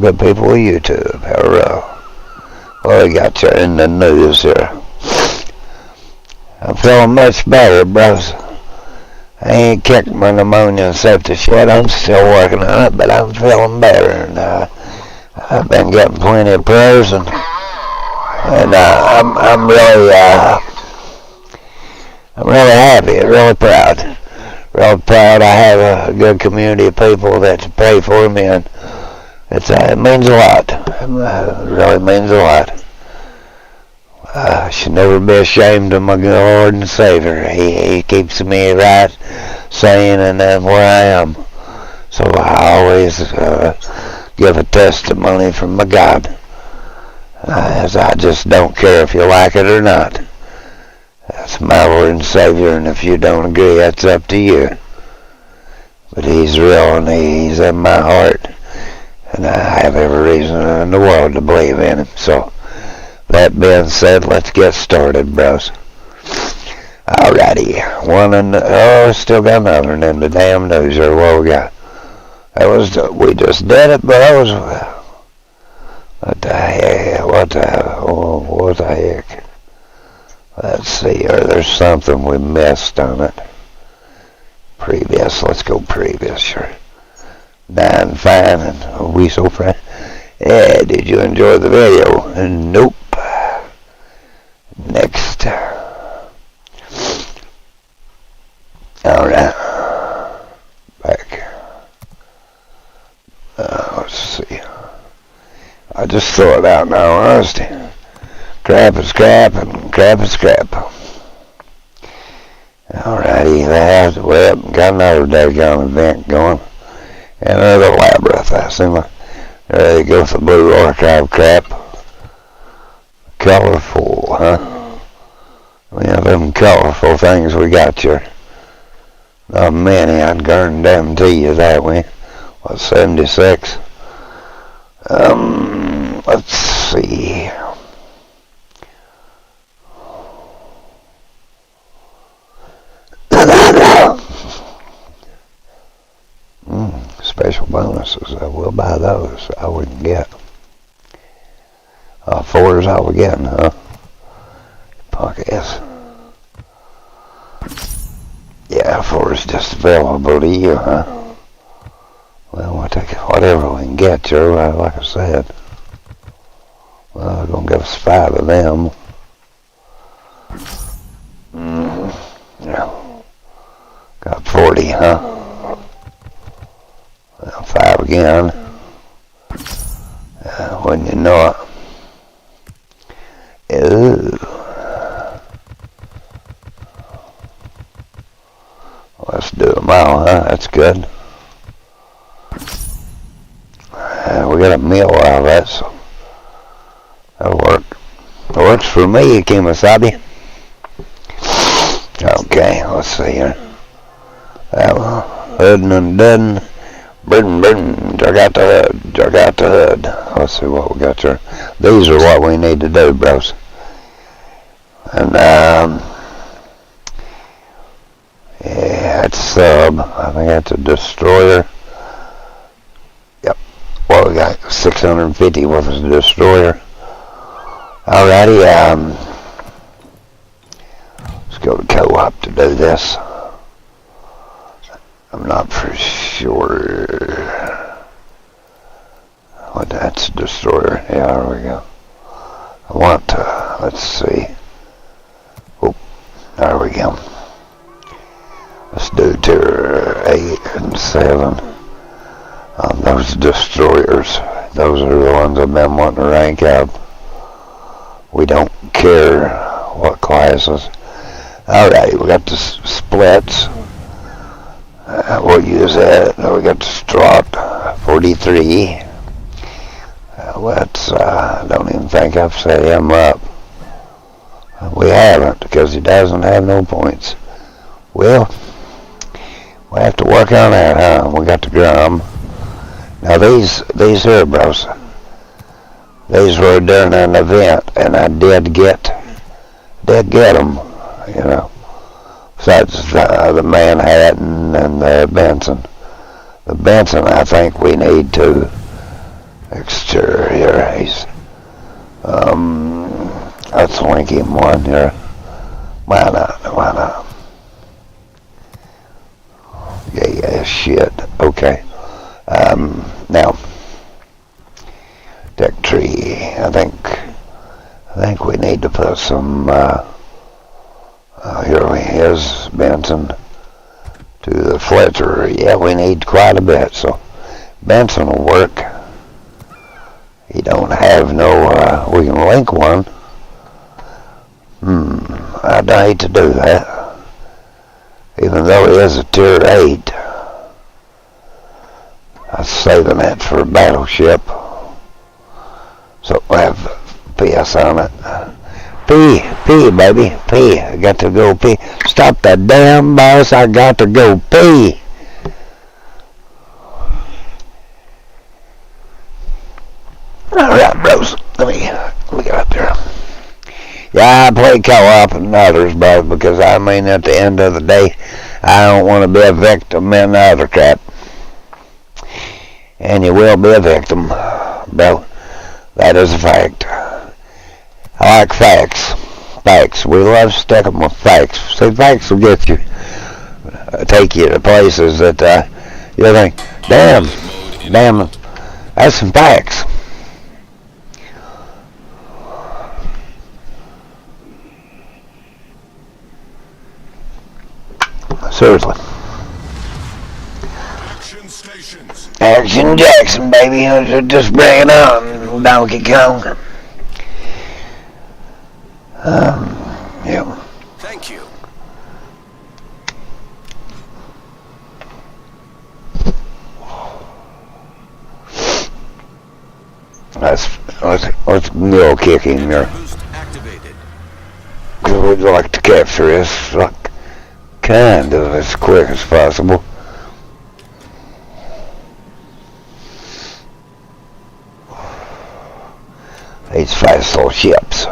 good people of YouTube. What we got here in the news here? I'm feeling much better, bros. I ain't kicked my pneumonia and septic shit. I'm still working on it, but I'm feeling better. And I've been getting plenty of prayers, and I'm really happy, really proud. Real proud. I have a good community of people that pray for me, and it means a lot. It really means a lot. I should never be ashamed of my good Lord and Savior. He keeps me right, sane, and where I am. So I always give a testimony from my God. As I just don't care if you like it or not. That's my Lord and Savior, and if you don't agree, that's up to you. But He's real, and He's in my heart, and I have every reason in the world to believe in Him. So, that being said, let's get started, bros. Alrighty, still got another one in the damn news here. What we got? We just did it, bros. What the heck? Let's see here. There's something we missed on it. Previous. Let's go previous, sure. Dying fine, and we so fine. Yeah, did you enjoy the video? Nope. Next. Alright. Back. Let's see. I just throw it out now, honesty. Crap is crap, and crap is crap. Alrighty, we got another daggone event going. Another labyrinth. I seem like there you go with the blue archive crap. Colorful, huh? Yeah, them colorful things we got here. Not many, I'd guarantee you that way. What, 76? Let's see. Special bonuses. I will buy those. I wouldn't get. 4 is all we're getting, huh? Podcast. Yeah, 4 is just available to you, huh? Well, we'll take whatever we can get, Joe. Like I said. Well, they're going to give us 5 of them. Yeah. Got 40, huh? Well, 5 again. Wouldn't you know it? Ew. Let's do them all, huh? That's good. We got a meal out of that, so that'll work. It works for me, Kimasabi. Okay, let's see here. Hood and undone. Burn, drag out the hood. Let's see what we got here. These are what we need to do, bros. And, yeah, that's sub. I think that's a destroyer. Yep. Well, we got 650 with a destroyer. Alrighty, let's go to co-op to do this. I'm not for sure. What, that's a destroyer. Yeah, there we go. I want to, let's see. Oh, there we go. Let's do tier 8 and 7. Those destroyers, those are the ones I've been wanting to rank up. We don't care what classes. Alright, we got the splits. We'll use that. We got the Straught 43. I don't even think I've set him up. We haven't, because he doesn't have no points. Well, we have to work on that, huh? We got the Grum. Now these here, bros, these were during an event, and I did get them, you know. Besides the Manhattan and the Benson. The Benson, I think we need to Exterior. Let's link him one here. Why not? Yeah, shit. Okay. Now, deck tree. I think we need to put some, here is Benson to the Fletcher. Yeah, we need quite a bit, so Benson will work. You don't have no, we can link one. I'd hate to do that. Even though he is a tier 8. I was saving that for a battleship. So we'll have PS on it. P, baby, P. I got to go P. Stop that damn bus, I got to go P. Alright, bros. Let me get up there. Yeah, I play co-op and others, bro, because I mean at the end of the day, I don't want to be a victim in the other crap. And you will be a victim, bro. That is a fact. I like facts. Facts. We love sticking with facts. See, facts will get you, take you to places that you think, damn, that's some facts. Seriously. Action Jackson, baby. Just bring it on, Donkey Kong. Yeah. Thank you. Let's mule kick him there. Because we'd like to capture this, like, kind of as quick as possible. These fast little ships.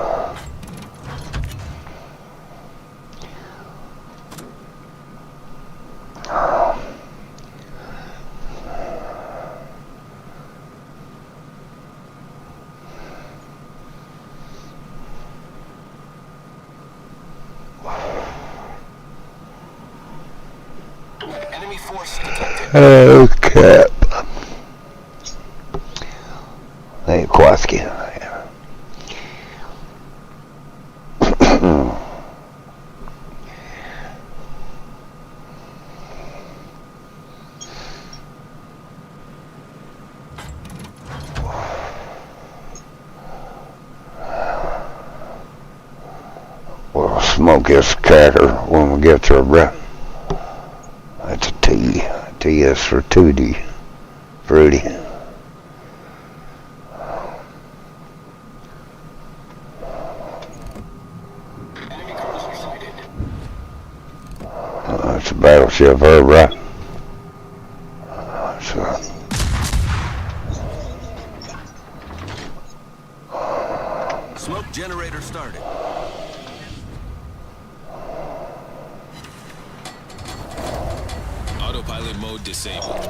Enemy force detected. Oh, cap. Hey, Kwaski. We'll smoke this cracker when we get there, bruh. That's a T. T is for 2D. Fruity. That's a battleship there, bruh. Smoke generator started. Autopilot mode disabled.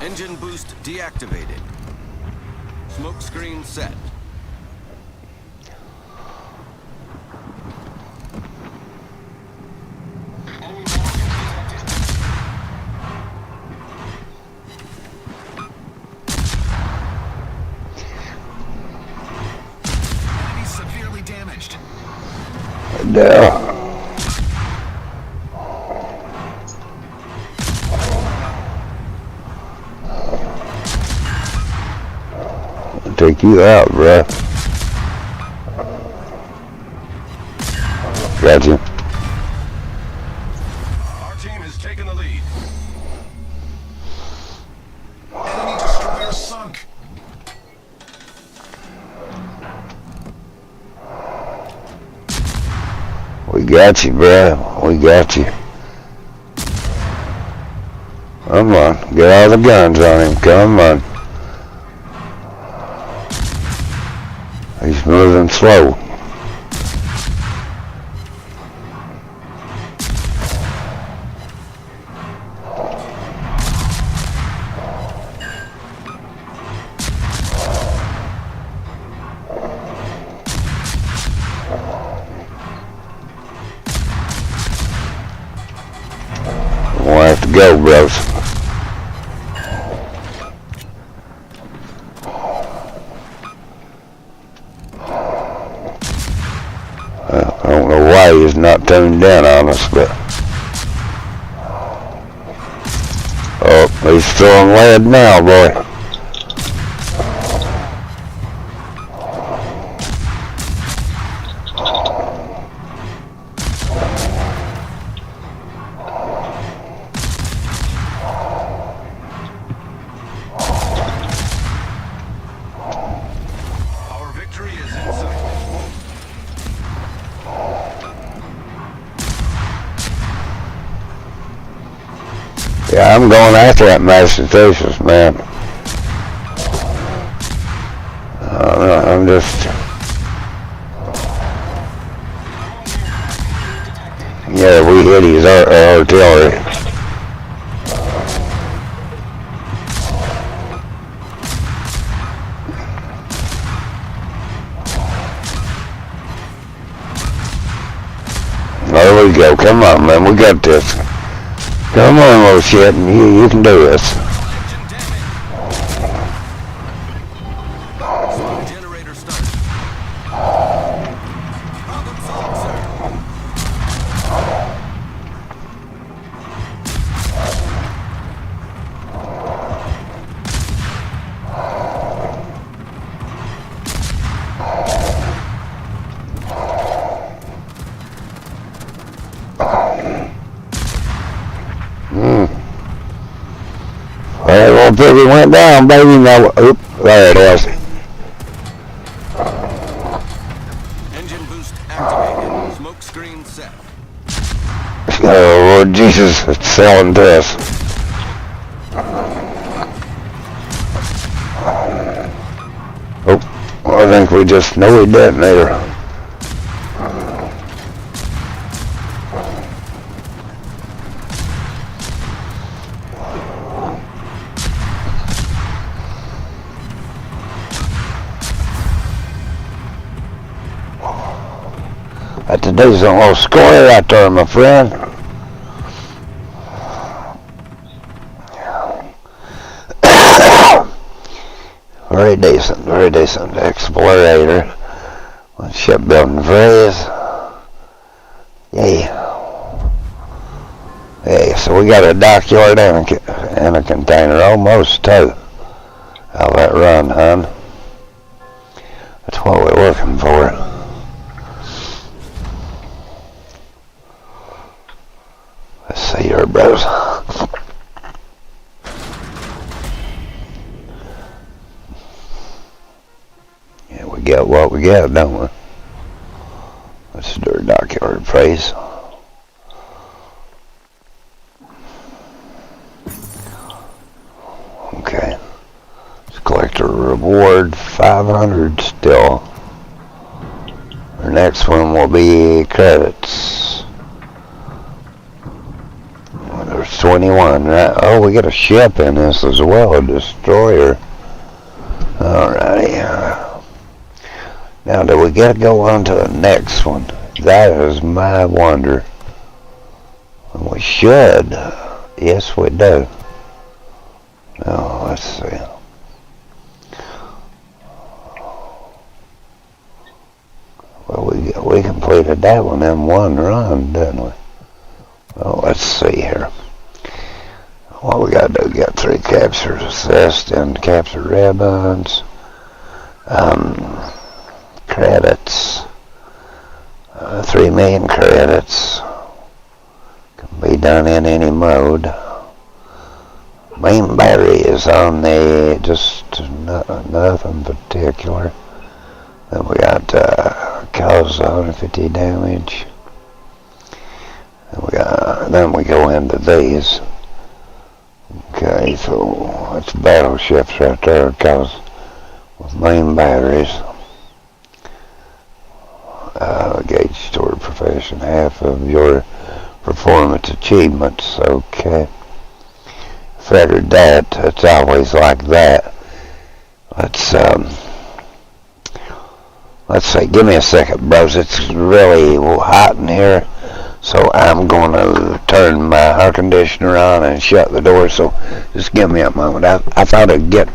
Engine boost deactivated. Smoke screen set. Enemy severely damaged. No. Take you out, bruh. Gotcha. Our team has taken the lead. Enemy destroyer sunk. We got you, bruh. We got you. Come on, get all the guns on him, come on. He's moving slow. We'll have to go, bros. I don't know why he's not tuned in on us, but... Oh, he's throwing lead now, boy. Our victory is in sight. Yeah, I'm going after that Massachusetts, man. I'm just... Yeah, we hit his artillery. There we go. Come on, man. We got this. Come on, little shit. You can do this. Engine damage. Smoke generator started. Problem solved, sir. Alright, little piggy went down, baby. Now, oop, there it is. Engine boost activated. Smoke screen set. Oh, Lord Jesus, it's selling to us. Oh, I think we just know we detonator. That's a decent little score right there, my friend. Very decent explorator. Shipbuilding phrase. Yeah. Hey, so we got a dockyard and a container almost too. How'll that run, hon? That's what we're looking for. Let's see here, bros. Yeah, we got what we got, don't we? Let's do our dockyard praise. Okay. Let's collect our reward, 500 still. Our next one will be credits. Well, there's 21, right? Oh, we got a ship in this as well, a destroyer. Alrighty. Now, do we get to go on to the next one? That is my wonder. We should. Yes, we do. Now, let's see. Well, we completed that one in one run, didn't we? Well, let's see here. What we got to do, got 3 captures assessed and capture ribbons. Credits. 3 million credits. Can be done in any mode. Main battery is on the, just nothing particular. Then we got cause 150 damage. Then we go into these. Okay, so that's battleships right there, because with main batteries, gauge toward profession, half of your performance achievements. Okay, figured that. It's always like that. Let's see. Give me a second, bros. It's really hot in here, so I'm going to turn my air conditioner on and shut the door. So just give me a moment. I thought it'd get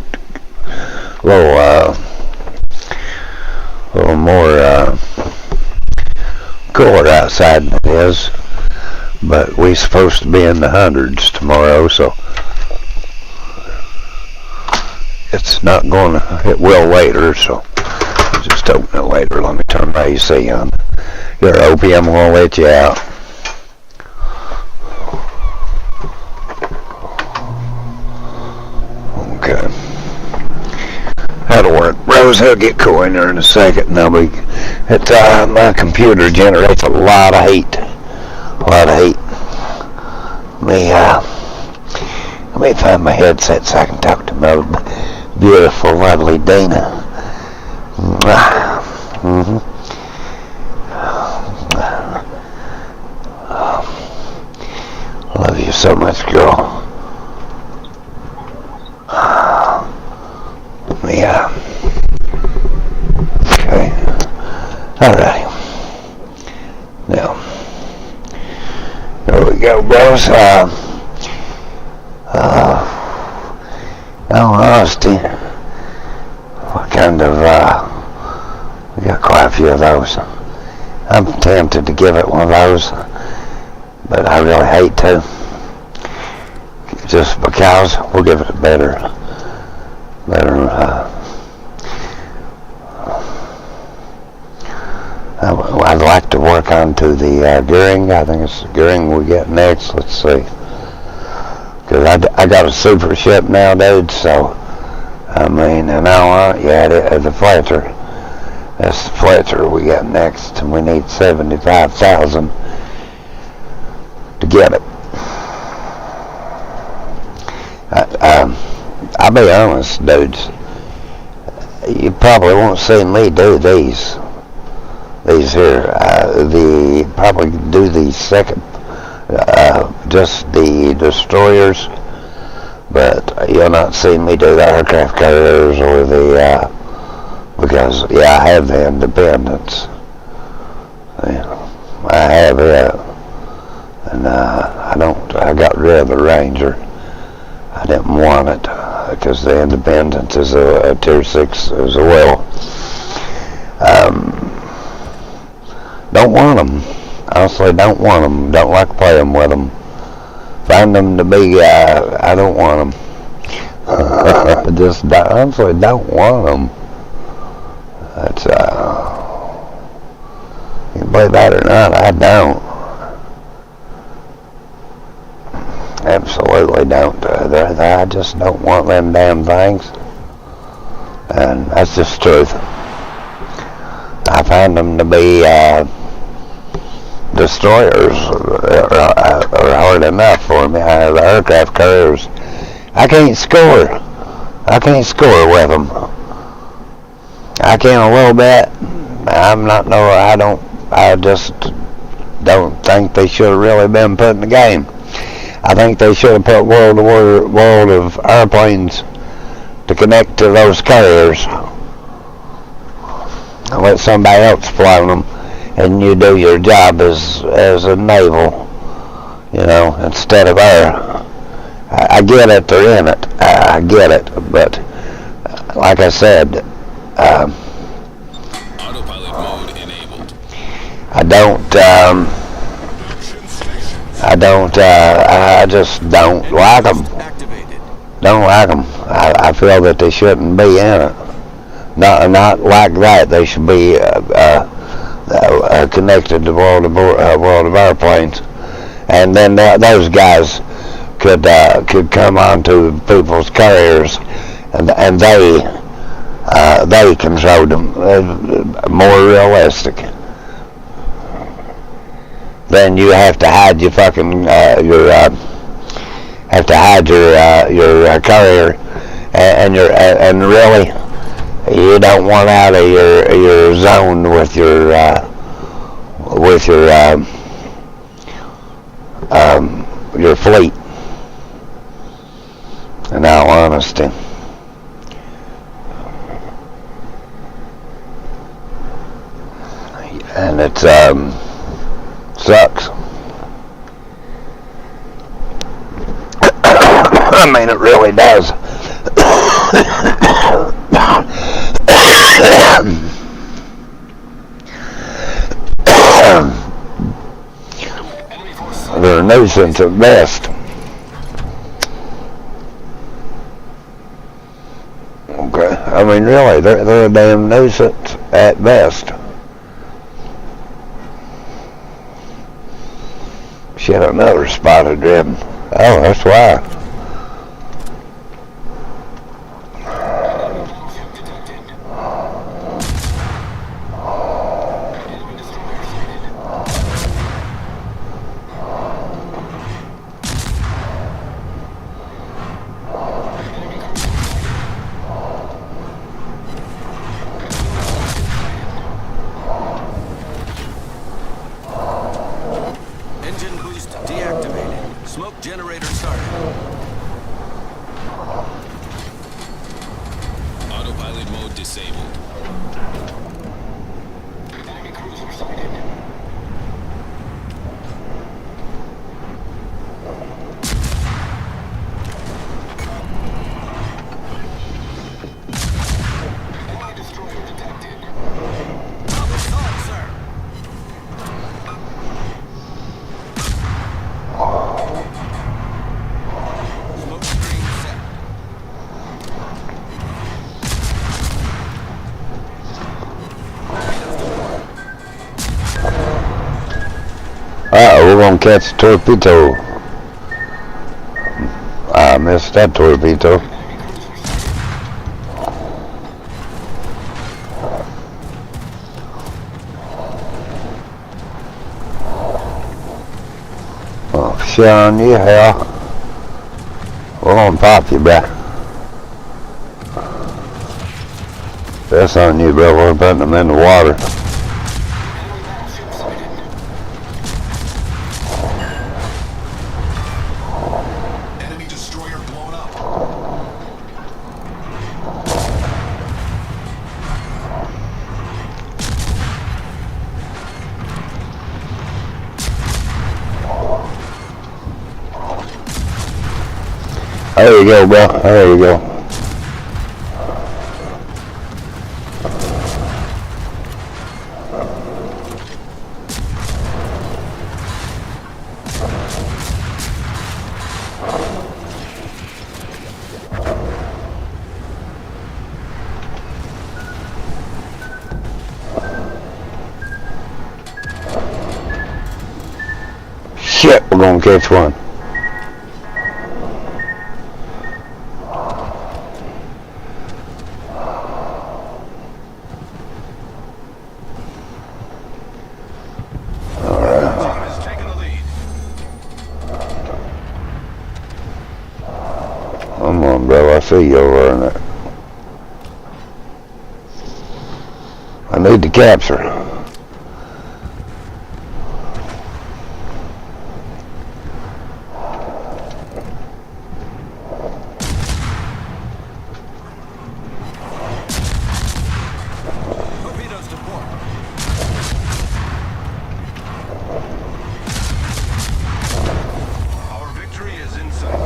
a little more cooler outside than it is, but we're supposed to be in the hundreds tomorrow, so it's not going to. It will later, so I'll just open it later. Let me turn my AC on. Here, Opie, I'm going to let you out. Okay. That'll work. Rose, he'll get cool in there in a second. Now my computer generates a lot of heat. Let me find my headset so I can talk to my beautiful, lovely Dana. Love you so much, girl. Okay. Alright. Now, there we go, bros. In all honesty, what kind of, we got quite a few of those. I'm tempted to give it one of those, but I really hate to. Just because we'll give it a better, I'd like to work on to the Goering. I think it's the Goering we get next. Let's see. Because I got a super ship now, dude, so, I mean, and I want, the Fletcher. That's the Fletcher we got next, and we need 75,000 to get it. I'll be honest, dudes. You probably won't see me do these here. Probably do the second, just the destroyers, but you'll not see me do the aircraft carriers or the, because, I have the Independence. I have it, and I got rid of the Ranger. I didn't want it, because the Independence is a tier 6 as well. Don't want them. Honestly, don't want them. Don't like playing with them. Find them to be, I don't want them. Just honestly don't want them. That's, you can believe that or not, I don't. Absolutely don't. I just don't want them damn things. And that's just truth. I find them to be, destroyers are hard enough for me. The aircraft carriers, I can't score with them. I can a little bit. I just don't think they should have really been put in the game. I think they should have put World of Airplanes to connect to those carriers. And let somebody else fly them, and you do your job as a naval, instead of air. I get it, they're in it. I get it, but like I said, Autopilot mode enabled. I just don't like them. Don't like them. I feel that they shouldn't be in it. Not like that. They should be connected to World of Airplanes, and then those guys could come onto people's carriers, and they control them. More realistic. Then you have to hide your fucking have to hide your carrier, and really you don't want out of your zone with your fleet. In all honesty. And it sucks. I mean, it really does. They're a nuisance at best. Okay, I mean, really, they're a damn nuisance at best. Shit, another spotted ribbon. Oh, that's why. Engine boost deactivated. Smoke generator started. Autopilot mode disabled. Enemy cruiser sighted. Enemy destroyer detected. Problem solved, sir. Smoke screen set. We're gonna catch a torpedo. I missed that torpedo. Oh, shit on you, hell. We're gonna pop you, bruh. That's on you, bro. We're putting them in the water. Enemy battleship sighted. Enemy destroyer blown up. There you go, bro. There you go. Shit, we're gonna catch one. Team has taken the lead. Come on, bro. I see you over in there. I need to capture. Torpedoes to port. Our victory is in sight.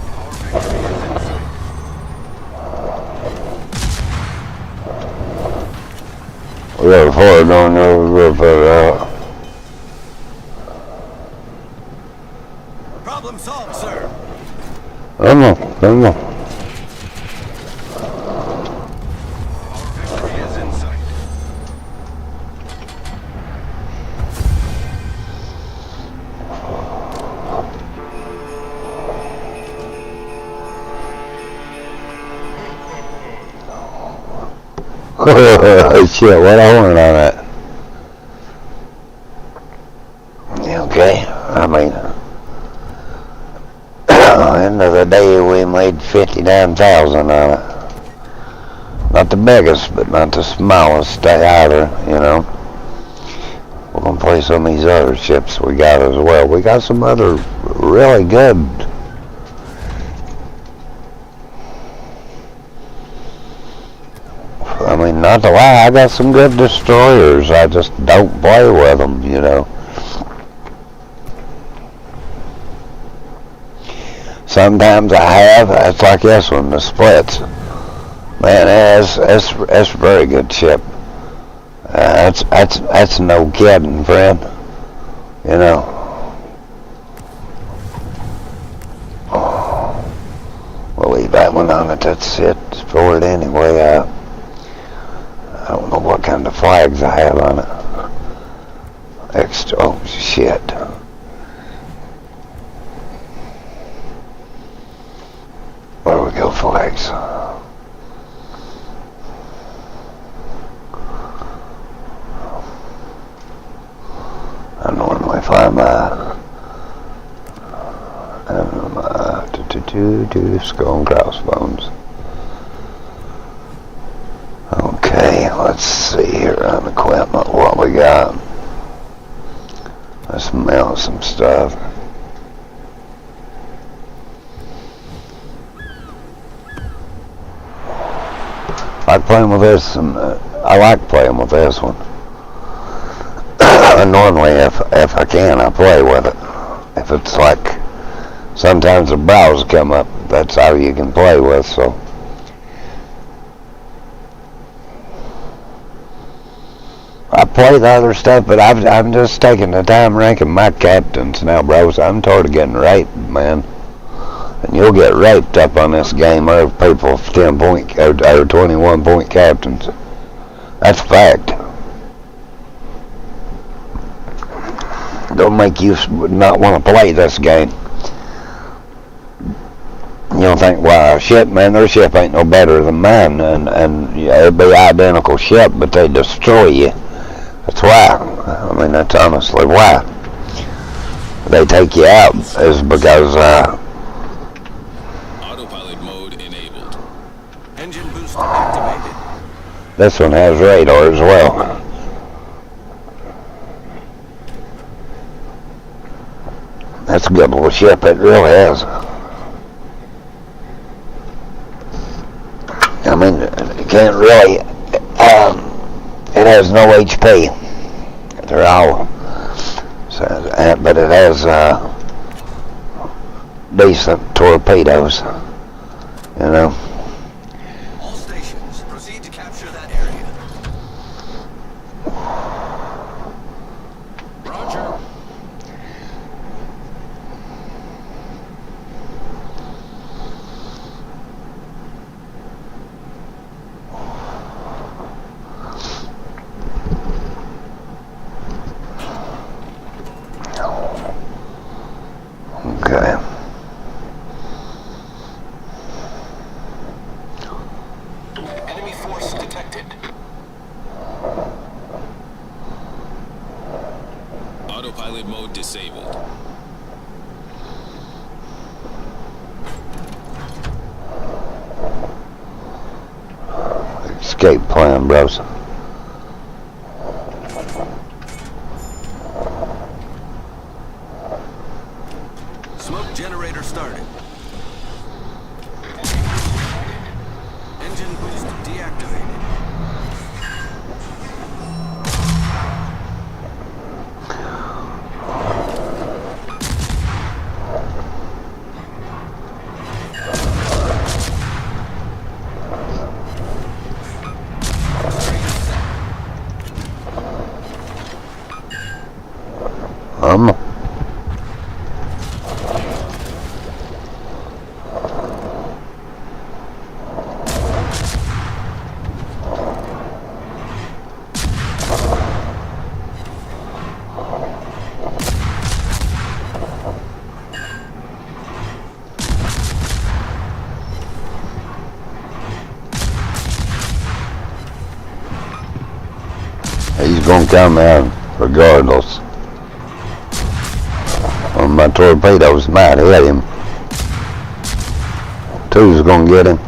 Our victory is in sight. We got a fire down there. We'll put it out. Problem solved, sir. Come on, come on. Our victory is in sight. Shit, what a horn on that. Yeah, Okay, I mean, end of the day we made 59,000 on it. Not the biggest, but not the smallest either, you know. We're gonna play some of these other ships we got as well. We got some other really good. I mean, not to lie, I got some good destroyers. I just don't play with them, you know. Sometimes I have. It's like this one, the splits. Man, that's a very good ship. That's no kidding, friend. You know. We'll leave that one on it. That's it for it anyway. I don't know what kind of flags I have on it. Extra. Oh shit. Where do we go, flags? I normally find my skull and crossbones. Okay, let's see here on equipment what we got. Let's mount some stuff. I like playing with this, and I like playing with this one. Normally, if I can, I play with it. If it's like, sometimes the brows come up, that's how you can play with, so. I play the other stuff, but I'm just taking the time ranking my captains now, bros. I'm tired of getting raped, man. And you'll get raped up on this game of people 10 point or 21 point captains. That's a fact. Don't make you not want to play this game. You don't think, wow, shit, man, their ship ain't no better than mine, and yeah, it'd be identical ship, but they destroy you. That's why. I mean, that's honestly why they take you out, is because Autopilot mode enabled. Engine boost activated. this one has radar as well. That's a good little ship, it really is. I mean, you can't really, it has no HP. They're all, so, but it has decent torpedoes, you know. All stations, proceed to capture that area. Roger. Okay. Enemy force detected. Autopilot mode disabled. Escape plan, bros. Smoke generator started. Engine boost deactivated. He's gonna come in regardless. My torpedoes might hit him. Two's gonna get him.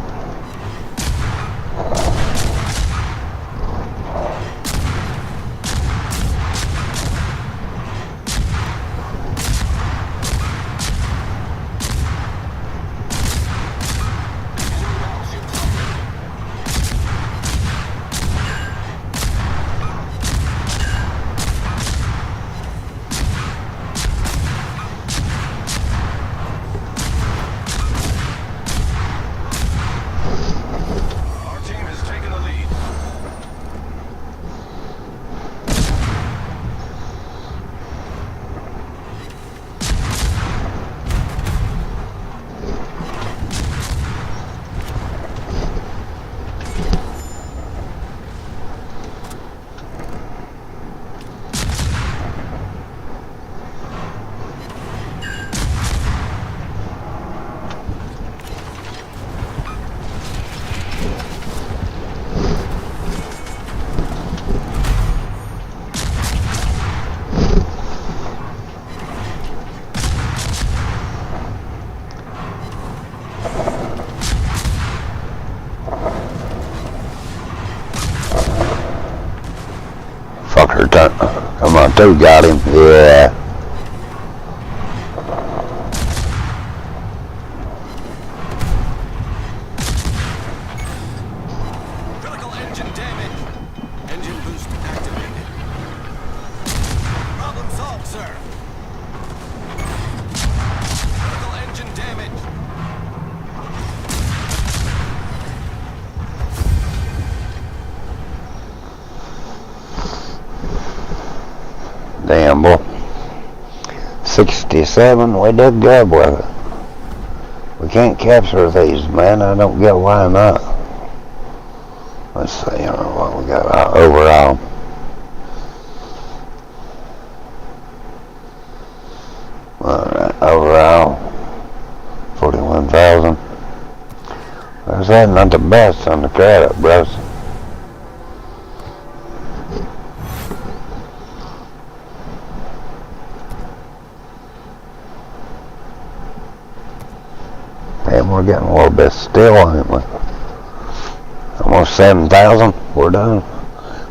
Fucker, come on, two got him. Yeah. Critical engine damage. Engine boost activated. Problem solved, sir. Critical engine damage. Damn, boy. 67, we did good with it. We can't capture these, man. I don't get why not. Let's see what we got overall. Alright, overall, 41,000. That's not the best on the credit, bros. And we're getting a little bit still, ain't we? Almost 7,000. We're done.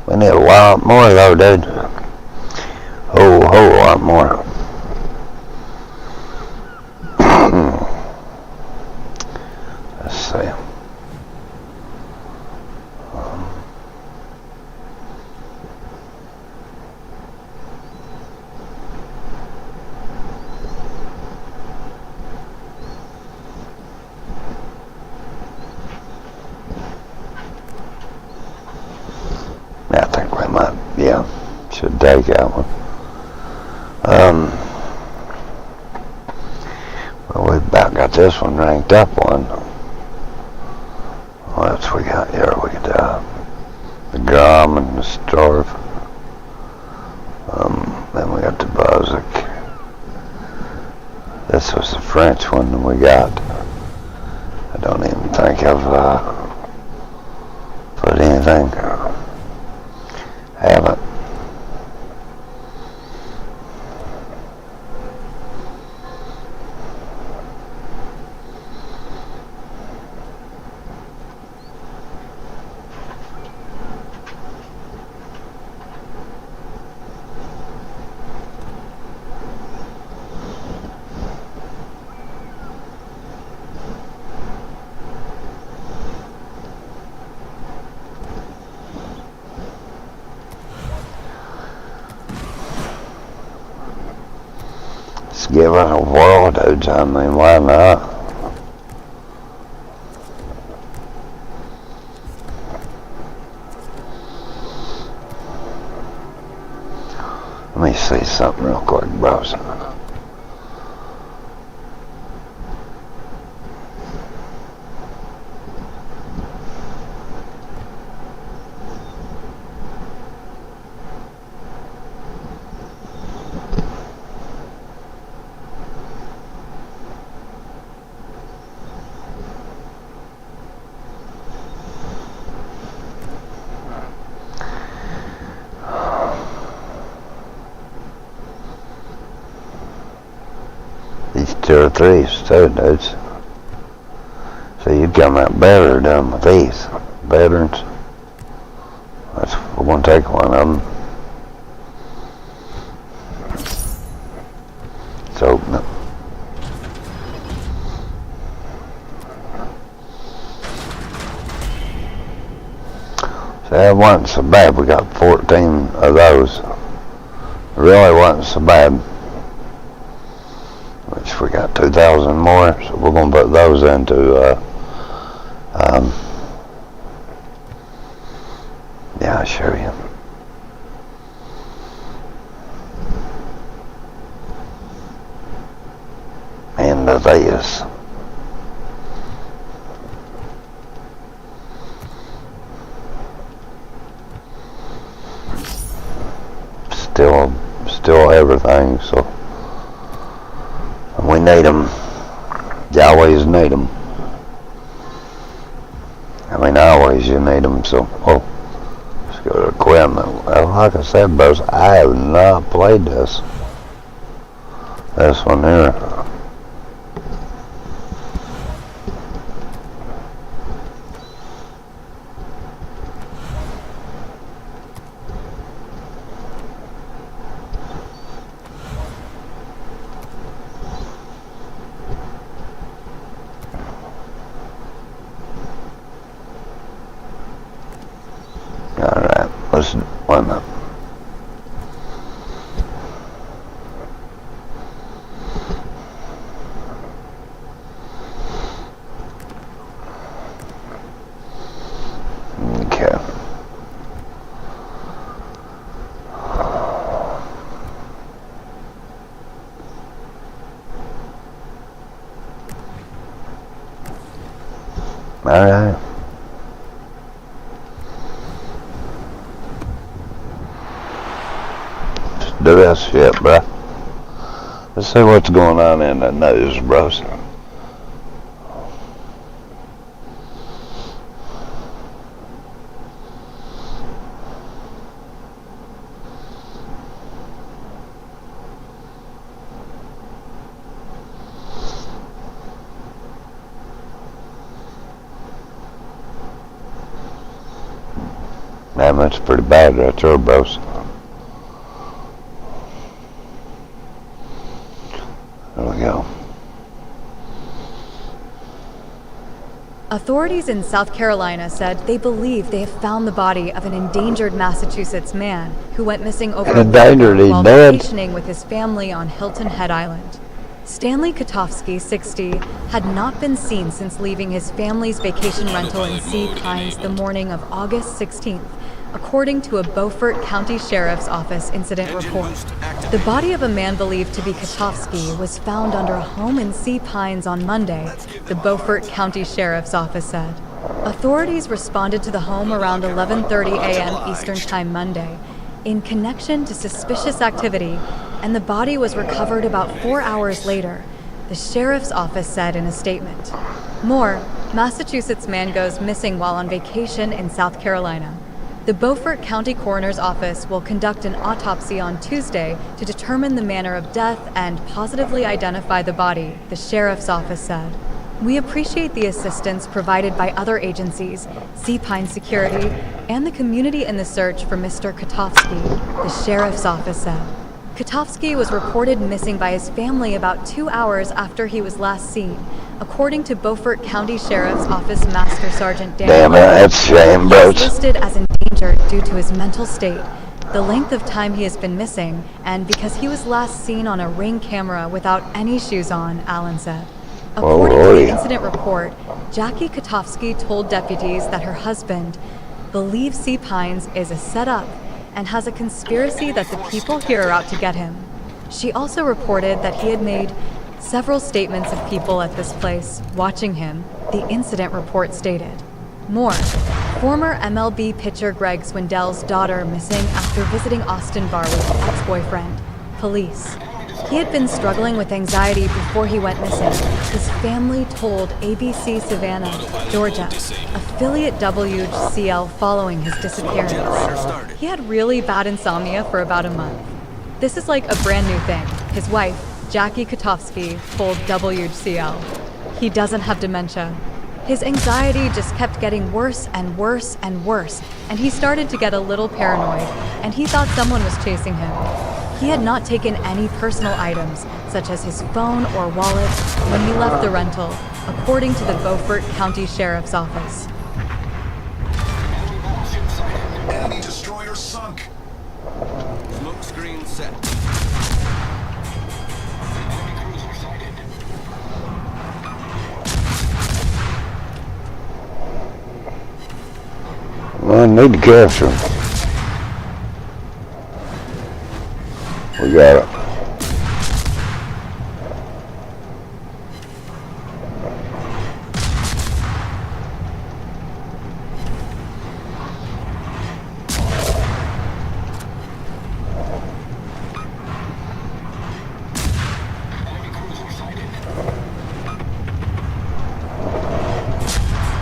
We need a lot more though, dude. Whole lot more. Let's see. I think we might, yeah, should take that one. Well, we've about got this one ranked up one. What else we got here? We got the Grom and the Storf. Then we got the Bozic. This was the French one that we got. I don't even think I've put anything. Haven't. Let's give us a whirl, dudes. I mean, why not? Let me see something real quick, bros. These 2 or 3s too, dudes. So you'd come out better done with these veterans. We're gonna take one of them. Let's open it. So that wasn't so bad. We got 14 of those. It really wasn't so bad. Which we got 2,000 more, so we're gonna put those into yeah, I'll show you. Into this. Still everything, so we need them. You always need them. I mean, always you need them, so, oh. Go to equipment. Well, like I said, bros, I have not played this one here. Alright, let's one up. Okay. Alright. Do that shit, bruh. Let's see what's going on in the news, bros. Man, that's pretty bad right there, bros. There we go. Authorities in South Carolina said they believe they have found the body of an endangered Massachusetts man who went missing over a weekend while vacationing with his family on Hilton Head Island. Stanley Katofsky, 60, had not been seen since leaving his family's vacation rental in Sea Pines the morning of August 16th, according to a Beaufort County Sheriff's Office incident report. The body of a man believed to be Katofsky was found under a home in Sea Pines on Monday, the Beaufort County Sheriff's Office said. Authorities responded to the home around 11:30 a.m. Eastern Time Monday in connection to suspicious activity, and the body was recovered about 4 hours later, the Sheriff's Office said in a statement. More, Massachusetts man goes missing while on vacation in South Carolina. The Beaufort County Coroner's Office will conduct an autopsy on Tuesday to determine the manner of death and positively identify the body, the Sheriff's Office said. We appreciate the assistance provided by other agencies, Sea Pine Security, and the community in the search for Mr. Katofsky, the Sheriff's Office said. Katofsky was reported missing by his family about 2 hours after he was last seen, according to Beaufort County Sheriff's Office Master Sergeant Daniel. Damn it, that's a shame, bro. He is listed as endangered due to his mental state, the length of time he has been missing, and because he was last seen on a Ring camera without any shoes on, Allen said. According to the incident report, Jackie Katofsky told deputies that her husband believes Sea Pines is a setup and has a conspiracy that the people here are out to get him. She also reported that he had made several statements of people at this place watching him, the incident report stated. More, former MLB pitcher Greg Swindell's daughter missing after visiting Austin Bar with his ex-boyfriend. Police. He had been struggling with anxiety before he went missing. His family told ABC Savannah, Georgia, affiliate WCL following his disappearance. He had really bad insomnia for about a month. This is like a brand new thing. His wife, Jackie Kotofsky told WCL. He doesn't have dementia. His anxiety just kept getting worse and worse and worse, and he started to get a little paranoid, and he thought someone was chasing him. He had not taken any personal items, such as his phone or wallet, when he left the rental, according to the Beaufort County Sheriff's Office. Enemy destroyer sunk. Smoke screen set. Well, I need to capture him. We got it.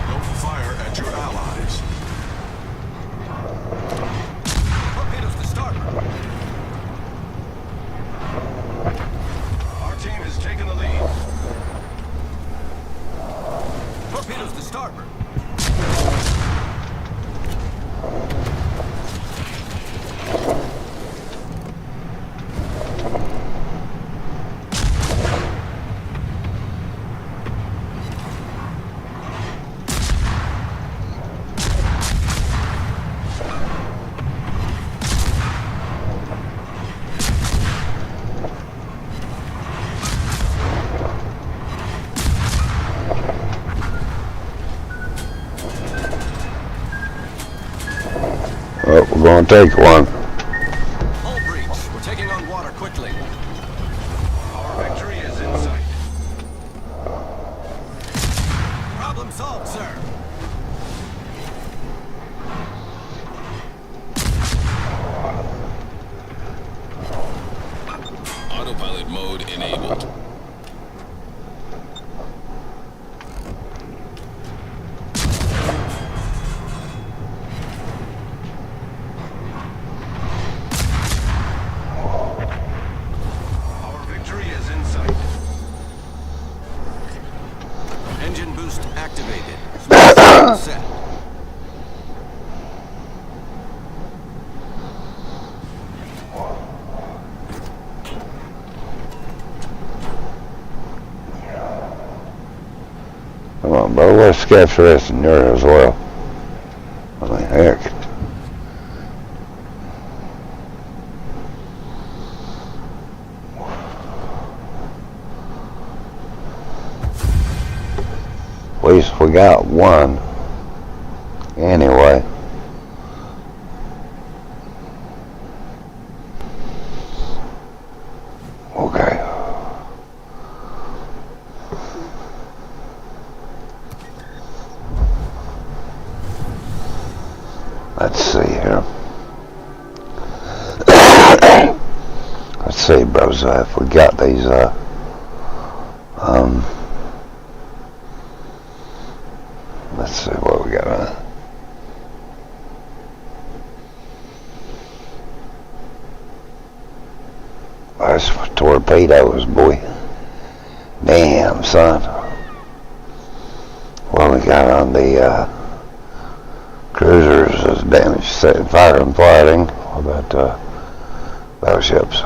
Don't fire at your allies. Torpedoes to starboard. Our team has taken the lead. Torpedoes to starboard. Well, we're going to take one. Hull breach. We're taking on water quickly. Our victory is in sight. Problem solved, sir. Autopilot mode enabled. Our victory is in sight. Engine boost activated. Smoke screen set. Come on, bro. Let's capture this in there as well. I mean, heck. At least we got one. Anyway. Okay. Let's see here. Let's see, bros, if we got these, let's see what we got. That's torpedoes, boy. Damn, son. What we got on the, cruisers is damaged, setting fire and fighting. What about battleships?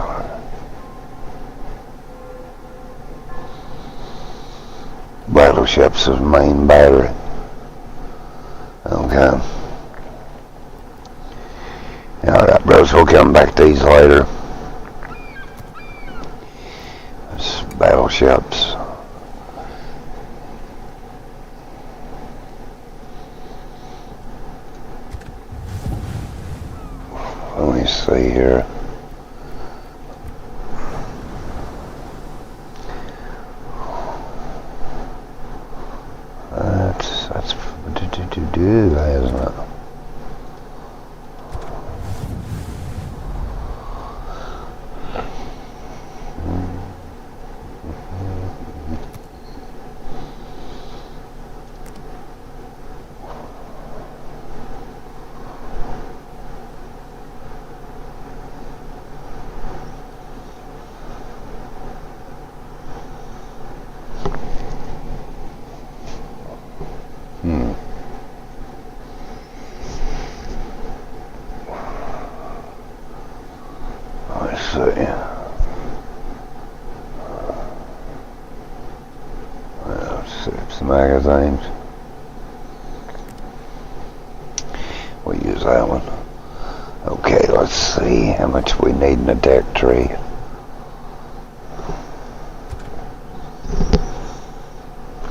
Battleships is main battery. Okay. Alright, bros, we'll come back to these later. It's battleships. Let me see here. That's hasn't it? magazines. We'll use that one. Okay, let's see how much we need in a deck tree.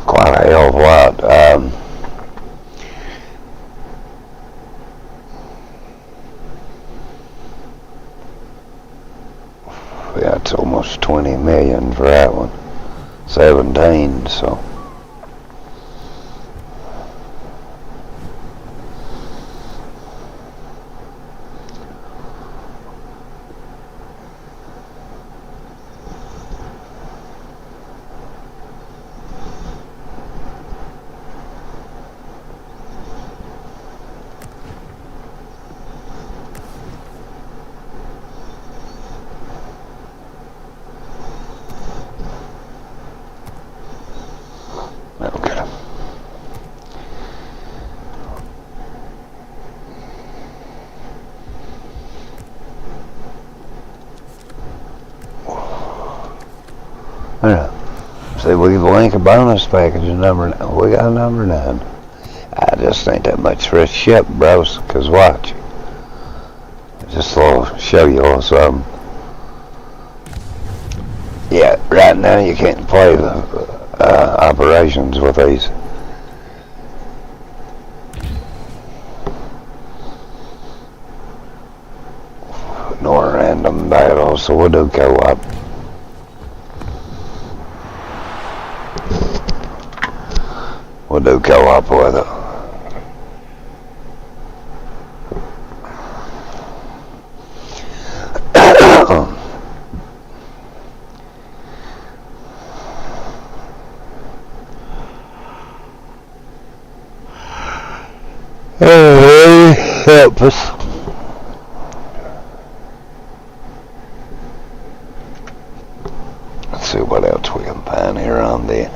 Quite a hell of a lot. Yeah, it's almost 20 million for that one. 17, so. Okay. Yeah. See, we link a bonus package number. We got number 9. I just ain't that much for a ship, bros. Cause watch, just a show you all something. Yeah, right now you can't play the operations with these. Nor random battles, so we'll do co-op. We'll do co-op with it. Help us. Let's see what else we can find here on there.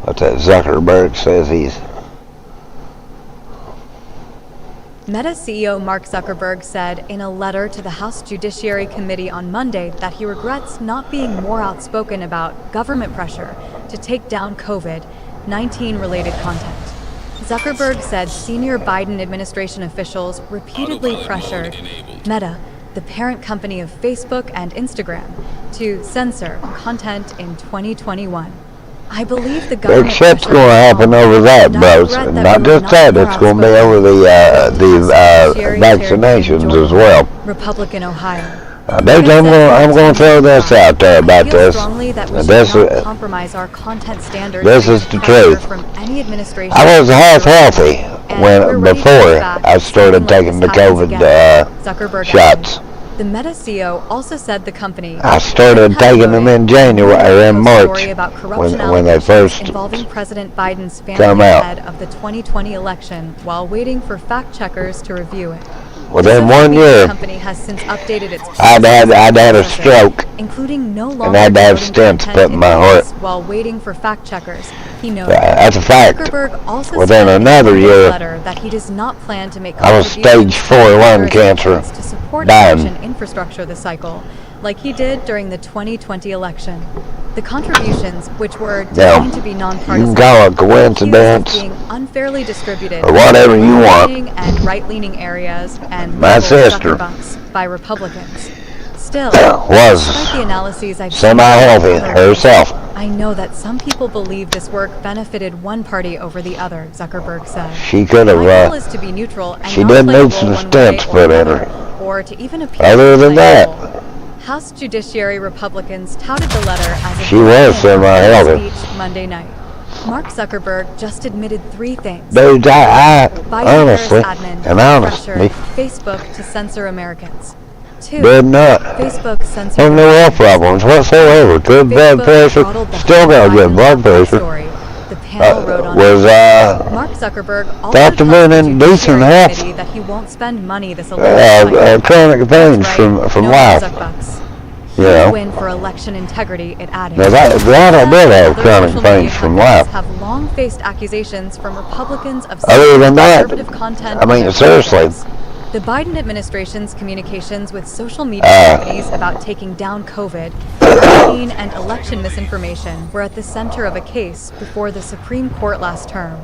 What that Zuckerberg says he's. Meta CEO Mark Zuckerberg said in a letter to the House Judiciary Committee on Monday that he regrets not being more outspoken about government pressure to take down COVID-19 related content. Zuckerberg said senior Biden administration officials repeatedly pressured Meta, the parent company of Facebook and Instagram, to censor content in 2021. I believe the government. Big shit's going to happen over that, bros. Not just that, it's going to be over the vaccinations as well. Republican Ohio. I'm going to throw this out there about this. This is the truth. I was half healthy before I started taking the COVID shots. The Meta CEO also said the company. I started taking them in January or in March when they first involving President Biden's family ahead of the 2020 election, while waiting for fact checkers to review it. Within 1 year, the company has since updated its I'd had a stroke, including no longer and I'd have stents put in my heart. While waiting for fact checkers, he noted. That's a fact. Zuckerberg also within said another in a year, letter that he does not plan to make I was stage 4 lung cancer, to support dying. election infrastructure this cycle, like he did during the 2020 election. The contributions, which were deemed to be nonpartisan, you can call it coincidence, being unfairly distributed or whatever you want, and right-leaning areas and my sister by Republicans. Still, was despite the analyses I've semi-healthy herself. I know that some people believe this work benefited one party over the other, Zuckerberg said. She could have, My goal is to be neutral and she not did play a need role some one stents way or put in another, her. or to even appear Other to than play a that, role. House Judiciary Republicans touted the letter as a she was semi-healthy. speech Monday night. Mark Zuckerberg just admitted 3 things. Dude, I honestly, admin and honestly, Facebook to censor Americans. 2. did not Facebook censored have no health problems whatsoever. Good blood pressure, still got good blood pressure. The panel wrote on Was Mark Zuckerberg also thought to be in decent health. that he won't spend money this election. Chronic pains from life. You know. Win for election integrity, it added. Now that I did have chronic pains from life. Have long faced accusations from Republicans of Other than that, conservative content. I mean, seriously, The Biden administration's communications with social media companies about taking down COVID, vaccine, and election misinformation were at the center of a case before the Supreme Court last term.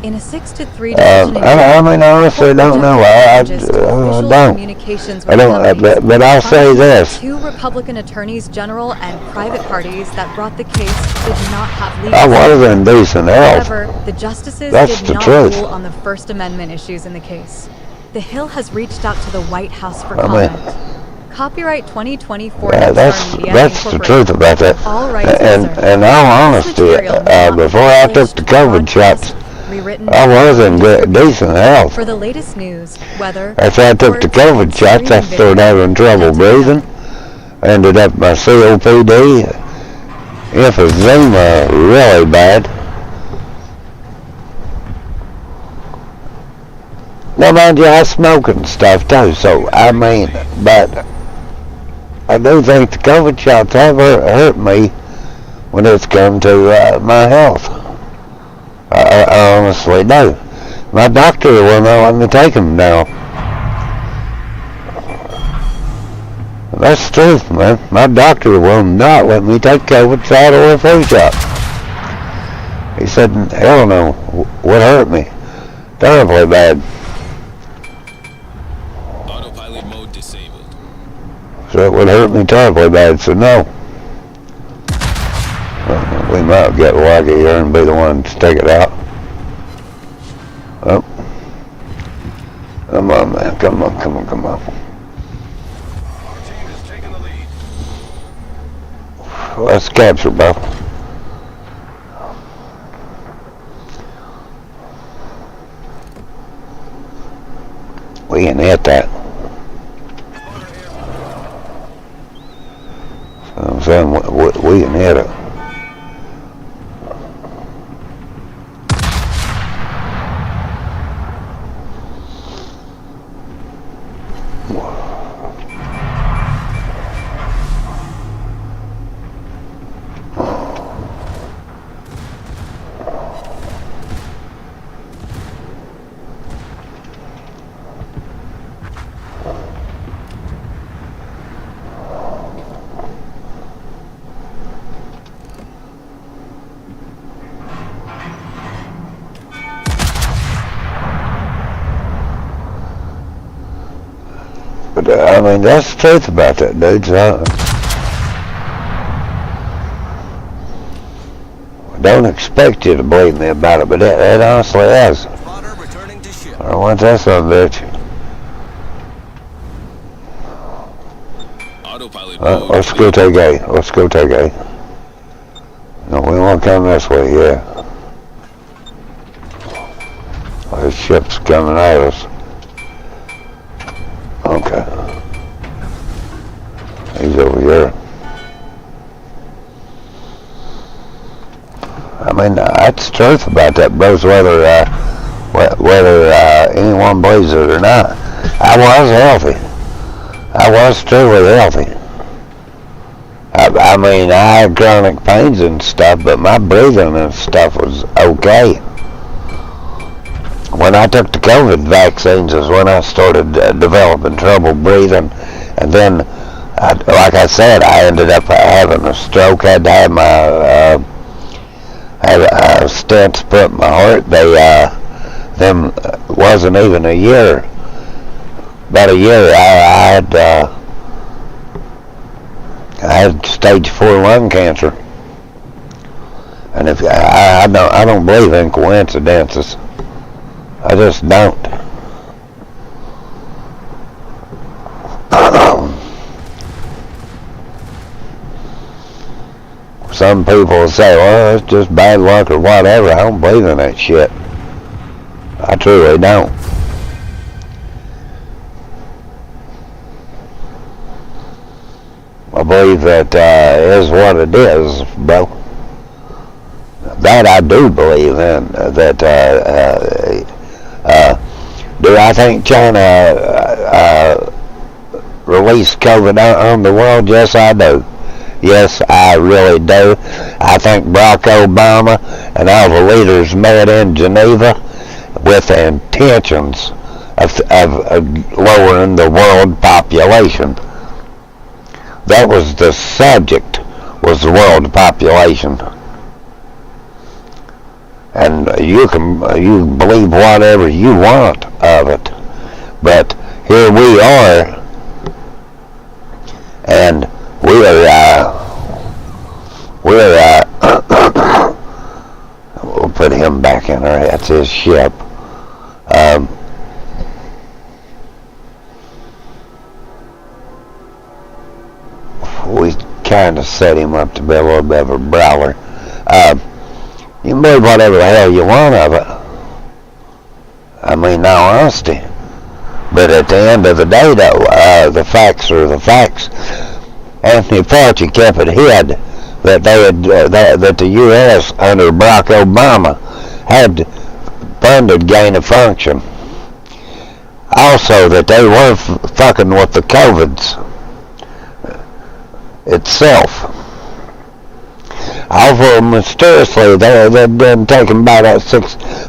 In a 6-3 decision, I mean, I honestly don't know. I don't. Communications I don't. But I'll say this: two Republican attorneys general and private parties that brought the case did not have legal. I was in decent health. However, the justices That's did the not truth. rule on the First Amendment issues in the case. The Hill has reached out to the White House for comment. Copyright 2024. Yeah, that's the truth about that. All rights and reserved. in all honesty, before I took the COVID shots, I was in decent health. For the latest news, weather. After I took the COVID shots, I started having trouble breathing. Ended up my COPD, emphysema really bad. Now, mind you, I smoke and stuff too, so I mean, but I do think the COVID shots have hurt me when it's come to my health. I honestly do. My doctor will not let me take them now. That's the truth, man. My doctor will not let me take COVID shot or a flu shot. He said, hell no, what hurt me? Terribly bad. Autopilot mode disabled. So it would hurt me terribly bad, so no. We might get lucky here and be the ones to take it out. Oh. Come on, man. Come on. Our team is taking the lead. Let's capture, bro. We can hit that. I'm saying we can hit it. But I mean, that's the truth about that, dude. I don't expect you to believe me about it, but it honestly is. Spotter returning to ship. I want that son of a bitch. Autopilot mode. Let's go take A. Let's go take A. No, we won't come this way, yeah. This ship's coming at us. Okay. He's over here. I mean, that's the truth about that, bros, whether anyone believes it or not. I was healthy. I was truly healthy. I mean, I had chronic pains and stuff, but my breathing and stuff was okay. When I took the COVID vaccines is when I started developing trouble breathing. And then, like I said, I ended up having a stroke. I had to have my had stents put in my heart. Them wasn't even a year. About a year, I had stage 4 lung cancer. And if I don't believe in coincidences. I just don't. Some people say, well, it's just bad luck or whatever. I don't believe in that shit. I truly don't. I believe that is what it is, bro. That I do believe in. Do I think China released COVID on the world? Yes, I do. Yes, I really do. I think Barack Obama and all the leaders met in Geneva with intentions of lowering the world population. That was the subject, was the world population. And you believe whatever you want of it, but here we are, and we'll put him back in there. That's his ship. We kind of set him up to be a little bit of a brawler. You can believe whatever the hell you want of it. I mean, no honesty. But at the end of the day, though, the facts are the facts. Anthony Fauci kept it hid that they had that the U.S. under Barack Obama had funded gain of function. Also, that they were fucking with the COVIDs itself. Although mysteriously they've been taking about 3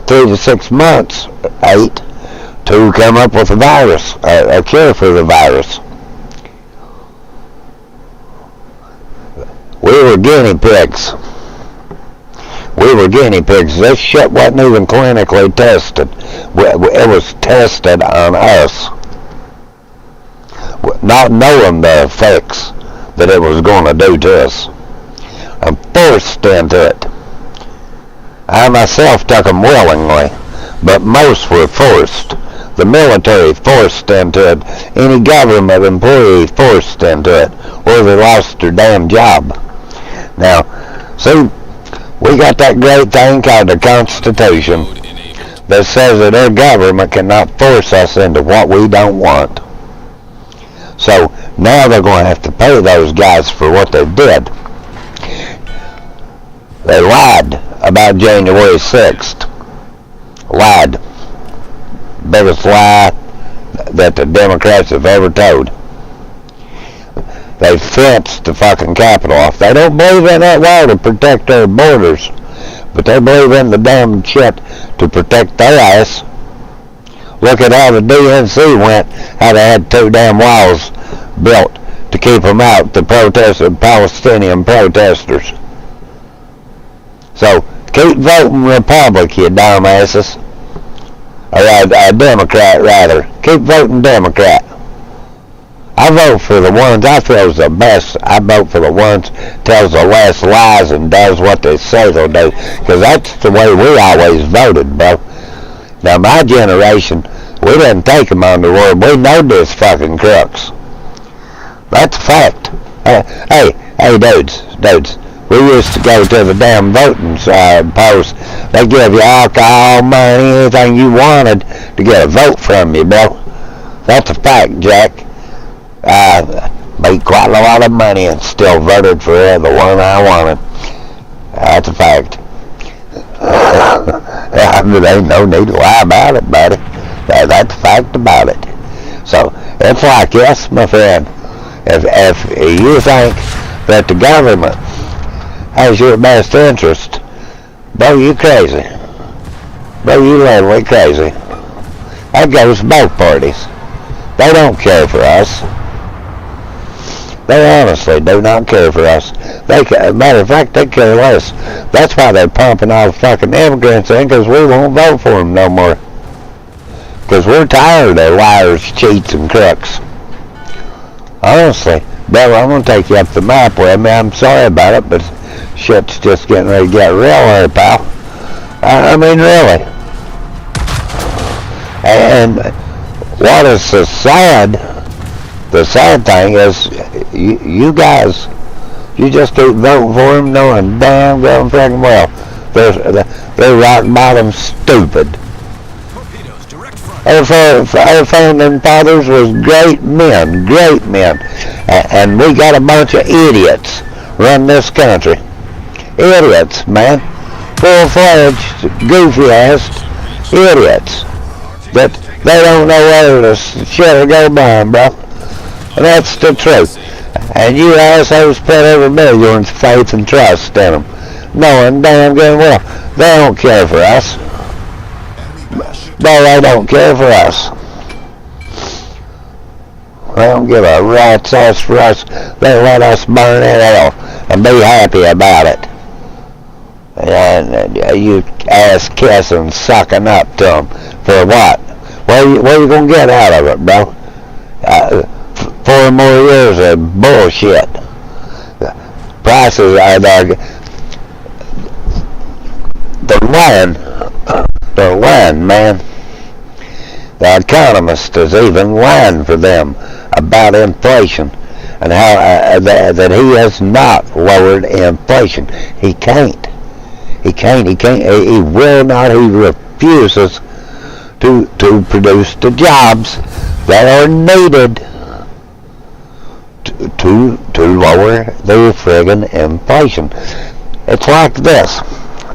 to 6 months, 8, to come up with a virus, a cure for the virus. We were guinea pigs. This shit wasn't even clinically tested. It was tested on us, not knowing the effects that it was going to do to us. I'm forced into it. I myself took them willingly, but most were forced. The military forced into it. Any government employee forced into it, or they lost their damn job. Now, see, we got that great thing called the Constitution that says that our government cannot force us into what we don't want. So now they're going to have to pay those guys for what they did. They lied about January 6th. Lied. Biggest lie that the Democrats have ever told. They fenced the fucking Capitol off. They don't believe in that wall to protect their borders, but they believe in the damn shit to protect their ass. Look at how the DNC went, how they had 2 damn walls built to keep them out, the Palestinian protesters. So, keep voting Republic, you dumbasses. Or a Democrat, rather. Keep voting Democrat. I vote for the ones I feel is the best. I vote for the ones tells the less lies and does what they say they'll do. Because that's the way we always voted, bro. Now, my generation, we didn't take them on the word. We know this fucking crooks. That's a fact. Hey, dudes. We used to go to the damn voting post. They give you alcohol, money, anything you wanted to get a vote from you, bro. That's a fact, Jack. Made quite a lot of money and still voted for the one I wanted. That's a fact. There ain't no need to lie about it, buddy. That's a fact about it. So, it's like, yes, my friend, if you think that the government has your best interest, bro, you crazy. Bro, you literally crazy. That goes both parties. They don't care for us. They honestly do not care for us. Matter of fact, they care less. That's why they're pumping all the fucking immigrants in, because we won't vote for them no more. Because we're tired of liars, cheats, and crooks. Honestly, brother, I'm going to take you up the map with me. I'm sorry about it, but shit's just getting ready to get real here, pal. I mean, really. And what is the sad thing is, you guys, you just keep voting for them, knowing damn well freaking well they're rock bottom stupid. Our founding fathers was great men, and we got a bunch of idiots run this country. Idiots, man. Full-fledged, goofy-ass idiots that they don't know whether to shit or go by, bro. And that's the truth. And you assholes put every bit of your faith and trust in them, knowing damn good well they don't care for us. No, they don't care for us. They don't give a rat's ass for us. They let us burn in hell and be happy about it. And you ass kissing, sucking up to them for what? What are you going to get out of it, bro? 4 more years of bullshit. Prices are the lying, man. The economist is even lying for them about inflation and how that he has not lowered inflation. He can't. He will not. He refuses to produce the jobs that are needed to lower the friggin' inflation. It's like this.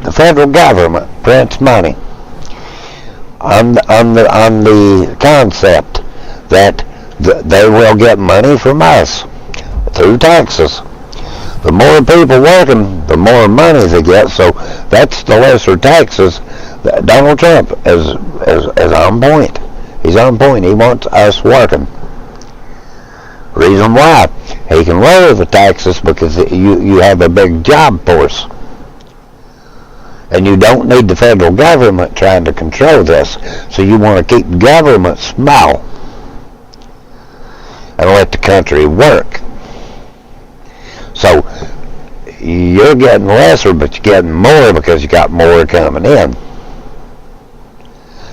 The federal government prints money on the concept that they will get money from us through taxes. The more people working, the more money they get. So that's the lesser taxes. Donald Trump is on point. He's on point. He wants us working. Reason why he can lower the taxes because you have a big job force. And you don't need the federal government trying to control this. So you want to keep government small and let the country work. So you're getting lesser, but you're getting more because you got more coming in.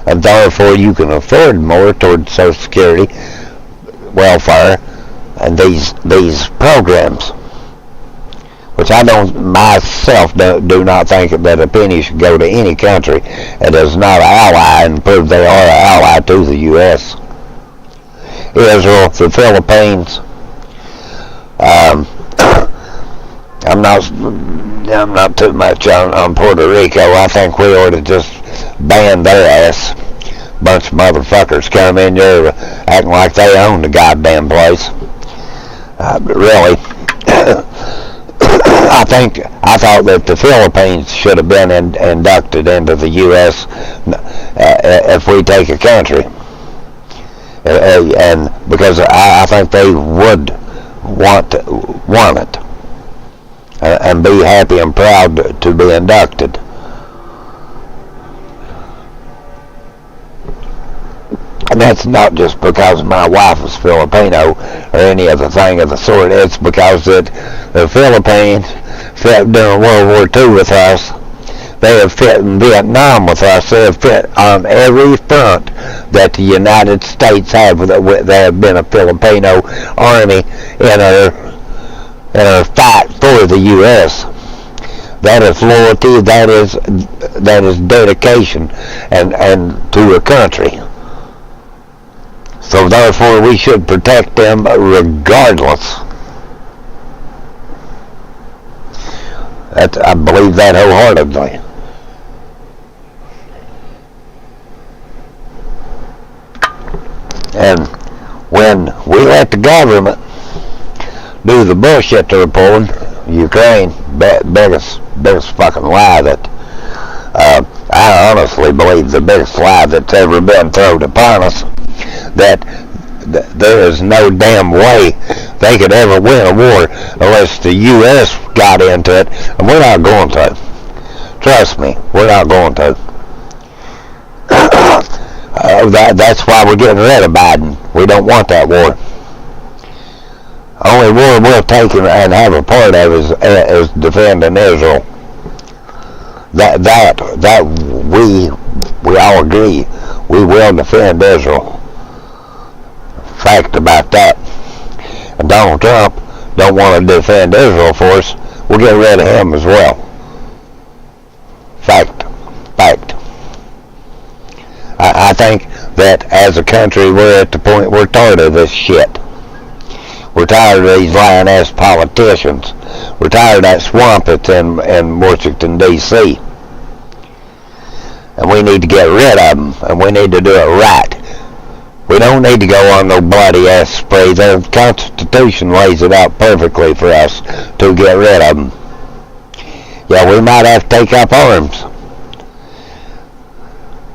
And therefore you can afford more towards Social Security, welfare, and these programs. Which I myself do not think that a penny should go to any country that is not an ally and prove they are an ally to the U.S. Israel, the Philippines. I'm not too much on Puerto Rico. I think we ought to just ban their ass. Bunch of motherfuckers come in there acting like they own the goddamn place. But really, I thought that the Philippines should have been inducted into the U.S. If we take a country, and because I think they would want it and be happy and proud to be inducted. And that's not just because my wife was Filipino or any other thing of the sort. It's because that the Philippines fit during World War II with us. They have fit in Vietnam with us. They have fit on every front that the United States have. There have been a Filipino army in our fight for the U.S. That is loyalty. That is dedication and to a country. So therefore we should protect them regardless. I believe that wholeheartedly. And when we let the government do the bullshit they're pulling, Ukraine, biggest fucking lie that I honestly believe the biggest lie that's ever been thrown upon us, that there is no damn way they could ever win a war unless the U.S. got into it, and we're not going to. Trust me, we're not going to. That's why we're getting rid of Biden. We don't want that war. Only war we'll take and have a part of is defending Israel. That we all agree. We will defend Israel. Fact about that. And Donald Trump don't want to defend Israel for us. We'll get rid of him as well. Fact. I think that as a country we're at the point we're tired of this shit. We're tired of these lying ass politicians. We're tired of that swamp that's in Washington D.C. And we need to get rid of them, and we need to do it right. We don't need to go on no bloody ass spree. The Constitution lays it out perfectly for us to get rid of them. Yeah, we might have to take up arms.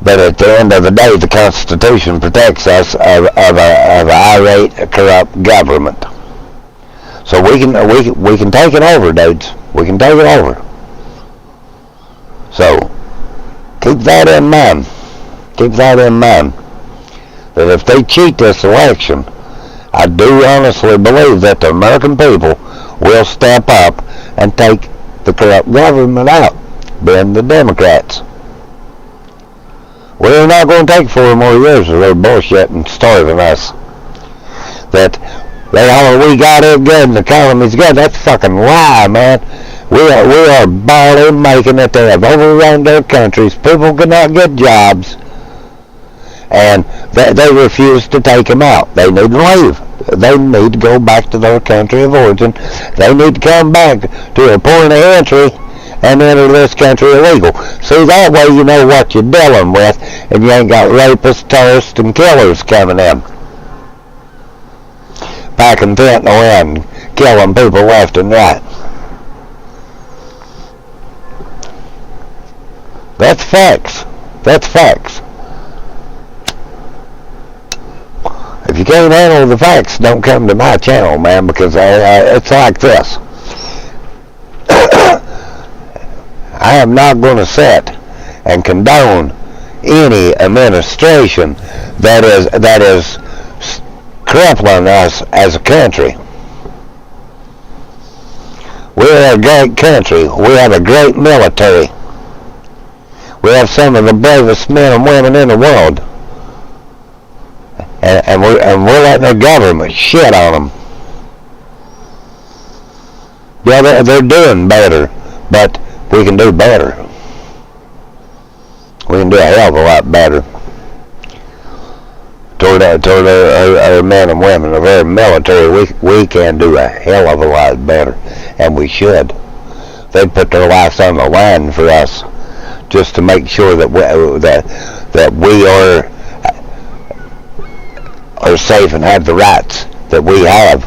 But at the end of the day, the Constitution protects us of an irate, corrupt government. So we can take it over, dudes. We can take it over. So keep that in mind. Keep that in mind. That if they cheat this election, I do honestly believe that the American people will step up and take the corrupt government out, being the Democrats. We're not going to take 4 more years of their bullshit and starving us. That we got it good and the economy's good. That's a fucking lie, man. We are barely making it. They have overrun their countries. People cannot get jobs. And they refuse to take them out. They need to leave. They need to go back to their country of origin. They need to come back to a point of entry and enter this country illegal. See, that way you know what you're dealing with, and you ain't got rapists, terrorists, and killers coming in, packing fentanyl in, killing people left and right. That's facts. That's facts. If you can't handle the facts, don't come to my channel, man, because it's like this. I am not going to sit and condone any administration that is crippling us as a country. We're a great country. We have a great military. We have some of the bravest men and women in the world. And we're letting the government shit on them. Yeah, they're doing better, but we can do better. We can do a hell of a lot better toward our men and women of our military. We can do a hell of a lot better, and we should. They put their lives on the line for us, just to make sure that we are safe and have the rights that we have.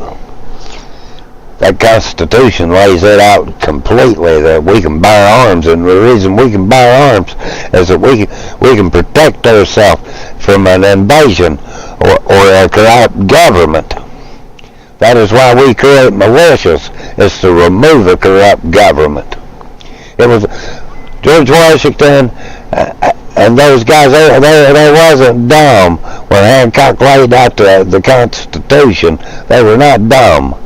That Constitution lays it out completely, that we can buy arms, and the reason we can buy arms is that we can protect ourselves from an invasion or a corrupt government. That is why we create militias, is to remove a corrupt government. It was George Washington and those guys, they wasn't dumb when Hancock laid out the Constitution. They were not dumb.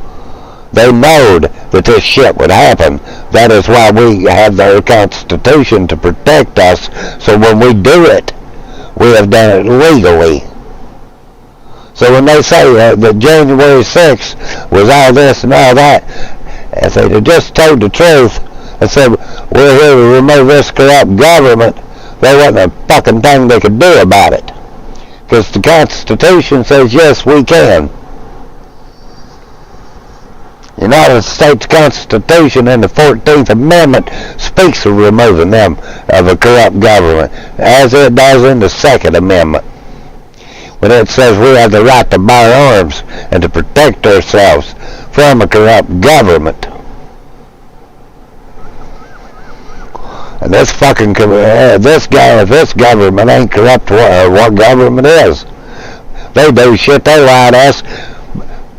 They knowed that this shit would happen. That is why we have our Constitution to protect us. So when we do it, we have done it legally. So when they say that January 6th was all this and all that, if they'd have just told the truth and said, we're here to remove this corrupt government, there wasn't a fucking thing they could do about it. Because the Constitution says, yes, we can. United States Constitution in the 14th Amendment speaks of removing them of a corrupt government, as it does in the 2nd Amendment, when it says we have the right to buy arms and to protect ourselves from a corrupt government. And this fucking this government ain't corrupt. What government is? They do shit. They lie to us.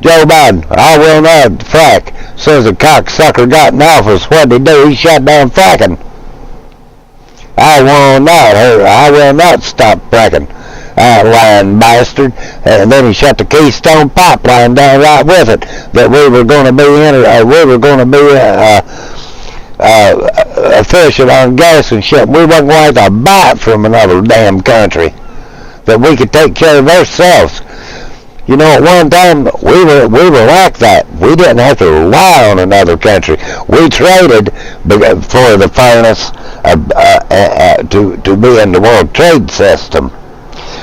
Joe Biden, I will not frack. Since the cocksucker got in office, what did he do? He shut down fracking. I will not stop fracking. Lying bastard. And then he shut the Keystone Pipeline down right with it. That we were going to be efficient on gas and shit. We wasn't going to have to buy it from another damn country. That we could take care of ourselves. You know, at one time, we were like that. We didn't have to rely on another country. We traded for the fairness to be in the World Trade System.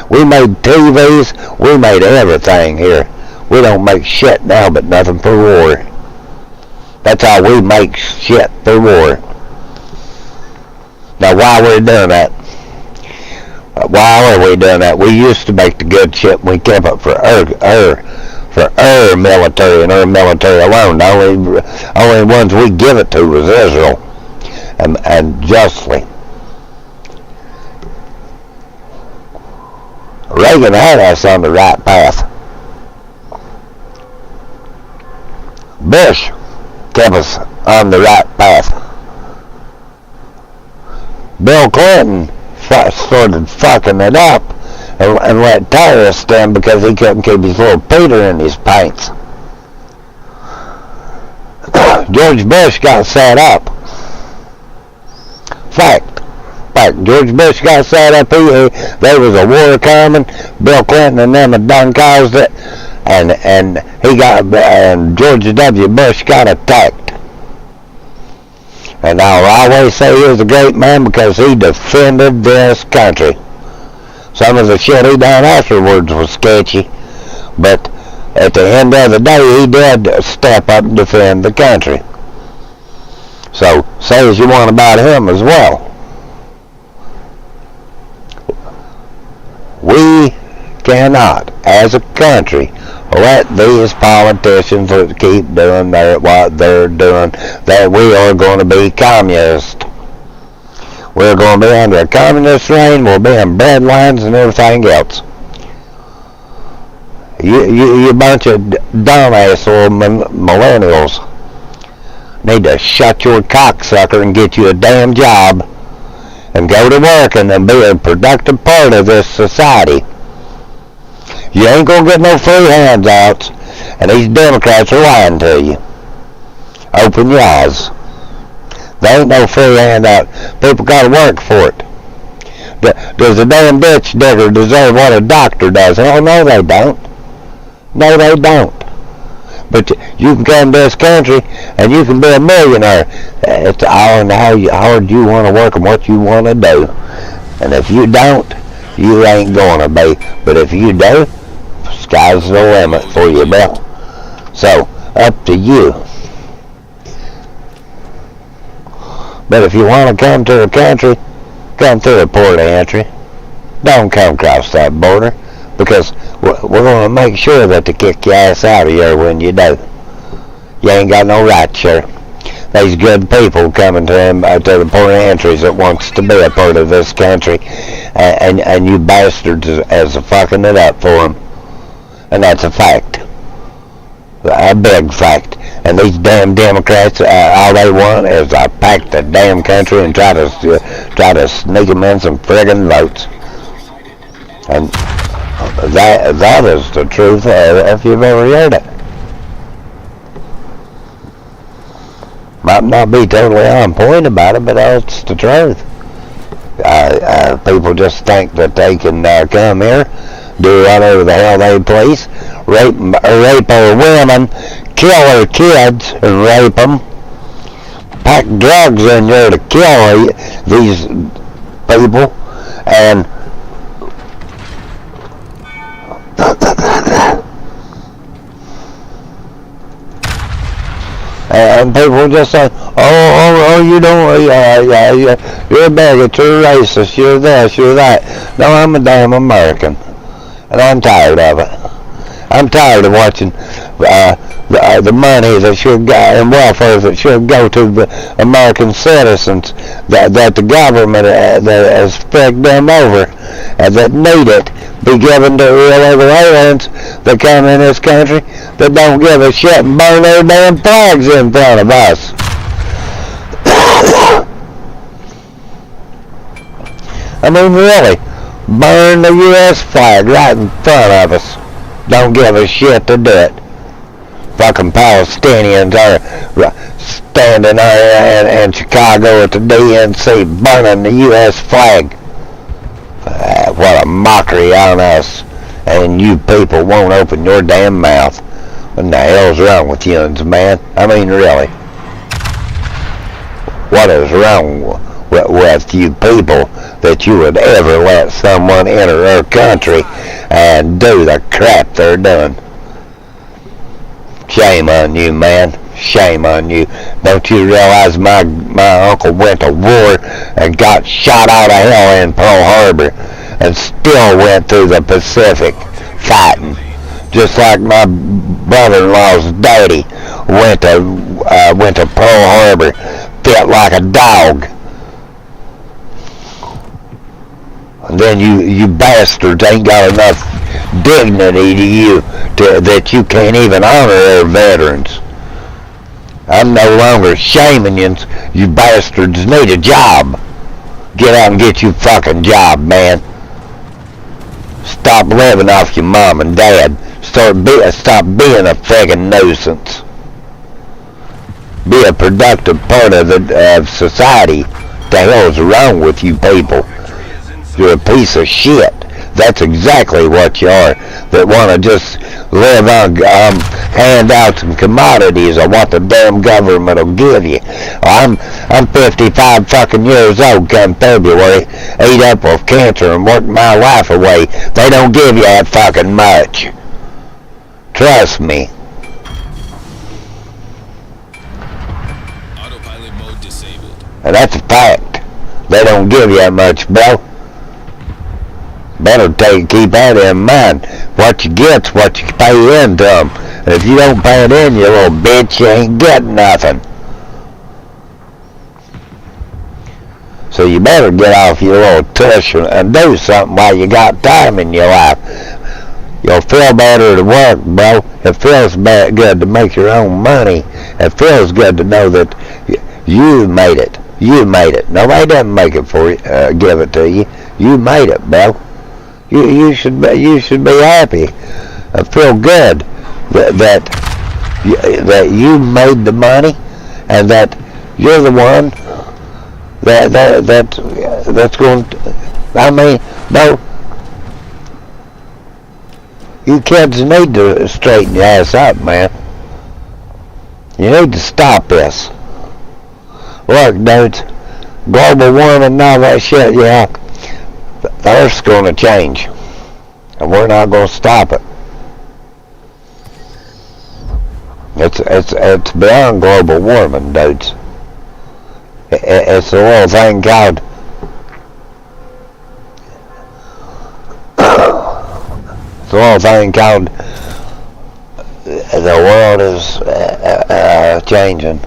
We made TVs. We made everything here. We don't make shit now but nothing for war. That's how we make shit for war. Now, why we're doing that? Why are we doing that? We used to make the good shit. We kept it for our military and our military alone. The only ones we give it to was Israel, and justly. Reagan had us on the right path. Bush kept us on the right path. Bill Clinton started fucking it up and let terrorists in because he couldn't keep his little Peter in his pants. George Bush got set up. Fact, George Bush got set up. There was a war coming. Bill Clinton and them had done caused it, and George W. Bush got attacked. And I'll always say he was a great man because he defended this country. Some of the shit he done afterwards was sketchy, but at the end of the day, he did step up and defend the country. So, say as you want about him as well. We cannot, as a country, let these politicians keep doing what they're doing, that we are going to be communist. We're going to be under a communist reign. We'll be in breadlines and everything else. You bunch of dumbass little millennials need to shut your cocksucker and get you a damn job and go to work and then be a productive part of this society. You ain't gonna get no free handouts, and these Democrats are lying to you. Open your eyes. There ain't no free handout. People gotta work for it. Does a damn ditch digger deserve what a doctor does? Oh, no, they don't. No, they don't. But you can come to this country and you can be a millionaire. It's all in how hard you want to work and what you want to do. And if you don't, you ain't going to be. But if you do, sky's the limit for you, bro. So, up to you. But if you want to come to the country, come through the port of entry. Don't come across that border, because we're going to make sure that they kick your ass out of here when you do. You ain't got no right, sure. There's good people coming to the port of entries that wants to be a part of this country, and you bastards is fucking it up for them. And that's a fact. A big fact. And these damn Democrats, all they want is to pack the damn country and try to sneak them in some friggin' votes. And that is the truth, if you've ever heard it. Might not be totally on point about it, but that's the truth. People just think that they can come here, do whatever the hell they please, rape our women, kill our kids and rape them, pack drugs in here to kill these people, and people just say, you don't, you're a bigot, you're a racist, you're this, you're that. No, I'm a damn American, and I'm tired of it. I'm tired of watching the money that should go, and welfare that should go to the American citizens that the government that has frigged them over and that need it be given to illegal aliens that come in this country that don't give a shit and burn their damn flags in front of us. I mean, really, burn the U.S. flag right in front of us. Don't give a shit to do it. Fucking Palestinians are standing there in Chicago at the DNC burning the U.S. flag. What a mockery on us. And you people won't open your damn mouth. What the hell's wrong with you, man? I mean, really. What is wrong with you people that you would ever let someone enter our country and do the crap they're doing? Shame on you, man. Shame on you. Don't you realize my uncle went to war and got shot out of hell in Pearl Harbor and still went through the Pacific fighting? Just like my brother-in-law's daddy went to Pearl Harbor, fit like a dog. And then you bastards ain't got enough dignity to you that you can't even honor our veterans. I'm no longer shaming you. You bastards need a job. Get out and get you fucking job, man. Stop living off your mom and dad. Stop being a fucking nuisance. Be a productive part of society. What the hell is wrong with you people? You're a piece of shit. That's exactly what you are. That want to just live on handouts and commodities or what the damn government will give you. I'm 55 fucking years old come February, ate up with cancer and worked my life away. They don't give you that fucking much. Trust me. Autopilot mode disabled. And that's a fact. They don't give you that much, bro. Better keep that in mind. What you get's what you pay into them. And if you don't pay it in, you little bitch, you ain't getting nothing. So you better get off your little tush and do something while you got time in your life. You'll feel better to work, bro. It feels good to make your own money. It feels good to know that you made it. You made it. Nobody didn't make it for you, give it to you. You made it, bro. You should be happy. I feel good that you made the money, and that you're the one that's going to, I mean, no, you kids need to straighten your ass up, man. You need to stop this. Look, dudes, global warming and all that shit, yeah, the Earth's going to change, and we're not going to stop it. It's beyond global warming, dudes. It's a little thing called the world is changing.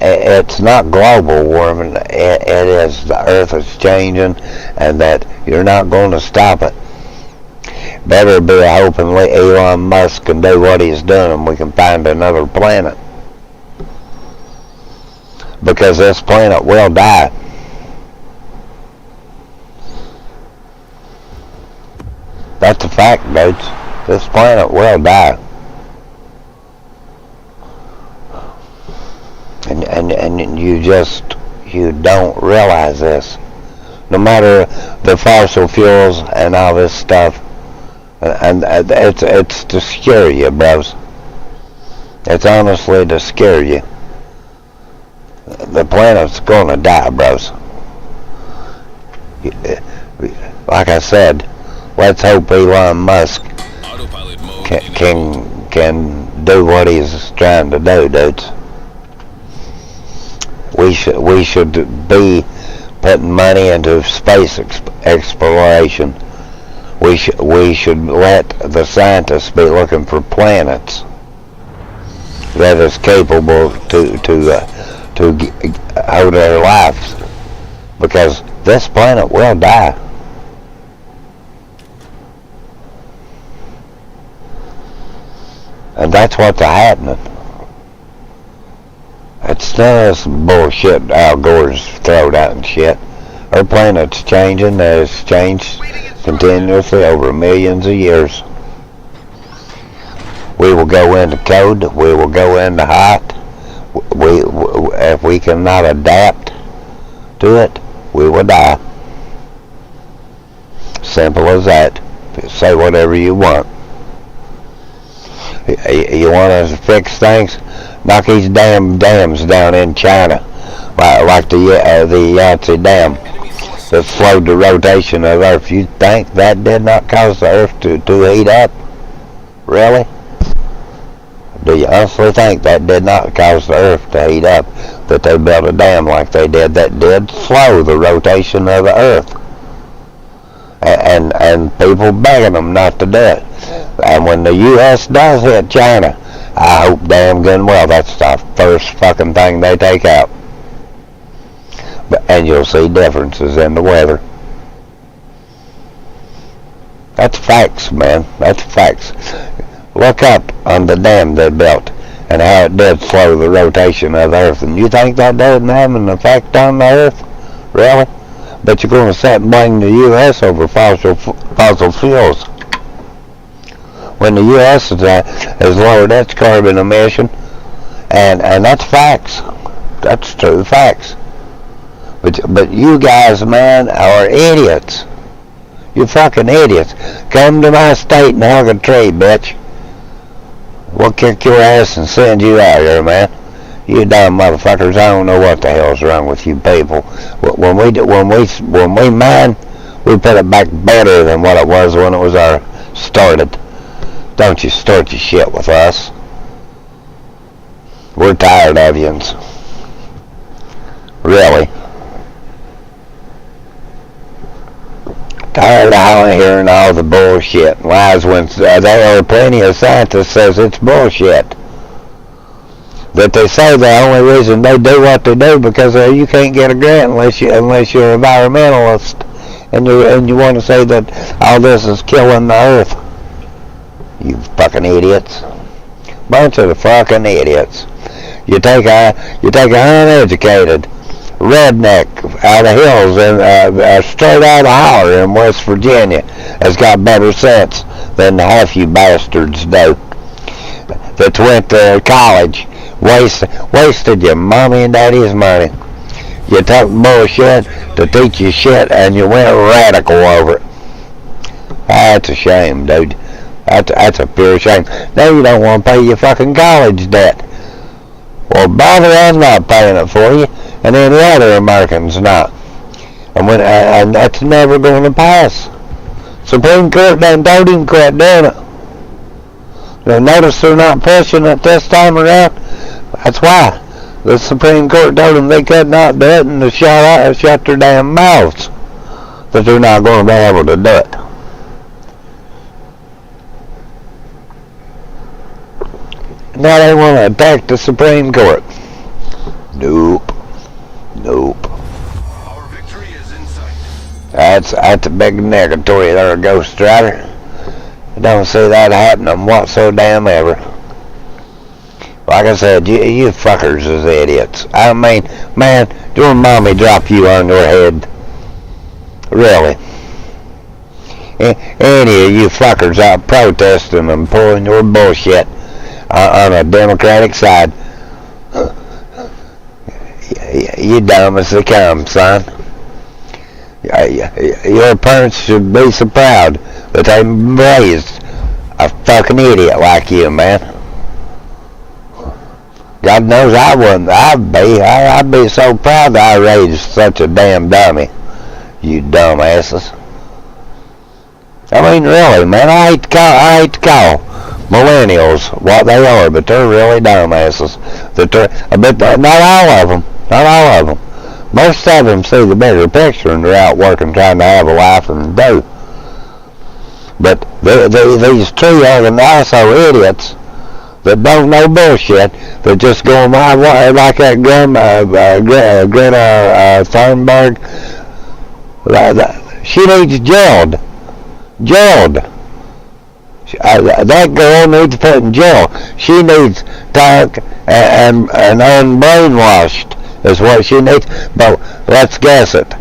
It's not global warming. It is the Earth is changing, and that you're not going to stop it. Better be hoping Elon Musk can do what he's doing and we can find another planet. Because this planet will die. That's a fact, dudes. This planet will die. And you don't realize this. No matter the fossil fuels and all this stuff, and it's to scare you, bros. It's honestly to scare you. The planet's gonna die, bros. Like I said, let's hope Elon Musk can do what he's trying to do, dudes. We should be putting money into space exploration. We should let the scientists be looking for planets that is capable to hold their lives, because this planet will die. And that's what's happening. It's none of this bullshit Al Gore's thrown out and shit. Our planet's changing. It's changed continuously over millions of years. We will go into cold. We will go into hot. If we cannot adapt to it, we will die. Simple as that. Say whatever you want. You want us to fix things? Knock these damn dams down in China, like the Yangtze Dam that slowed the rotation of the Earth. You think that did not cause the Earth to heat up? Really? Do you honestly think that did not cause the Earth to heat up? That they built a dam like they did that did slow the rotation of the Earth? And people begging them not to do it. And when the U.S. does hit China, I hope damn good and well that's the first fucking thing they take out. And you'll see differences in the weather. That's facts, man. That's facts. Look up on the dam they built and how it did slow the rotation of the Earth. And you think that doesn't have an effect on the Earth? Really? But you're going to sit and blame the U.S. over fossil fuels. When the U.S. has lowered its carbon emission, and that's facts. That's true facts. But you guys, man, are idiots. You fucking idiots. Come to my state and hug a tree, bitch. We'll kick your ass and send you out here, man. You dumb motherfuckers. I don't know what the hell's wrong with you people. When we mine, we put it back better than what it was when it was started. Don't you start your shit with us. We're tired of yous. Really. Tired of hearing all the bullshit and lies when there are plenty of scientists says it's bullshit. That they say the only reason they do what they do because you can't get a grant unless you're an environmentalist and you want to say that all this is killing the earth. You fucking idiots. Bunch of the fucking idiots. You take a uneducated redneck out of hills and straight out of holler in West Virginia has got better sense than half you bastards do that went to college, wasted your mommy and daddy's money. You took bullshit to teach you shit and you went radical over it. That's a shame, dude. That's a pure shame. Now you don't want to pay your fucking college debt. Well, bother, I'm not paying it for you, and any other Americans not. And that's never going to pass. Supreme Court done told him quit doing it. Now notice they're not pushing it this time around. That's why. The Supreme Court told them they could not do it and to shut their damn mouths. That they're not going to be able to do it. Now they want to attack the Supreme Court. Nope. Our victory is in sight. That's a big negatory there, Ghost Rider. I don't see that happening whatsoever. Like I said, you fuckers is idiots. I mean, man, your mommy drop you on your head. Really. Any of you fuckers out protesting and pulling your bullshit on a Democratic side, you dumb as they come, son. Your parents should be so proud that they raised a fucking idiot like you, man. God knows I wouldn't. I'd be so proud that I raised such a damn dummy. You dumbasses. I mean, really, man, I hate to call millennials what they are, but they're really dumbasses. But not all of them. Not all of them. Most of them see the bigger picture and they're out working, trying to have a life and do. But these two also idiots that don't know bullshit, that just go my way like that Greta Thunberg. She needs jailed. That girl needs put in jail. She needs talk and unbrainwashed is what she needs. But let's guess it.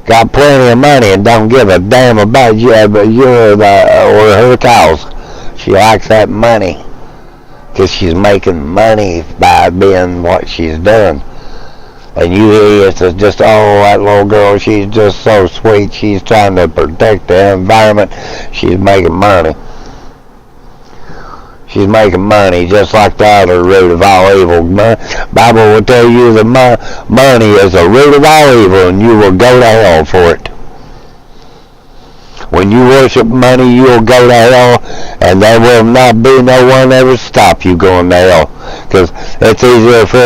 Got plenty of money and don't give a damn about you or her cause. She likes that money because she's making money by being what she's doing. And you idiots is just, that little girl, she's just so sweet. She's trying to protect the environment. She's making money. She's making money just like the other root of all evil. Bible will tell you the money is the root of all evil and you will go to hell for it. When you worship money, you will go to hell, and there will not be no one ever stop you going to hell. Because it's easier for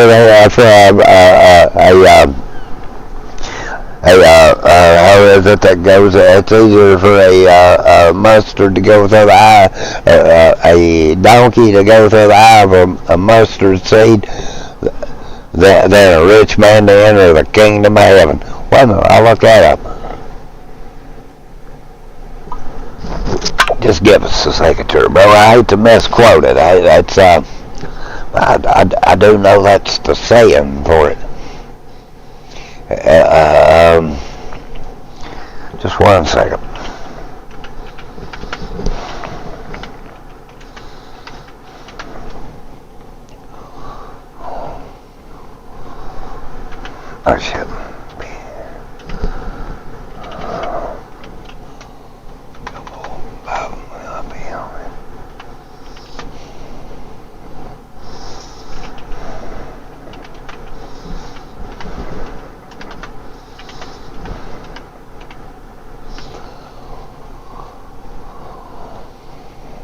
how is it that goes? It's easier for a mustard to go through the eye, a donkey to go through the eye of a mustard seed than a rich man to enter the kingdom of heaven. Wait a minute, I'll look that up. Just give us a signature, bro. I hate to misquote it. I do know that's the saying for it. Just 1 second. Oh shit.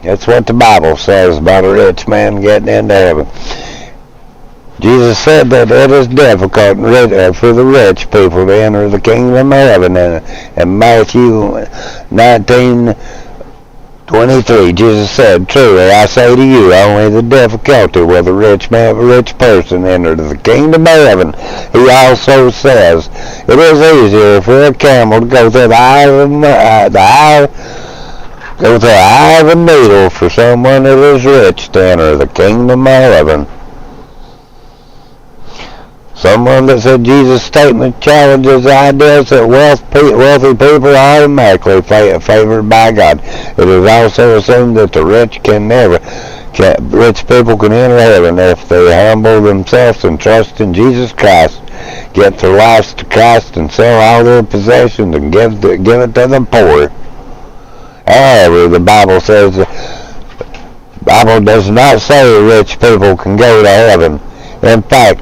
That's what the Bible says about a rich man getting into heaven. Jesus said that it is difficult for the rich people to enter the kingdom of heaven. In Matthew 19:23, Jesus said, "Truly I say to you, only the difficulty will a rich person enter the kingdom of heaven." He also says, "It is easier for a camel to go through the eye of a needle for someone that is rich to enter the kingdom of heaven." Someone that said Jesus' statement challenges the ideas that wealthy people are automatically favored by God. It is also assumed that the rich people can enter heaven if they humble themselves and trust in Jesus Christ, get their lives to Christ, and sell all their possessions and give it to the poor. However, the Bible does not say rich people can go to heaven. In fact,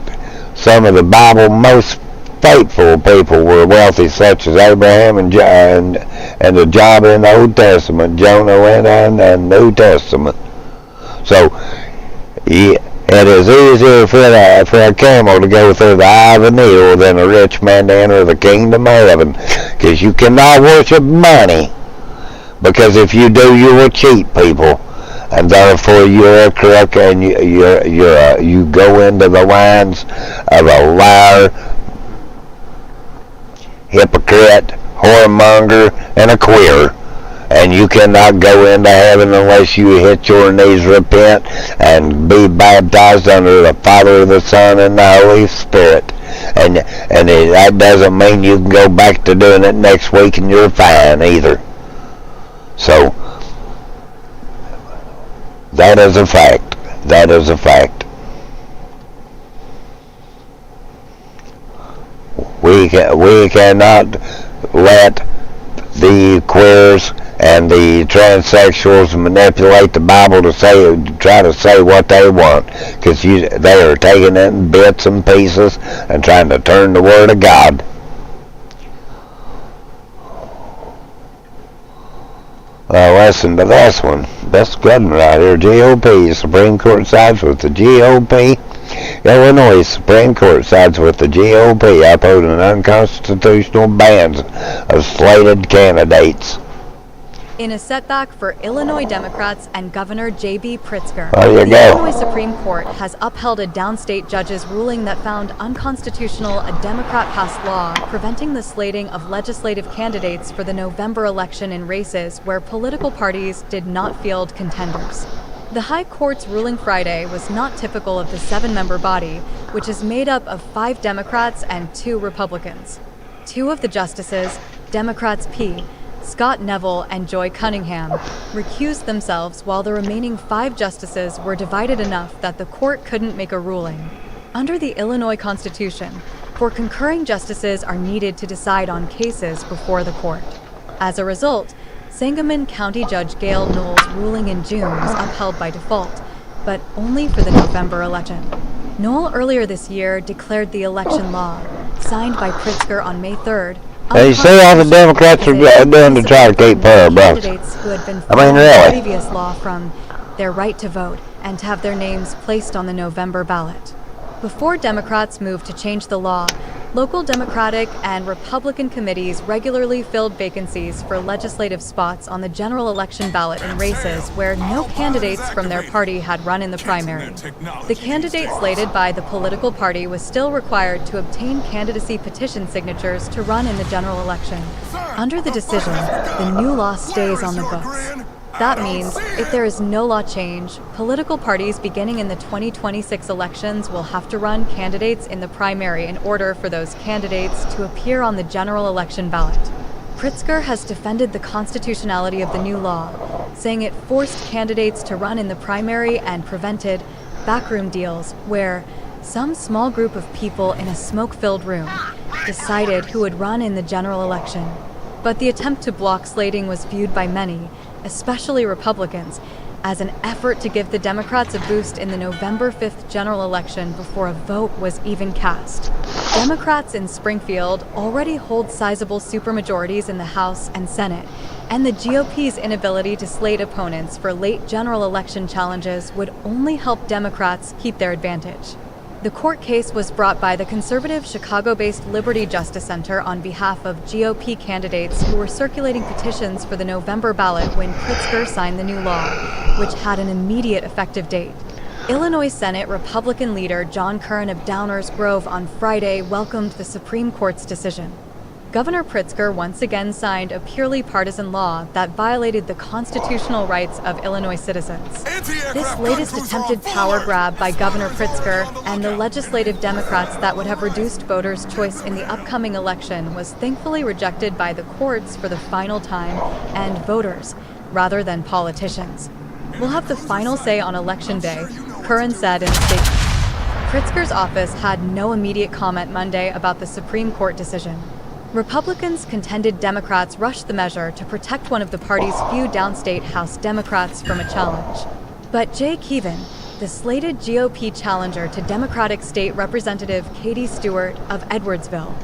some of the Bible's most faithful people were wealthy, such as Abraham and the Job in the Old Testament, Jonah in the New Testament. So, it is easier for a camel to go through the eye of a needle than a rich man to enter the kingdom of heaven, because you cannot worship money. Because if you do, you will cheat people, and therefore you're a crook, and you go into the lines of a liar, hypocrite, whoremonger, and a queer. And you cannot go into heaven unless you hit your knees, repent, and be baptized under the Father, the Son, and the Holy Spirit. And that doesn't mean you can go back to doing it next week and you're fine either. So, that is a fact. That is a fact. We cannot let the queers and the transsexuals manipulate the Bible to try to say what they want, because they are taking it in bits and pieces and trying to turn the Word of God. Listen to this one. This good one right here. GOP. Supreme Court sides with the GOP. Illinois Supreme Court sides with the GOP, upholding unconstitutional bans of slated candidates. In a setback for Illinois Democrats and Governor J.B. Pritzker, the Illinois Supreme Court has upheld a downstate judge's ruling that found unconstitutional a Democrat-passed law preventing the slating of legislative candidates for the November election in races where political parties did not field contenders. The High Court's ruling Friday was not typical of the 7-member body, which is made up of 5 Democrats and 2 Republicans. 2 of the justices, Democrats P. Scott Neville and Joy Cunningham, recused themselves, while the remaining 5 justices were divided enough that the court couldn't make a ruling. Under the Illinois Constitution, 4 concurring justices are needed to decide on cases before the court. As a result, Sangamon County Judge Gail Knowles' ruling in June was upheld by default, but only for the November election. Knoll earlier this year declared the election law, signed by Pritzker on May 3rd, Hey, you see how the Democrats are doing to try to keep her abreast. Candidates who had been really. Previous law from their right to vote and to have their names placed on the November ballot. Before Democrats moved to change the law, local Democratic and Republican committees regularly filled vacancies for legislative spots on the general election ballot in races where no candidates from their party had run in the primary. The candidate slated by the political party was still required to obtain candidacy petition signatures to run in the general election. Under the decision, the new law stays on the books. That means, if there is no law change, political parties beginning in the 2026 elections will have to run candidates in the primary in order for those candidates to appear on the general election ballot. Pritzker has defended the constitutionality of the new law, saying it forced candidates to run in the primary and prevented backroom deals where some small group of people in a smoke-filled room decided who would run in the general election. But the attempt to block slating was viewed by many, especially Republicans, as an effort to give the Democrats a boost in the November 5th general election before a vote was even cast. Democrats in Springfield already hold sizable supermajorities in the House and Senate, and the GOP's inability to slate opponents for late general election challenges would only help Democrats keep their advantage. The court case was brought by the conservative Chicago-based Liberty Justice Center on behalf of GOP candidates who were circulating petitions for the November ballot when Pritzker signed the new law, which had an immediate effective date. Illinois Senate Republican leader John Curran of Downers Grove on Friday welcomed the Supreme Court's decision. Governor Pritzker once again signed a purely partisan law that violated the constitutional rights of Illinois citizens. This latest attempted power grab by Governor Pritzker and the legislative Democrats that would have reduced voters' choice in the upcoming election was thankfully rejected by the courts for the final time and voters, rather than politicians. We'll have the final say on Election Day, Curran said in a statement. Pritzker's office had no immediate comment Monday about the Supreme Court decision. Republicans contended Democrats rushed the measure to protect one of the party's few downstate House Democrats from a challenge. But Jay Keevan, the slated GOP challenger to Democratic State Representative Katie Stewart of Edwardsville,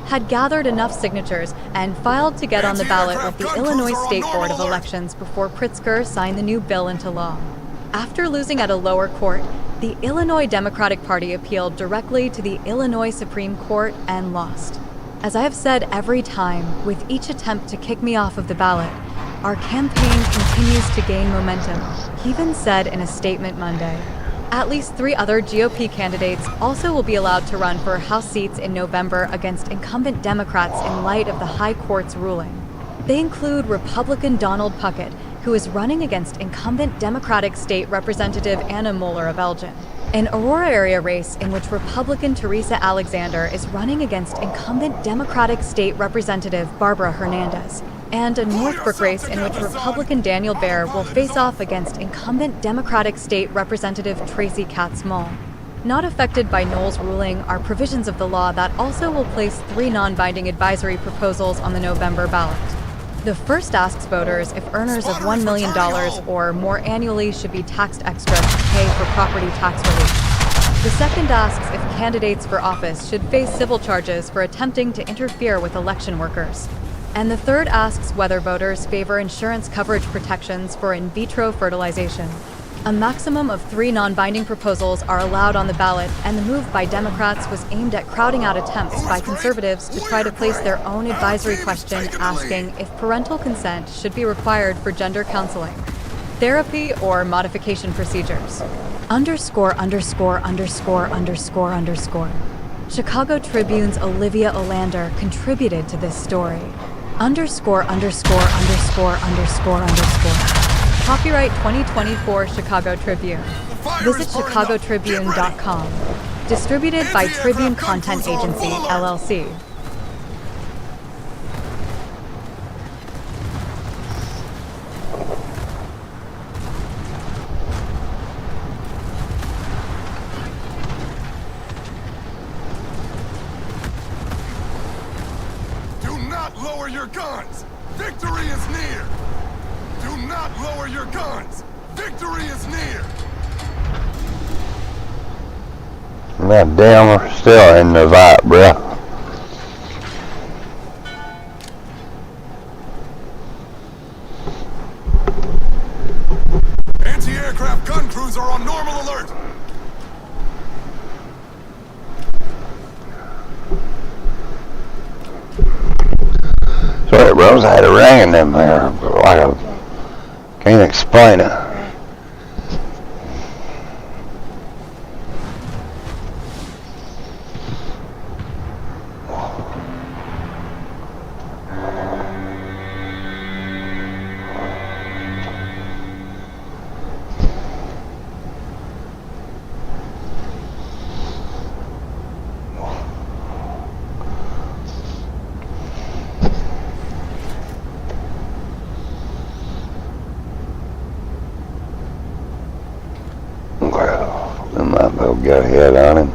had gathered enough signatures and filed to get on the ballot with the Illinois State Board of Elections before Pritzker signed the new bill into law. After losing at a lower court, the Illinois Democratic Party appealed directly to the Illinois Supreme Court and lost. As I have said every time, with each attempt to kick me off of the ballot, our campaign continues to gain momentum, Keevan said in a statement Monday. At least 3 other GOP candidates also will be allowed to run for House seats in November against incumbent Democrats in light of the High Court's ruling. They include Republican Donald Puckett, who is running against incumbent Democratic State Representative Anna Moeller of Elgin, an Aurora area race in which Republican Teresa Alexander is running against incumbent Democratic State Representative Barbara Hernandez, and a Northbrook race in which Republican Daniel Baer will face off against incumbent Democratic State Representative Tracy Katz-Moll. Not affected by Knowles' ruling are provisions of the law that also will place 3 non-binding advisory proposals on the November ballot. The first asks voters if earners of $1 million or more annually should be taxed extra to pay for property tax relief. The second asks if candidates for office should face civil charges for attempting to interfere with election workers. And the third asks whether voters favor insurance coverage protections for in vitro fertilization. A maximum of 3 non-binding proposals are allowed on the ballot, and the move by Democrats was aimed at crowding out attempts by conservatives to try to place their own advisory question asking if parental consent should be required for gender counseling, therapy, or modification procedures. _______. Chicago Tribune's Olivia Olander contributed to this story. ________. Copyright 2024 Chicago Tribune. Visit chicagotribune.com. Distributed by Tribune Content Agency, LLC. Do not lower your guns! Victory is near! Do not lower your guns! Victory is near! God damn, we're still in the vibe, bruh. Anti-aircraft gun crews are on normal alert! Sorry, bros, I had a ring in there. Like a, can't explain it. We'll get a hit on him.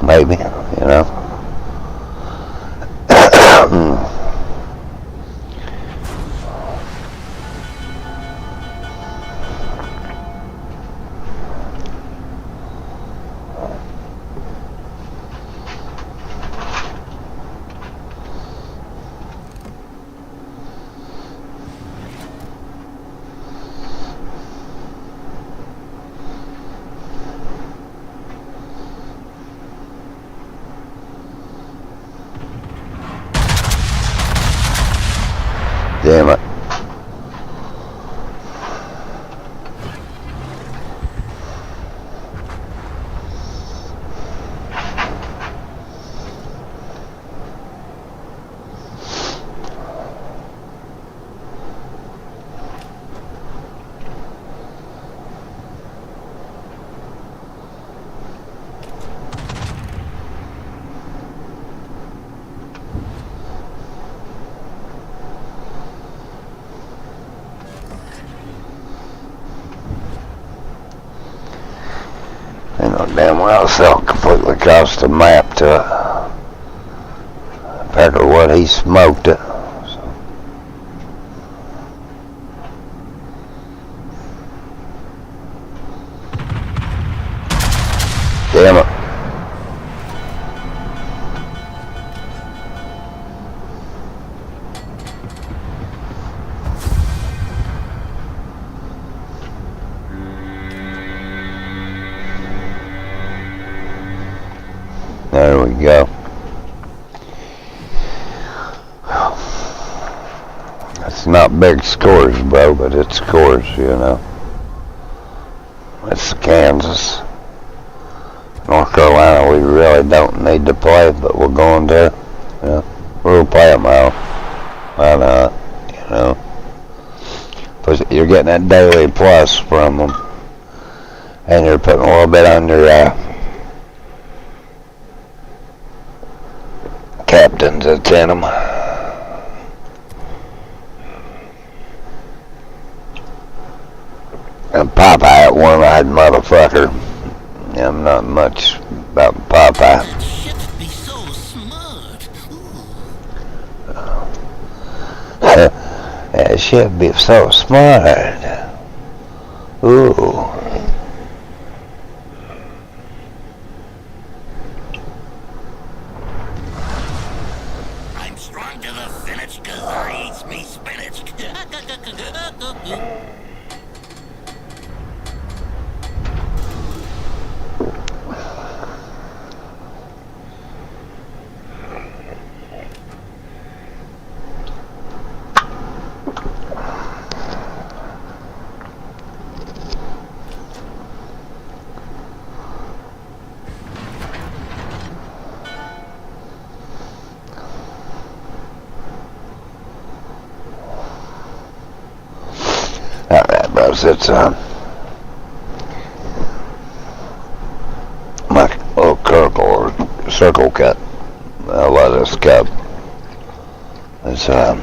Maybe, you know. Damn it. Ain't no damn well sell completely across the map to compared to what he smoked it. So. Damn it. There we go. It's not big scores, bro, but it's scores, you know. It's Kansas. North Carolina, we really don't need to play, but we're going to. Yeah, we'll play them out. Why not? You know. Plus, you're getting that daily plus from them. And you're putting a little bit on your captains that's in them. And Popeye, that one-eyed motherfucker. Yeah, I'm not much about Popeye. That shit be so smart. That shit be so smart. Ooh. I'm strong to the finish 'cause I eats me spinach. Alright, bros, it's my little circle cut. Lettuce cup. It's yeah.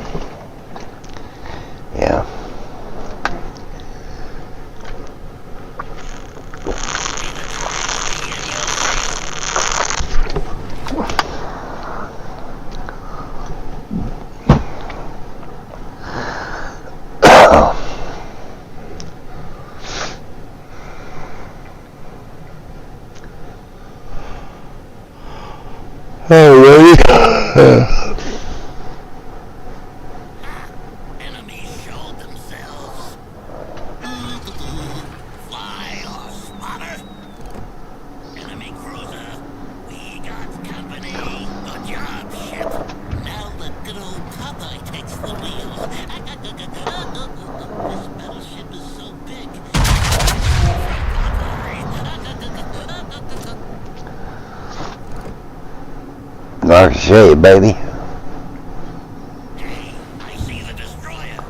Enemies showed themselves. Fly or spotter. Enemy cruiser. We got company. Good job, ship. Now the good old Popeye takes the wheel. This battleship is so big. Like I say, baby. Hey, I see the destroyer.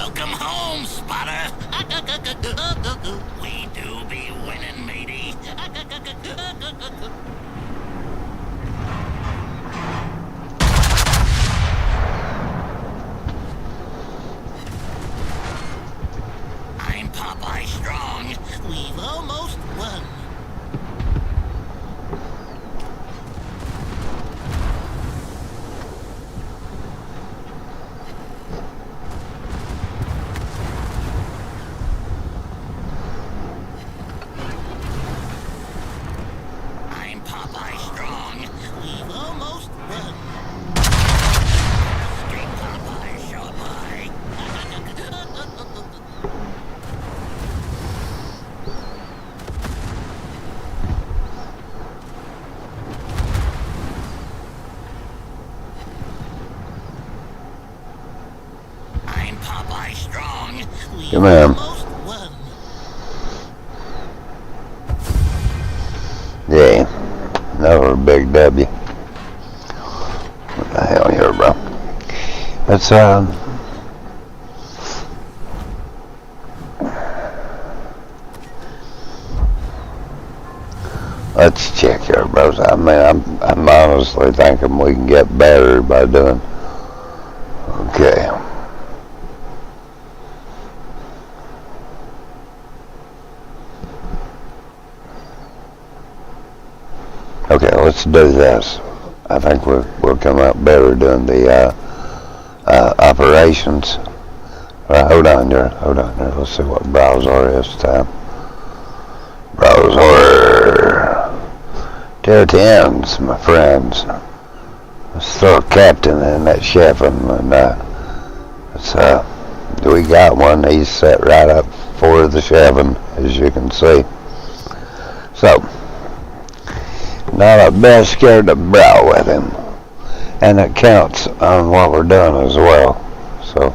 Welcome home, spotter. We do be winning, matey. I'm Popeye Strong. We've almost won. I'm Popeye Strong. We've almost won. Escape Popeye, shall I? I'm Popeye Strong. We've Come on. almost won. Yeah, another big W. What the hell here, bro? Let's let's check here, bros. I mean, I'm honestly thinking we can get better by doing. Okay. Okay, let's do this. I think we'll come out better doing the operations. Hold on there. Let's see what browser is time. Browser. Tier 10s, my friends. Let's throw a captain in that chef and we got one. He's set right up for the Chevin, as you can see. So, not a bit scared to brow with him, and it counts on what we're doing as well. So,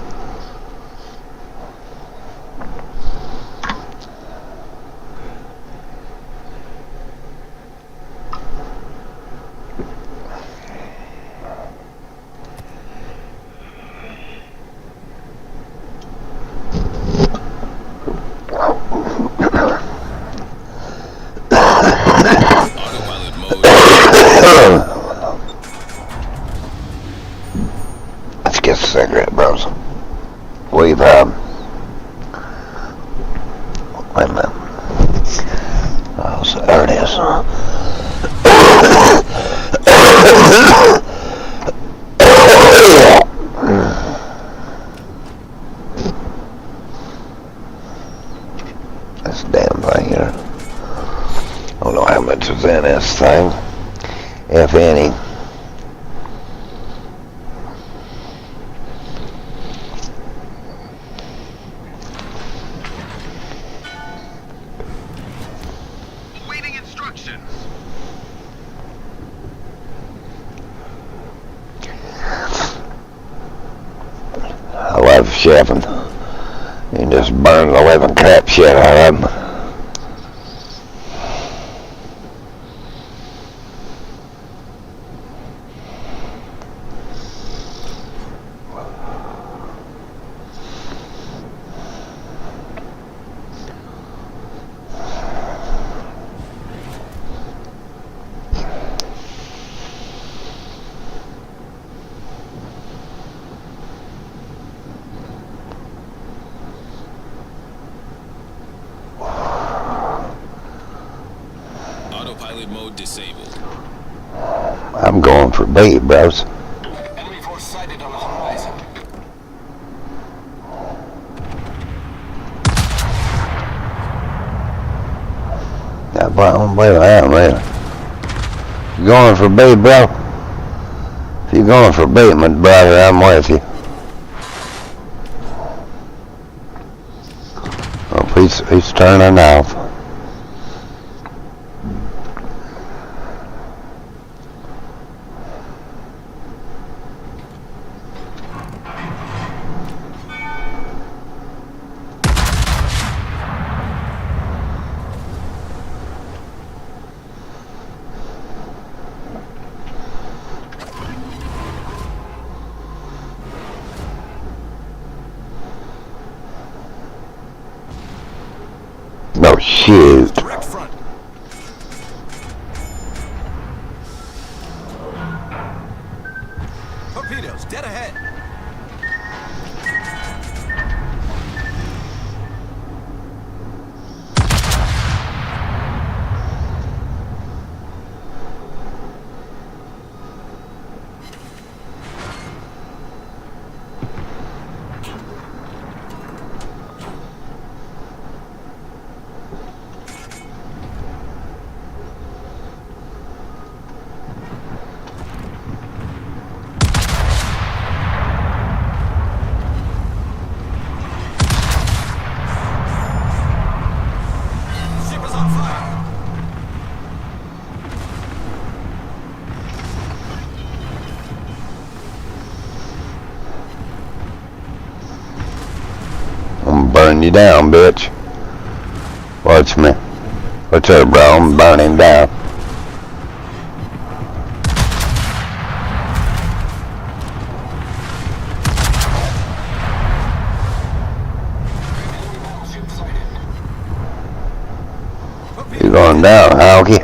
Autopilot mode. let's get a cigarette, bros. We've wait a minute. Oh, so there it is. This damn thing here. I don't know how much is in this thing, if any. Awaiting instructions. I love chefing. You can just burn the living crap shit out of them. Autopilot mode disabled. I'm going for B, bros. Enemy force sighted on the horizon. Yeah, but I don't believe I am, man. You going for B, bro? If you're going for B, my brother, I'm with you. Oh, he's turning off. Oh, shoot. Direct front. Torpedoes, dead ahead. Ship is on fire. I'm gonna burn you down, bitch. Watch me. Watch out, bro. I'm gonna burn him down. You're going down, Hawkie.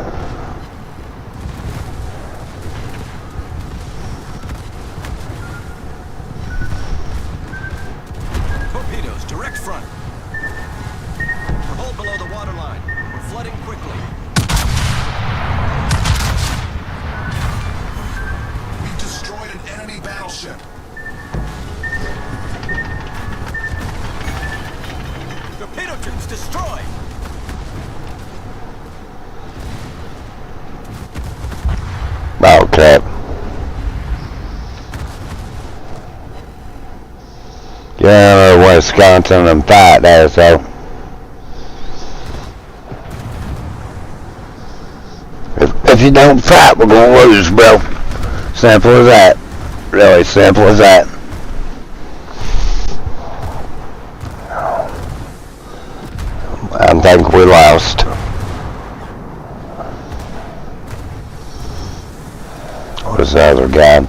Torpedoes, direct front. We're hold below the waterline. We're flooding quickly. We've destroyed an enemy battleship. Torpedo tubes destroyed. Oh, crap. Get out of Wisconsin and fight there, so. If you don't fight, we're gonna lose, bro. Simple as that. Really simple as that. I think we lost. Where's the other guy?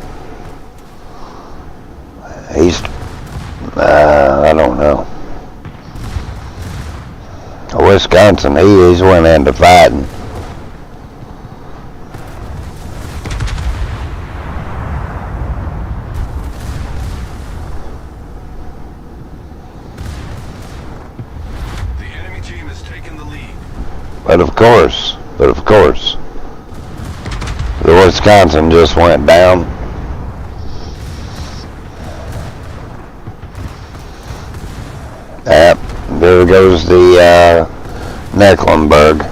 He's, I don't know. Wisconsin, he's went into fighting. The enemy team has taken the lead. But of course, the Wisconsin just went down. Yep, there goes the Mecklenburg.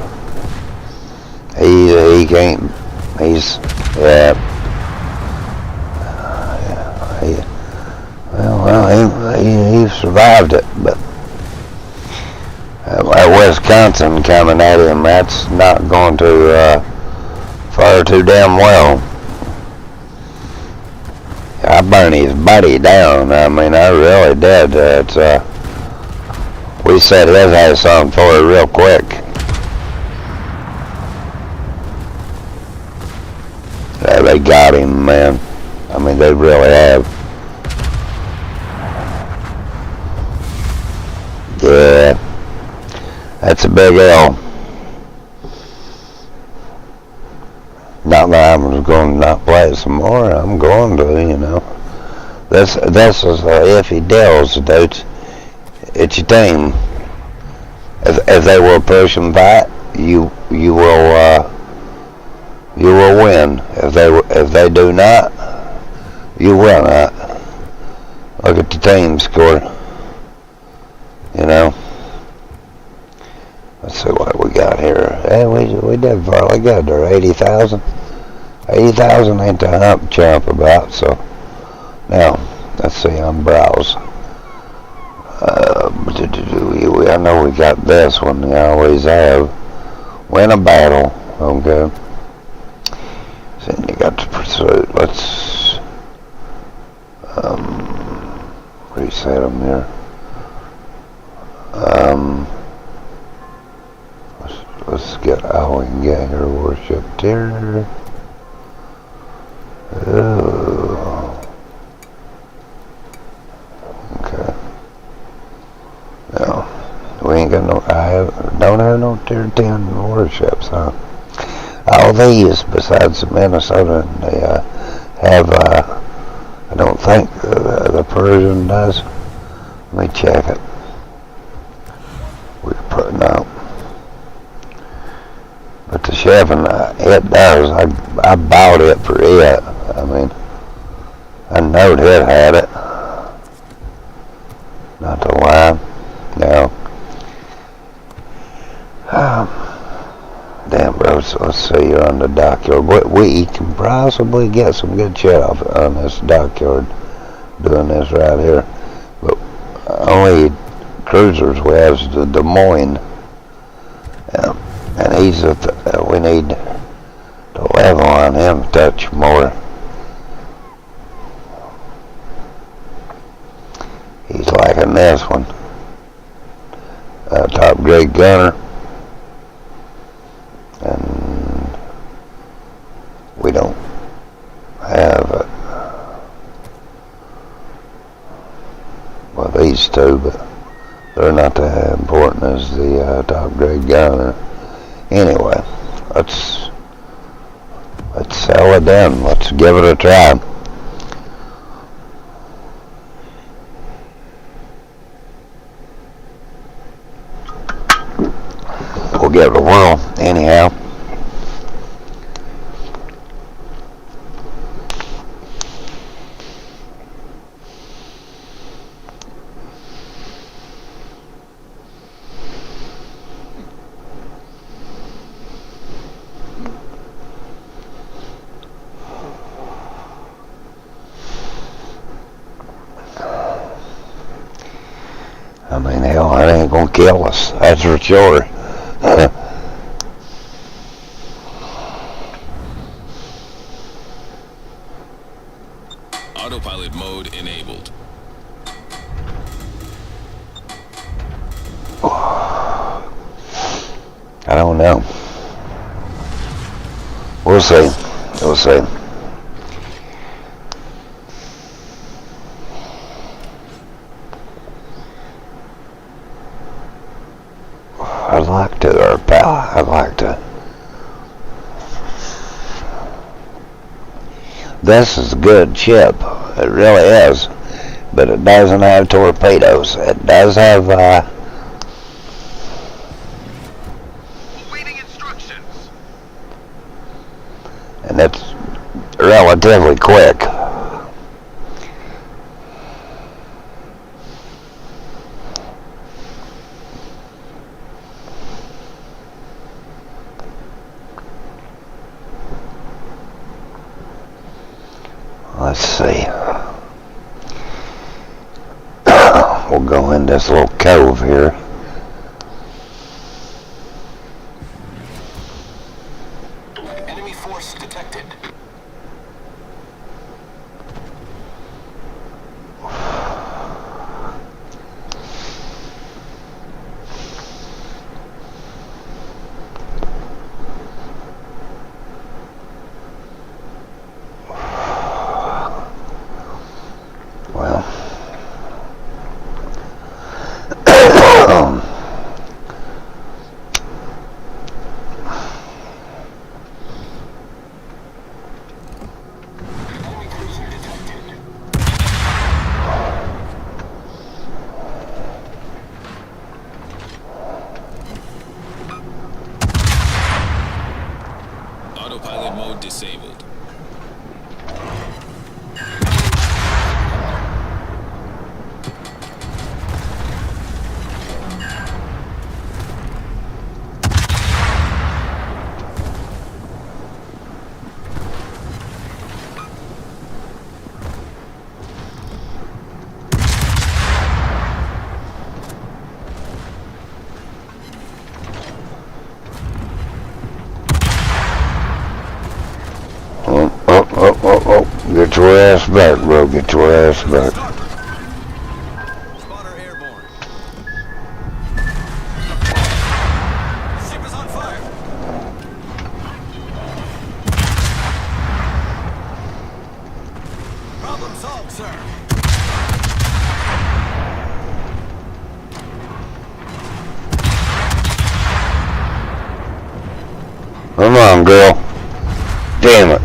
He can't. He's yeah. He survived it, but Wisconsin coming at him, that's not going to fare too damn well. I burned his buddy down. I mean, I really did. We set his ass on fire real quick. Yeah, they got him, man. I mean, they really have. Yeah. That's a big L. Not that I'm going to not play it some more. I'm going to, you know. This is iffy deals, dudes. It's your team. If they will push and fight, you will win. If they do not, you will not. Look at the team score. You know. Let's see what we got here. Hey, we did fairly good there. 80,000. 80,000 ain't the hump chump about. So now let's see on browse. I know we got this one. We always have. Win a battle. Okay. So then you got the pursuit. Let's reset them here. Let's get Owen Ganger Warship Terror. Oh. Okay. No, we ain't don't have no Tier 10 warships, huh? All these, besides the Minnesota, they have, I don't think the Persian does. Let me check it. We're putting out. But the Chevron, it does. I bought it for it. I mean, I knowed it had it. Not the lie. No. Damn, bro. So let's see you on the dockyard. We can possibly get some good shit off on this dockyard doing this right here. But only cruisers we have is the Des Moines. And he's we need to level on him a touch more. He's liking this one. Top grade gunner. And we don't have it. Well, these two, but they're not that important as the top grade gunner. Anyway, let's sell it down. Let's give it a try. We'll give it a whirl anyhow. I mean, hell, it ain't gonna kill us, that's for sure. Autopilot mode enabled. I don't know. We'll see. We'll see. I'd like to, or pal, I'd like to. This is a good ship. It really is. But it doesn't have torpedoes. It does have, Awaiting instructions. and it's relatively quick. Let's see. We'll go in this little cove here. Enemy force detected. Well, Enemy cruiser detected. Autopilot mode disabled. get your ass back, bro. Get your ass back. Spotter airborne. Ship is on fire. Problem solved, sir. on, girl. Damn it.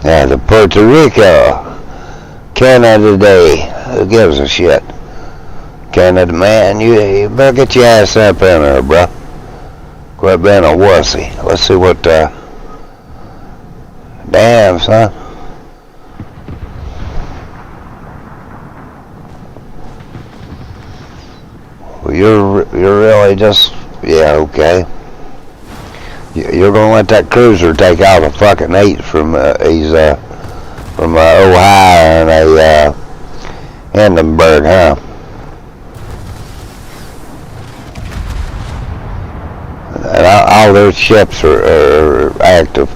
Yeah, the Puerto Rico. Canada Day. Who gives a shit? Canada, man, you better get your ass up in there, bro. Quit being a wussy. Let's see what, damn, son. Well, you're really just, yeah, okay. You're gonna let that cruiser take all the fucking heat from Ohio and Hindenburg, huh? And all those ships are active.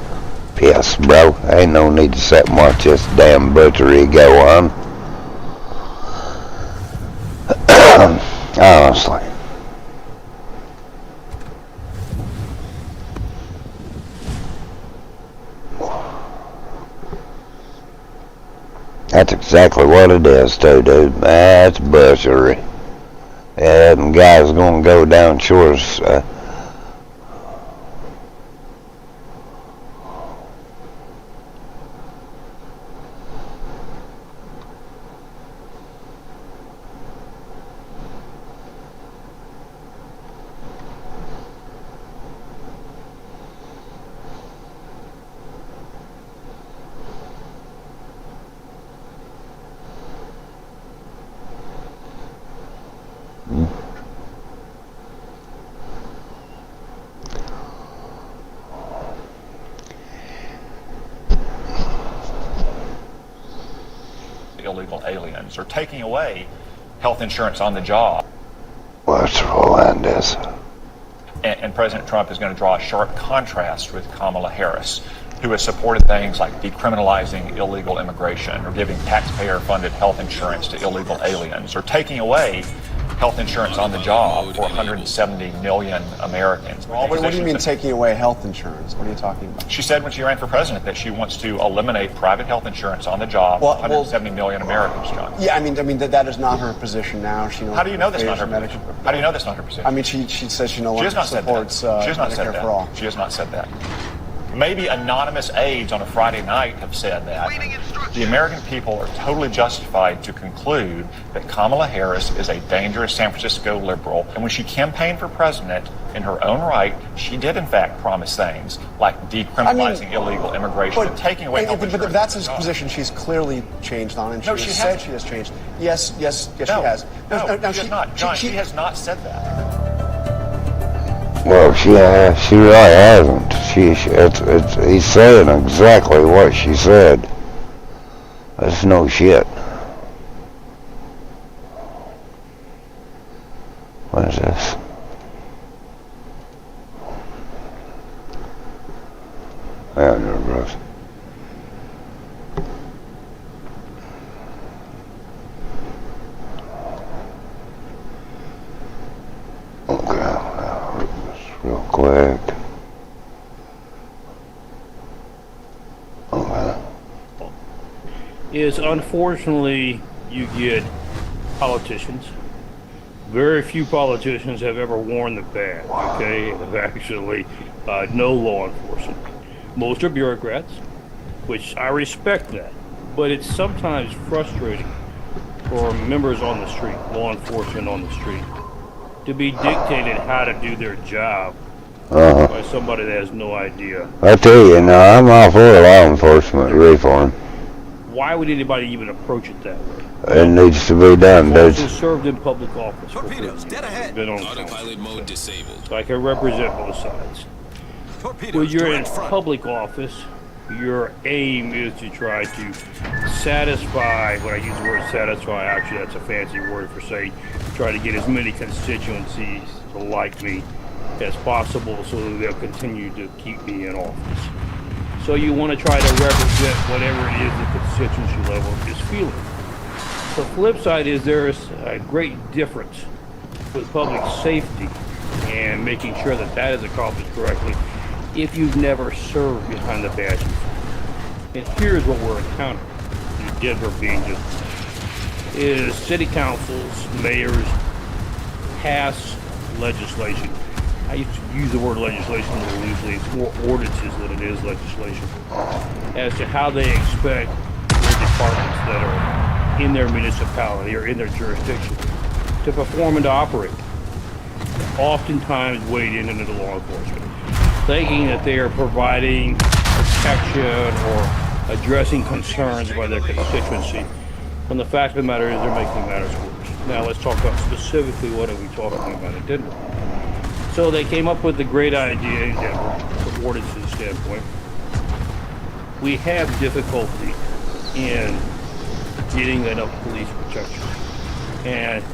Piss, bro. Ain't no need to sit and watch this damn butchery go on. Honestly. That's exactly what it is, too, dude. That's butchery. Yeah, them guys gonna go down shores. Illegal aliens, or taking away health insurance on the job. What's Rolandis? And President Trump is going to draw a sharp contrast with Kamala Harris, who has supported things like decriminalizing illegal immigration, or giving taxpayer-funded health insurance to illegal aliens, or taking away health insurance on the job for 170 million Americans. What do you mean taking away health insurance? What are you talking about? She said when she ran for president that she wants to eliminate private health insurance on the job for 170 million Americans, John. Yeah, I mean that is not her position now. She How do you know that's not her position? How do you know that's not her position? I mean, she says she no longer supports Medicare for all. She has not said that. Maybe anonymous aides on a Friday night have said that. The American people are totally justified to conclude that Kamala Harris is a dangerous San Francisco liberal. And when she campaigned for president, in her own right, she did in fact promise things like decriminalizing illegal immigration and taking away health insurance. But if that's his position, she's clearly changed on it. She said she has changed. Yes, she has. No, she has not. John, she has not said that. Well, she really hasn't. He's saying exactly what she said. That's no shit. What is this? Yeah, no, Bruce. Okay, real quick. Okay. Is unfortunately you get politicians. Very few politicians have ever worn the badge, okay? Have actually no law enforcement. Most are bureaucrats, which I respect that, but it's sometimes frustrating for members on the street, law enforcement on the street, to be dictated how to do their job by somebody that has no idea. I tell you, now I'm all for law enforcement reform. Why would anybody even approach it that way? It needs to be done, dude. I've also served in public office for 30 Torpedoes, dead ahead. Been on Autopilot mode disabled. so I can represent both sides. Torpedoes, When you're in direct front. public office, your aim is to try to satisfy, when I use the word satisfy, actually that's a fancy word for saying, try to get as many constituencies to like me as possible so that they'll continue to keep me in office. So you want to try to represent whatever it is the constituency level is feeling. The flip side is there is a great difference with public safety and making sure that that is accomplished correctly if you've never served behind the badge. And here's what we're encountering. Denver being just is city councils, mayors pass legislation. I used to use the word legislation more loosely. It's more ordinances than it is legislation. As to how they expect their departments that are in their municipality or in their jurisdiction to perform and to operate. Oftentimes wade in into law enforcement, thinking that they are providing protection or addressing concerns by their constituency. When the fact of the matter is they're making matters worse. Now let's talk about specifically what are we talking about in Denver. So they came up with the great idea in Denver, from ordinance's standpoint. We have difficulty in getting enough police protection and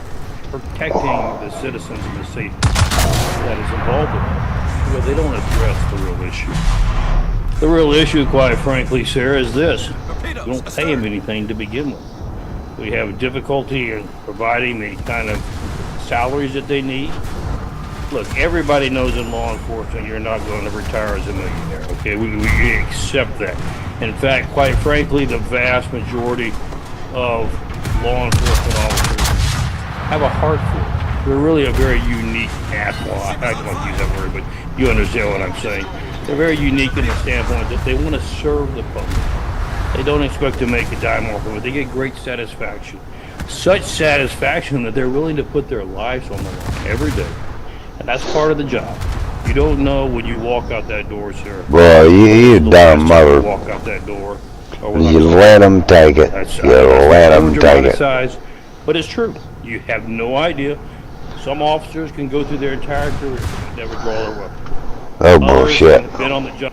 protecting the citizens and the safety that is involved in it. Well, they don't address the real issue. The real issue, quite frankly, Sarah, is this. We don't pay them anything to begin with. We have difficulty in providing the kind of salaries that they need. Look, everybody knows in law enforcement you're not going to retire as a millionaire, okay? We accept that. In fact, quite frankly, the vast majority of law enforcement officers have a heart for it. They're really a very unique well, I don't want to use that word, but you understand what I'm saying. They're very unique in the standpoint that they want to serve the public. They don't expect to make a dime off of it. They get great satisfaction. Such satisfaction that they're willing to put their lives on the line every day. And that's part of the job. You don't know when you walk out that door, sir. Boy, you dumb mother. You walk out that door. You let them take it. You let them take it. But it's true. You have no idea. Some officers can go through their entire career and never draw their weapon. Oh, bullshit. Others have been on the job.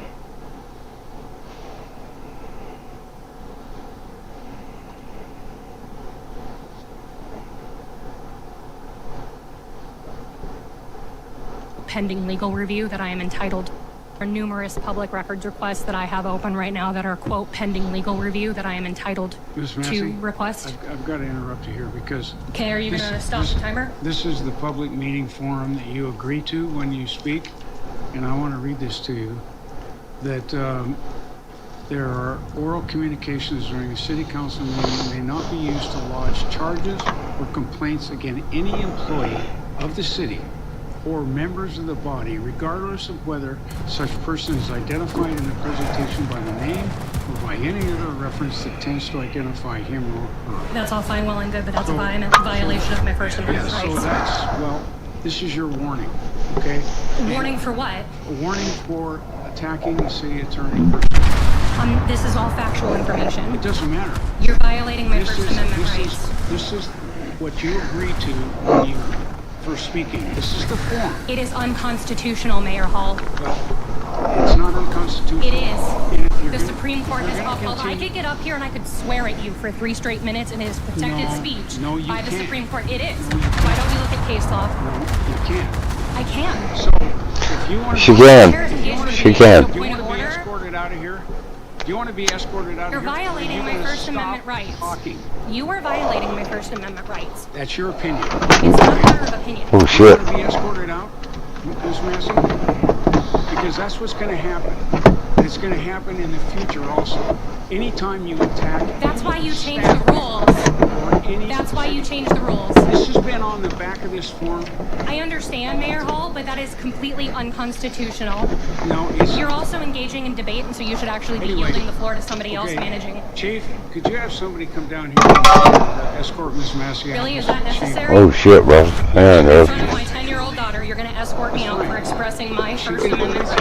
Pending legal review that I am entitled. There are numerous public records requests that I have open right now that are, quote, pending legal review that I am entitled to request. I've got to interrupt you here because... Okay, are you going to stop the timer? This is the public meeting forum that you agree to when you speak, and I want to read this to you, that there are oral communications during a city council meeting may not be used to lodge charges or complaints against any employee of the city or members of the body, regardless of whether such person is identified in the presentation by the name or by any other reference that tends to identify him or her. That's all fine, well and good, but that's a violation of my First Amendment rights. So that's, well, this is your warning, okay? Warning for what? A warning for attacking the city attorney. This is all factual information. It doesn't matter. You're violating my First Amendment rights. This is what you agree to when you for speaking. This is the form. It is unconstitutional, Mayor Hall. Well, it's not unconstitutional. It is. The Supreme Court has upheld. I could get up here and I could swear at you for 3 straight minutes, and it is protected speech by the Supreme Court. It is. Why don't you look at case law? No, you can't. I can. So, if you want to... She can. She can. Do you want to be escorted out of here? Do you want to be escorted out You're of here? violating my First Amendment rights. Talking. You are violating my First Amendment rights. That's your opinion. It's not a matter of opinion. Oh, shit. You want to be escorted out, Ms. Massey? Because that's what's going to happen. And it's going to happen in the future also. Anytime you attack... That's why you changed the rules. That's why you changed the rules. This has been on the back of this form. I understand, Mayor Hall, but that is completely unconstitutional. No, it's... You're also engaging in debate, and so you should actually be yielding the floor to somebody else managing. Chief, could you have somebody come down here and escort Ms. Massey out? Really? Is that necessary? Oh, shit, bro. In front of my 10-year-old daughter, you're going to escort me out for expressing my First Amendment rights.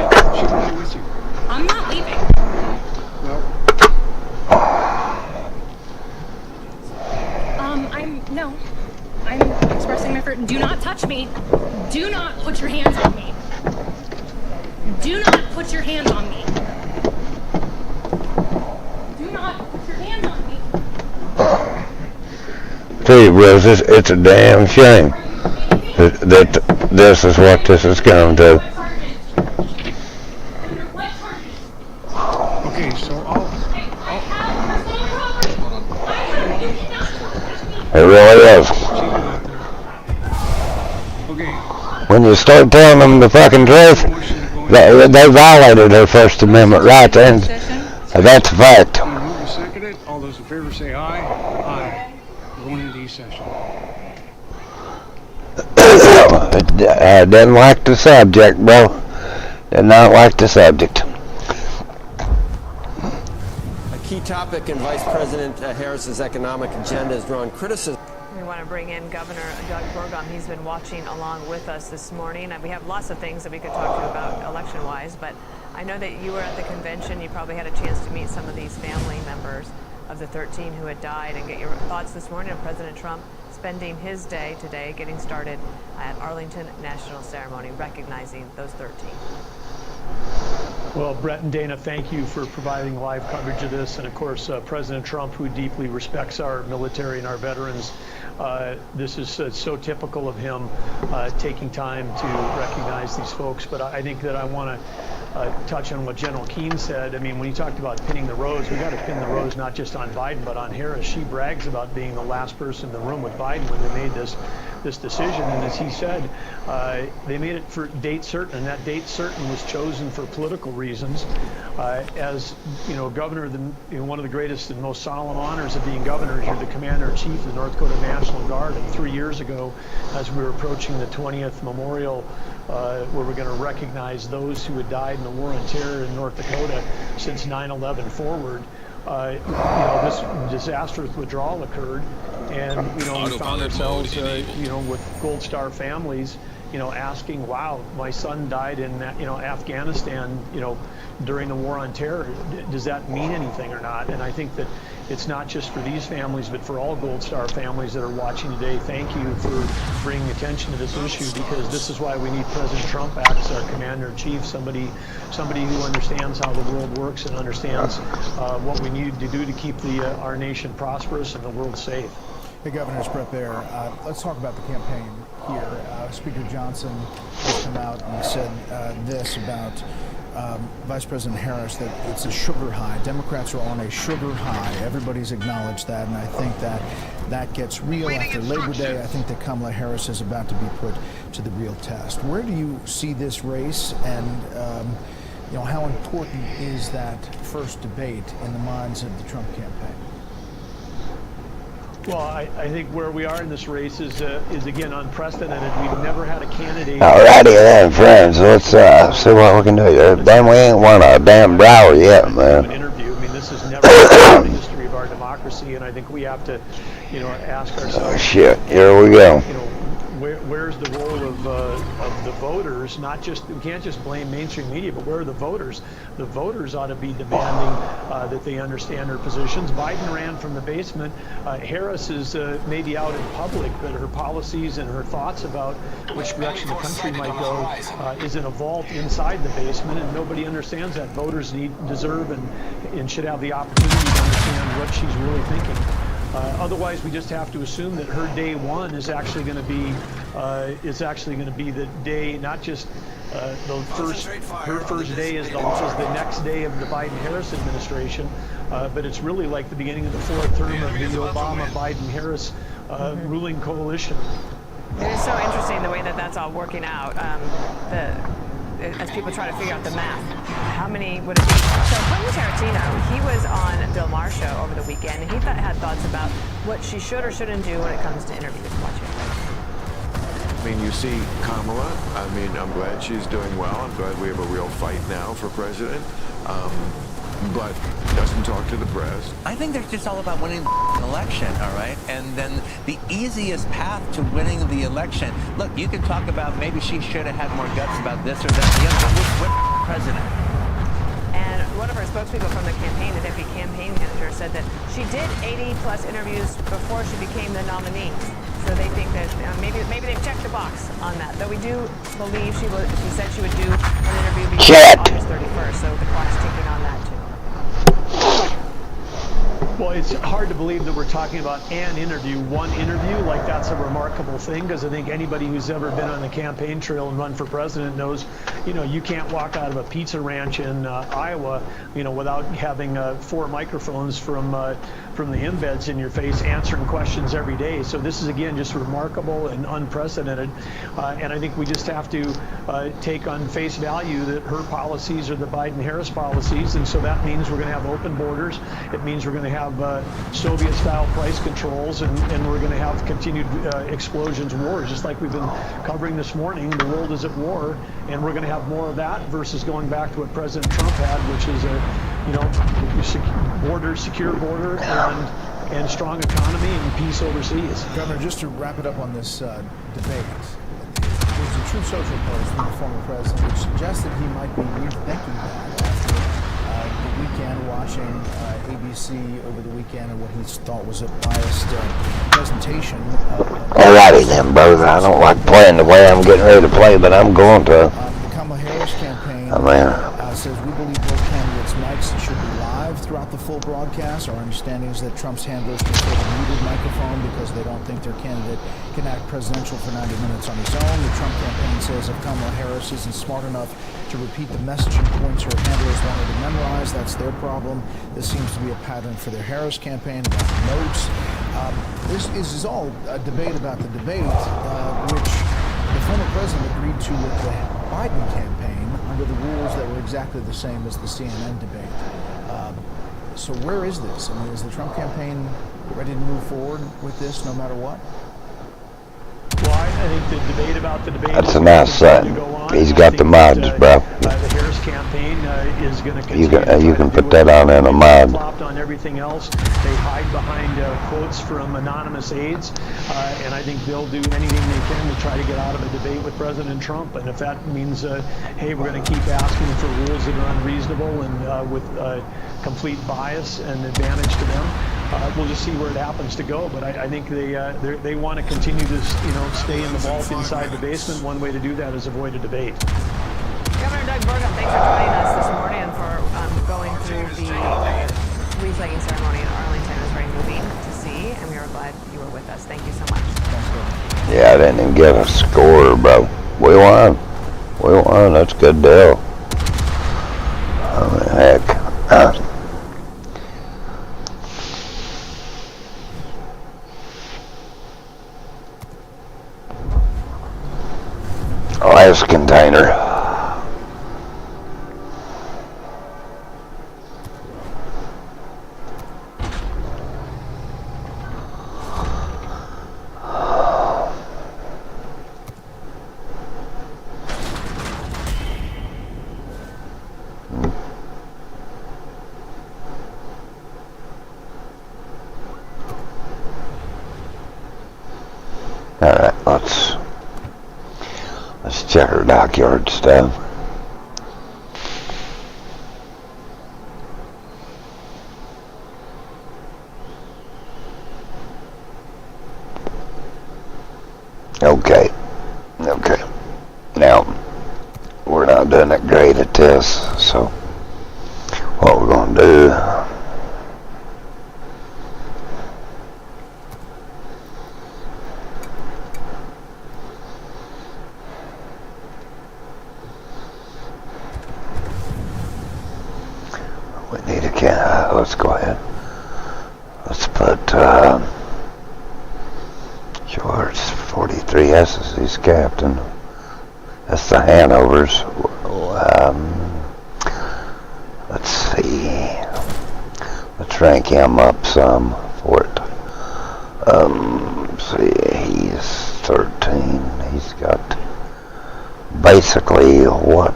She can go with you. I'm not leaving. Well... I'm expressing my first. Do not touch me. Do not put your hands on me. Do not put your hands on me. Do not put your hands on me. Tell you, bros, it's a damn shame that this is what this has come to. Okay, so It really is. When you start telling them the fucking truth, they violated their First Amendment rights, and that's a fact. All those in favor say aye. Aye. We're going into session. I didn't like the subject, bro. Did not like the subject. A key topic in Vice President Harris's economic agenda has drawn criticism. We want to bring in Governor Doug Burgum. He's been watching along with us this morning. And we have lots of things that we could talk to you about election-wise, but I know that you were at the convention. You probably had a chance to meet some of these family members of the 13 who had died and get your thoughts this morning on President Trump spending his day today getting started at Arlington National Ceremony, recognizing those 13. Well, Brett and Dana, thank you for providing live coverage of this. And of course, President Trump, who deeply respects our military and our veterans. This is so typical of him taking time to recognize these folks. But I think that I want to touch on what General Keane said. I mean, when he talked about pinning the rose, we got to pin the rose not just on Biden, but on Harris. She brags about being the last person in the room with Biden when they made this decision. And as he said, they made it for date certain, and that date certain was chosen for political reasons. As you know, governor of one of the greatest and most solemn honors of being governor is you're the commander-in-chief of the North Dakota National Guard. And 3 years ago, as we were approaching the 20th memorial, where we're going to recognize those who had died in the war on terror in North Dakota since 9/11 forward, this disastrous withdrawal occurred, and we found ourselves, with Gold Star families, asking, "Wow, my son died in Afghanistan, during the war on terror. Does that mean anything or not?" And I think that it's not just for these families, but for all Gold Star families that are watching today. Thank you for bringing attention to this issue, because this is why we need President Trump as our commander-in-chief, somebody who understands how the world works and understands what we need to do to keep our nation prosperous and the world safe. Hey, Governor, it's Brett Baer. Let's talk about the campaign here. Speaker Johnson has come out and said this about Vice President Harris, that it's a sugar high. Democrats are on a sugar high. Everybody's acknowledged that, and I think that gets real after Labor Day. I think that Kamala Harris is about to be put to the real test. Where do you see this race, and how important is that first debate in the minds of the Trump campaign? Well, I think where we are in this race is again unprecedented. We've never had a candidate. Alrighty then, friends. Let's see what we can do here. Damn, we ain't won a damn Broward yet, man. An interview. I mean, this is never in the history of our democracy, and I think we have to, ask ourselves. Oh shit! Here we go. Where's the role of the voters? We can't just blame mainstream media, but where are the voters? The voters ought to be demanding that they understand their positions. Biden ran from the basement. Harris is maybe out in public, but her policies and her thoughts about which direction the country might go is in a vault inside the basement, and nobody understands that. Voters deserve and should have the opportunity to understand what she's really thinking. Otherwise, we just have to assume that her day one is actually going to be the day, not just her first day is the next day of the Biden-Harris administration, but it's really like the beginning of the fourth term of the Obama-Biden-Harris ruling coalition. It is so interesting the way that's all working out. As people try to figure out the math, how many would it be? So Quentin Tarantino, he was on Bill Maher's show over the weekend, and he had thoughts about what she should or shouldn't do when it comes to interviews. Watch it. I mean, you see Kamala. I mean, I'm glad she's doing well. I'm glad we have a real fight now for president. But doesn't talk to the press. I think they're just all about winning an election, all right? And then the easiest path to winning the election, look, you can talk about maybe she should have had more guts about this or that, the other, but we're president. And one of her spokespeople from the campaign, the deputy campaign manager, said that she did 80-plus interviews before she became the nominee. So they think that maybe they've checked the box on that. Though we do believe she said she would do an interview before August 31st, so the clock's ticking on that too. Well, it's hard to believe that we're talking about one interview, like that's a remarkable thing, because I think anybody who's ever been on the campaign trail and run for president knows, you can't walk out of a pizza ranch in Iowa, without having 4 microphones from the embeds in your face answering questions every day. So this is, again, just remarkable and unprecedented. And I think we just have to take on face value that her policies are the Biden-Harris policies. And so that means we're going to have open borders. It means we're going to have Soviet-style price controls, and we're going to have continued explosions, wars, just like we've been covering this morning. The world is at war, and we're going to have more of that versus going back to what President Trump had, which is a secure border, and strong economy and peace overseas. Governor, just to wrap it up on this debate, there's a Truth Social post from the former president which suggests that he might be rethinking that after the weekend, watching ABC over the weekend, and what he thought was a biased presentation. Alrighty then, brother. I don't like playing the way I'm getting ready to play, but I'm going to. The Kamala Harris campaign says we believe both candidates' mics should be live throughout the full broadcast. Our understanding is that Trump's handlers prefer the muted microphone because they don't think their candidate can act presidential for 90 minutes on his own. The Trump campaign says if Kamala Harris isn't smart enough to repeat the messaging points her handlers wanted to memorize, that's their problem. This seems to be a pattern for their Harris campaign about notes. This is all a debate about the debate, which the former president agreed to with the Biden campaign under the rules that were exactly the same as the CNN debate. So where is this? I mean, is the Trump campaign ready to move forward with this no matter what? Well, I think the debate about the debate. That's a nice son. He's got the mods, bro. The Harris campaign is going to continue. You can put that on in a mod. Flopped on everything else. They hide behind quotes from anonymous aides, and I think they'll do anything they can to try to get out of a debate with President Trump. And if that means, hey, we're going to keep asking for rules that are unreasonable and with complete bias and advantage to them, we'll just see where it happens to go. But I think they want to continue to stay in the vault inside the basement. One way to do that is avoid a debate. Governor Doug Burgum, thanks for joining us this morning and for going through the wreath-laying ceremony in Arlington. It was very moving to see, and we are glad you were with us. Thank you so much. Yeah, I didn't even get a score, bro. We won. We won. That's a good deal. I mean, heck. Last container. All right, let's check our dockyard stuff. Okay. Now, we're not doing that great at this, so what we're going to do, we need a can. Let's go ahead. Let's put George 43S is captain. That's the Hanovers. Let's see. Let's rank him up some for it. See, he's 13. He's got basically what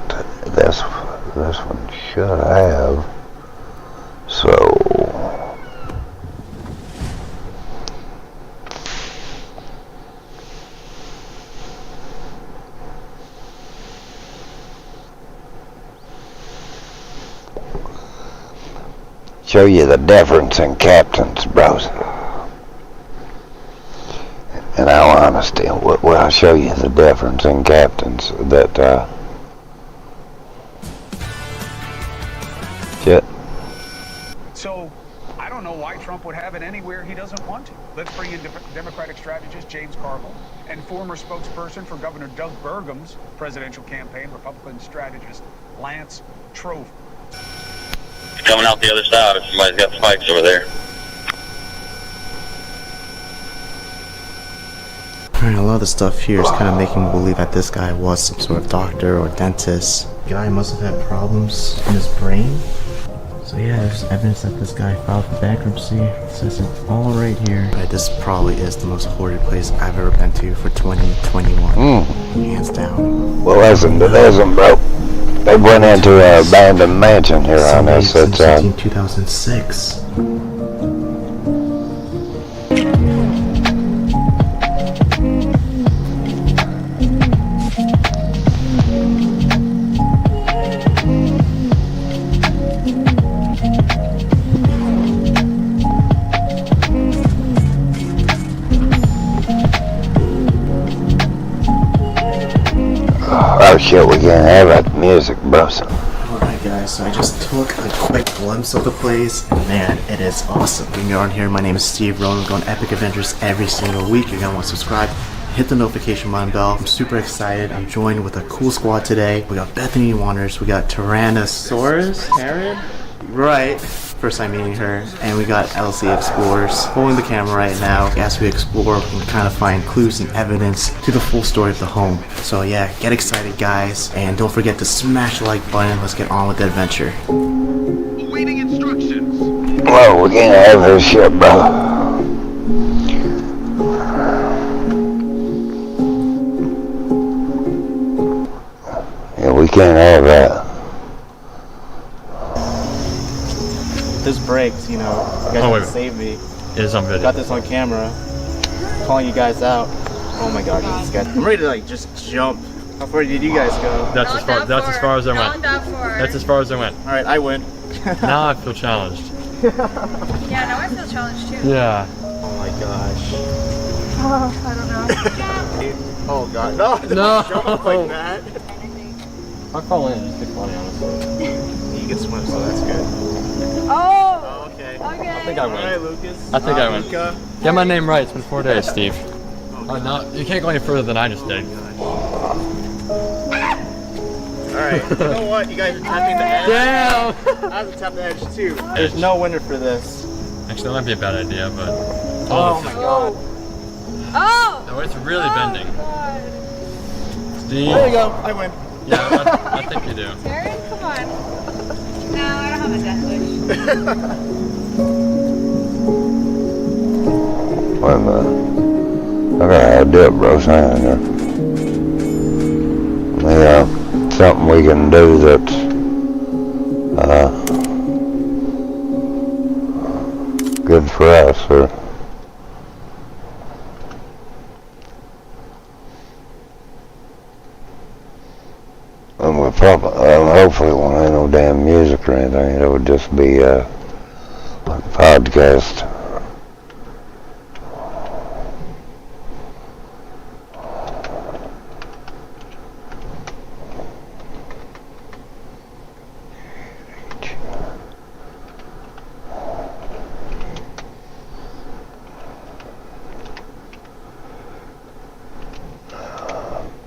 this one should have. So show you the difference in captains, bros. In all honesty, I'll show you the difference in captains that shit. So, I don't know why Trump would have it anywhere he doesn't want to. Let's bring in Democratic strategist James Carville and former spokesperson for Governor Doug Burgum's presidential campaign, Republican strategist Lance Trove. Coming out the other side if somebody's got spikes over there. Alright, a lot of the stuff here is kind of making me believe that this guy was some sort of doctor or dentist. The guy must have had problems in his brain. So yeah, there's evidence that this guy filed for bankruptcy. It says it all right here. Right, this probably is the most hoarded place I've ever been to for 2021. Hands down. Well, listen, bro. They went into an abandoned mansion here on us. It's 2006. Oh shit, we can't have that music, bro. Alright guys, so I just took a quick glimpse of the place, and man, it is awesome. Being around here, my name is Steve Rowan. We're going Epic Adventures every single week. You're gonna want to subscribe, hit the notification bell. I'm super excited. I'm joined with a cool squad today. We got Bethany Wanders, we got Tyrannosaurus Herod? Right. First time meeting her, and we got LC Explorers holding the camera right now. As we explore, we can kind of find clues and evidence to the full story of the home. So yeah, get excited guys, and don't forget to smash the like button. Let's get on with the adventure. Awaiting instructions. Whoa, we can't have this shit, bro. Yeah, we can't have that. This breaks, you know. You guys have to save me. It is on video. Got this on camera. Calling you guys out. Oh my god, these guys. I'm ready to like just jump. How far did you guys go? That's as far as I went. That's as far as I went. Alright, I win. Now I feel challenged. Yeah, now I feel challenged too. Yeah. Oh my gosh. Oh, I don't know. Oh god. No, don't jump like that. I fall in, it's pretty funny honestly. You can swim, so that's good. Oh! Okay. I think I win. Alright, Lucas. I think I win. Luca. Get my name right, it's been 4 days, Steve. Oh no, you can't go any further than I just did. Alright, you know what? You guys are tapping the edge. Damn! I have to tap the edge too. There's no winner for this. Actually, that might be a bad idea, but... Oh my god. Oh! No, it's really bending. Steve. There you go, I win. Yeah, I think you do. Jared, come on. No, I don't have a death wish. Wait a minute. Okay, I'll do it, bro. Hang here. Yeah, something we can do that's good for us, or and we probably hopefully won't have no damn music or anything. It would just be like a podcast.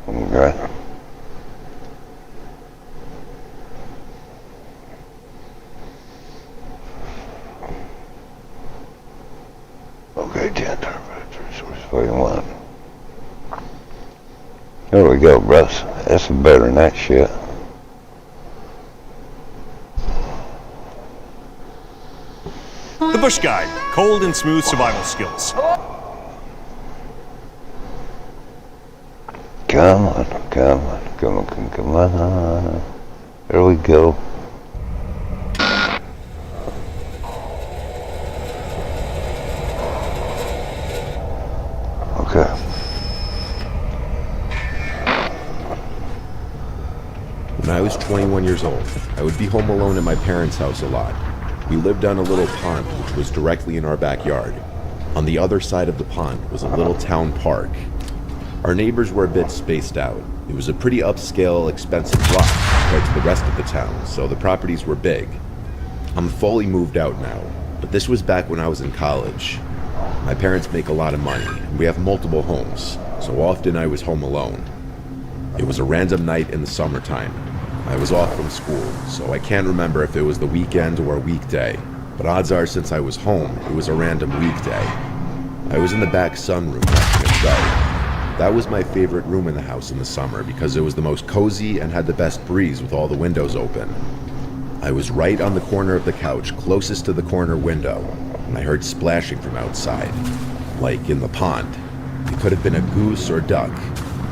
Okay. Okay, 10 resource 41. There we go, bros. That's better than that shit. The Bush Guide, cold and smooth survival skills. Come on. There we go. Okay. When I was 21 years old, I would be home alone at my parents' house a lot. We lived on a little pond which was directly in our backyard. On the other side of the pond was a little town park. Our neighbors were a bit spaced out. It was a pretty upscale, expensive block compared to the rest of the town, so the properties were big. I'm fully moved out now, but this was back when I was in college. My parents make a lot of money, and we have multiple homes, so often I was home alone. It was a random night in the summertime. I was off from school, so I can't remember if it was the weekend or a weekday, but odds are since I was home, it was a random weekday. I was in the back sunroom watching it go. That was my favorite room in the house in the summer because it was the most cozy and had the best breeze with all the windows open. I was right on the corner of the couch closest to the corner window, and I heard splashing from outside, like in the pond. It could have been a goose or duck.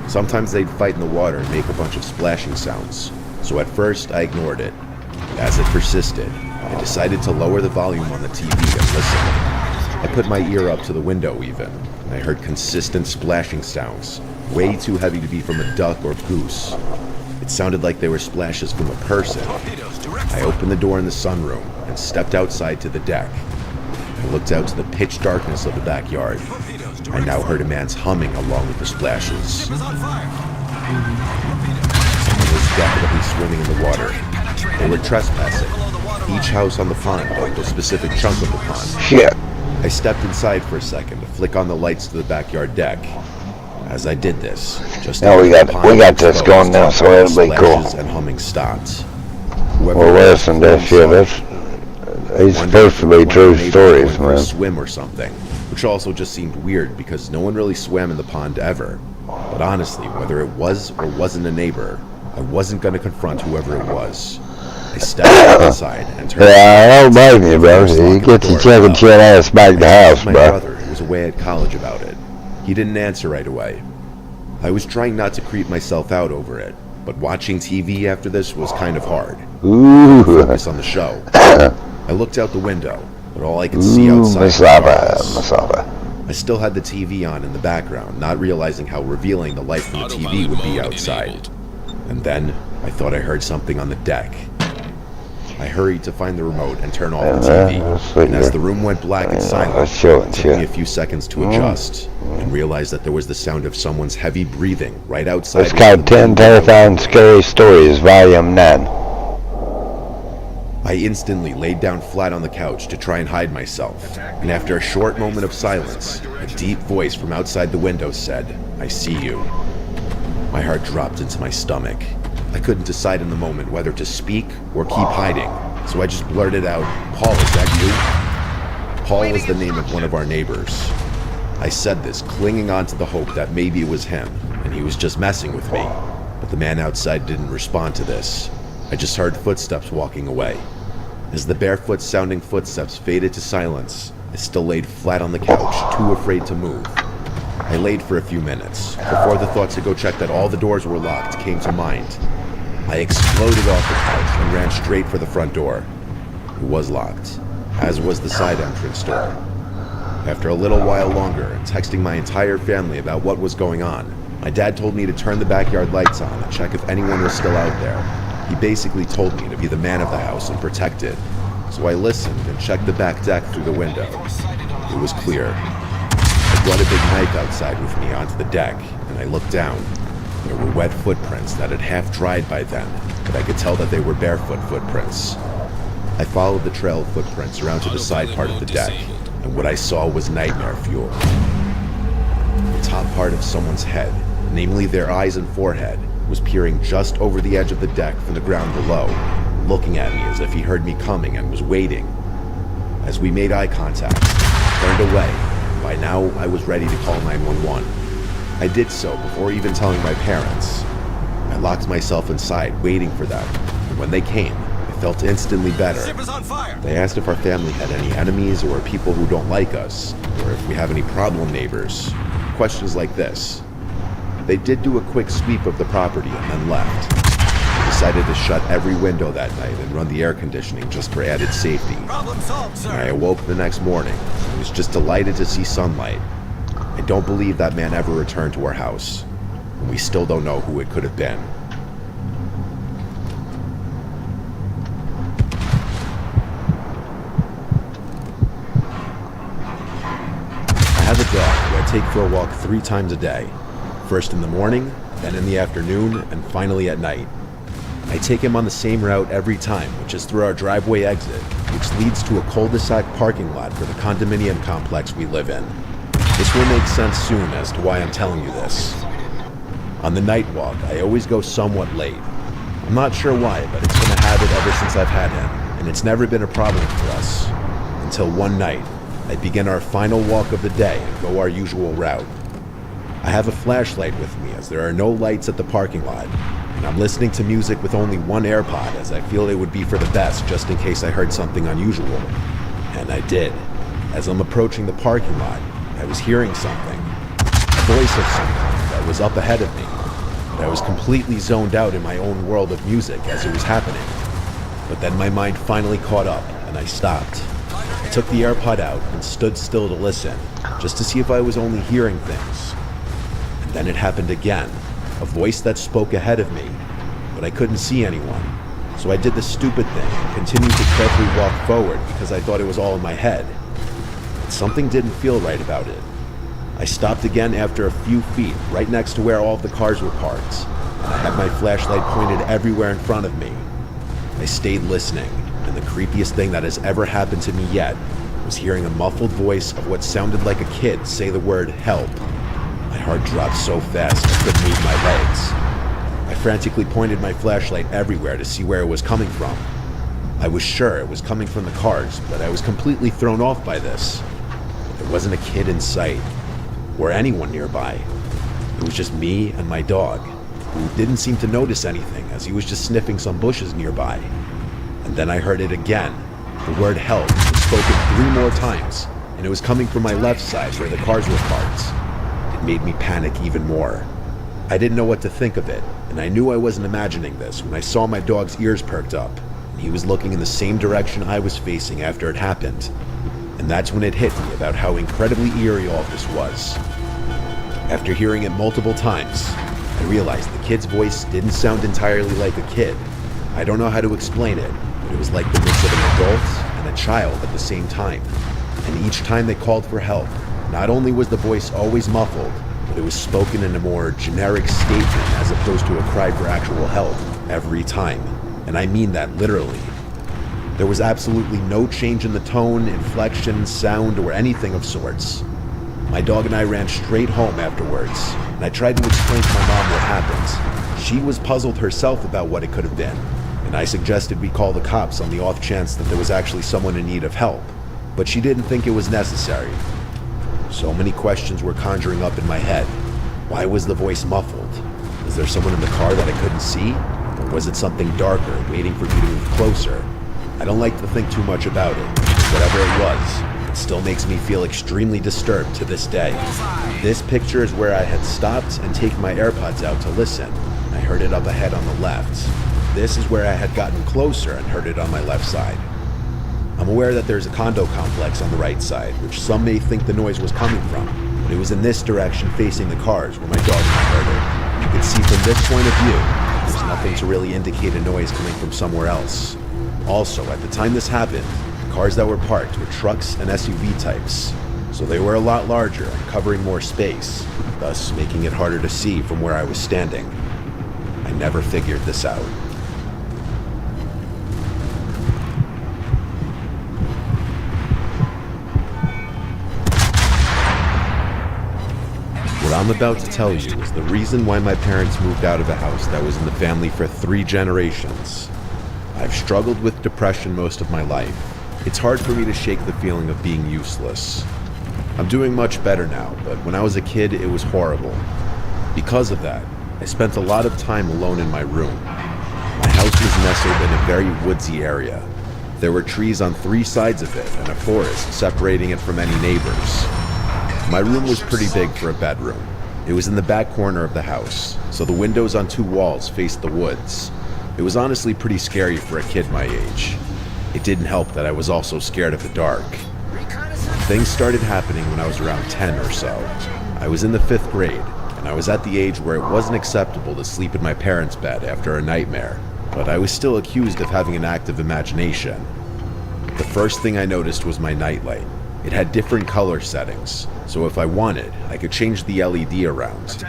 Sometimes they'd fight in the water and make a bunch of splashing sounds, so at first I ignored it. As it persisted, I decided to lower the volume on the TV and listen. I put my ear up to the window even, and I heard consistent splashing sounds, way too heavy to be from a duck or goose. It sounded like they were splashes from a person. I opened the door in the sunroom and stepped outside to the deck. I looked out to the pitch darkness of the backyard. I now heard a man's humming along with the splashes. Someone was definitely swimming in the water. They were trespassing. Each house on the pond owned a specific chunk of the pond. Shit. I stepped inside for a second to flick on the lights to the backyard deck. As I did this, just now we got this going now, so it'll be cool. And humming stopped. Well, listen to this shit. It's supposed to be true stories, man. Swim or something, which also just seemed weird because no one really swam in the pond ever. But honestly, whether it was or wasn't a neighbor, I wasn't going to confront whoever it was. I stepped inside and turned. Yeah, I don't blame you, bro. You get to checking shit ass back to the house, my bro. brother, who was away at college, about it. He didn't answer right away. I was trying not to creep myself out over it, but watching TV after this was kind of hard. Ooh. Focus on the show. I looked out the window, but all I could see outside was Masaba. I still had the TV on in the background, not realizing how revealing the light from the TV would be outside. And then I thought I heard something on the deck. I hurried to find the remote and turn off the TV. And as the room went black and silent, it took me a few seconds to adjust and realize that there was the sound of someone's heavy breathing right outside. It's called 10 Terrifying Scary Stories, Volume 9. I instantly laid down flat on the couch to try and hide myself. And after a short moment of silence, a deep voice from outside the window said, "I see you." My heart dropped into my stomach. I couldn't decide in the moment whether to speak or keep hiding, so I just blurted out, "Paul, is that you?" Paul was the name of one of our neighbors. I said this, clinging on to the hope that maybe it was him, and he was just messing with me. But the man outside didn't respond to this. I just heard footsteps walking away. As the barefoot-sounding footsteps faded to silence, I still laid flat on the couch, too afraid to move. I laid for a few minutes, before the thought to go check that all the doors were locked came to mind. I exploded off the couch and ran straight for the front door. It was locked, as was the side entrance door. After a little while longer and texting my entire family about what was going on, my dad told me to turn the backyard lights on and check if anyone was still out there. He basically told me to be the man of the house and protect it. So I listened and checked the back deck through the window. It was clear. I brought a big knife outside with me onto the deck, and I looked down. There were wet footprints that had half dried by then, but I could tell that they were barefoot footprints. I followed the trail of footprints around to the side part of the deck, and what I saw was nightmare fuel. The top part of someone's head, namely their eyes and forehead, was peering just over the edge of the deck from the ground below, looking at me as if he heard me coming and was waiting. As we made eye contact, I turned away. By now, I was ready to call 911. I did so before even telling my parents. I locked myself inside, waiting for them, and when they came, I felt instantly better. They asked if our family had any enemies or people who don't like us, or if we have any problem neighbors. Questions like this. They did do a quick sweep of the property and then left. I decided to shut every window that night and run the air conditioning just for added safety. Problem solved, sir. When I awoke the next morning, I was just delighted to see sunlight. I don't believe that man ever returned to our house, and we still don't know who it could have been. I have a dog who I take for a walk 3 times a day. First in the morning, then in the afternoon, and finally at night. I take him on the same route every time, which is through our driveway exit, which leads to a cul-de-sac parking lot for the condominium complex we live in. This will make sense soon as to why I'm telling you this. On the night walk, I always go somewhat late. I'm not sure why, but it's been a habit ever since I've had him, and it's never been a problem for us. Until one night, I begin our final walk of the day and go our usual route. I have a flashlight with me as there are no lights at the parking lot. and I'm listening to music with only one AirPod, as I feel it would be for the best just in case I heard something unusual. And I did. As I'm approaching the parking lot, I was hearing something. A voice of some kind that was up ahead of me. But I was completely zoned out in my own world of music as it was happening. But then my mind finally caught up, and I stopped. I took the AirPod out and stood still to listen, just to see if I was only hearing things. And then it happened again. A voice that spoke ahead of me, but I couldn't see anyone. So I did the stupid thing and continued to carefully walk forward because I thought it was all in my head. But something didn't feel right about it. I stopped again after a few feet, right next to where all of the cars were parked, and I had my flashlight pointed everywhere in front of me. I stayed listening, and the creepiest thing that has ever happened to me yet was hearing a muffled voice of what sounded like a kid say the word help. My heart dropped so fast I couldn't move my legs. I frantically pointed my flashlight everywhere to see where it was coming from. I was sure it was coming from the cars, but I was completely thrown off by this. There wasn't a kid in sight, or anyone nearby. It was just me and my dog, who didn't seem to notice anything as he was just sniffing some bushes nearby. And then I heard it again. The word help was spoken 3 more times, and it was coming from my left side where the cars were parked. It made me panic even more. I didn't know what to think of it, and I knew I wasn't imagining this when I saw my dog's ears perked up, and he was looking in the same direction I was facing after it happened. And that's when it hit me about how incredibly eerie all of this was. After hearing it multiple times, I realized the kid's voice didn't sound entirely like a kid. I don't know how to explain it, but it was like the mix of an adult and a child at the same time. And each time they called for help, not only was the voice always muffled, but it was spoken in a more generic statement as opposed to a cry for actual help every time. And I mean that literally. There was absolutely no change in the tone, inflection, sound, or anything of sorts. My dog and I ran straight home afterwards, and I tried to explain to my mom what happened. She was puzzled herself about what it could have been, and I suggested we call the cops on the off chance that there was actually someone in need of help, but she didn't think it was necessary. So many questions were conjuring up in my head. Why was the voice muffled? Was there someone in the car that I couldn't see? Or was it something darker, waiting for me to move closer? I don't like to think too much about it. Whatever it was, it still makes me feel extremely disturbed to this day. This picture is where I had stopped and taken my AirPods out to listen. I heard it up ahead on the left. This is where I had gotten closer and heard it on my left side. I'm aware that there's a condo complex on the right side, which some may think the noise was coming from, but it was in this direction facing the cars where my dog and I heard it. You can see from this point of view, there's nothing to really indicate a noise coming from somewhere else. Also, at the time this happened, the cars that were parked were trucks and SUV types, so they were a lot larger and covering more space, thus making it harder to see from where I was standing. I never figured this out. What I'm about to tell you is the reason why my parents moved out of a house that was in the family for 3 generations. I've struggled with depression most of my life. It's hard for me to shake the feeling of being useless. I'm doing much better now, but when I was a kid, it was horrible. Because of that, I spent a lot of time alone in my room. My house was nestled in a very woodsy area. There were trees on 3 sides of it and a forest separating it from any neighbors. My room was pretty big for a bedroom. It was in the back corner of the house, so the windows on 2 walls faced the woods. It was honestly pretty scary for a kid my age. It didn't help that I was also scared of the dark. Things started happening when I was around 10 or so. I was in the 5th grade, and I was at the age where it wasn't acceptable to sleep in my parents' bed after a nightmare, but I was still accused of having an active imagination. The first thing I noticed was my nightlight. It had different color settings, so if I wanted, I could change the LED around.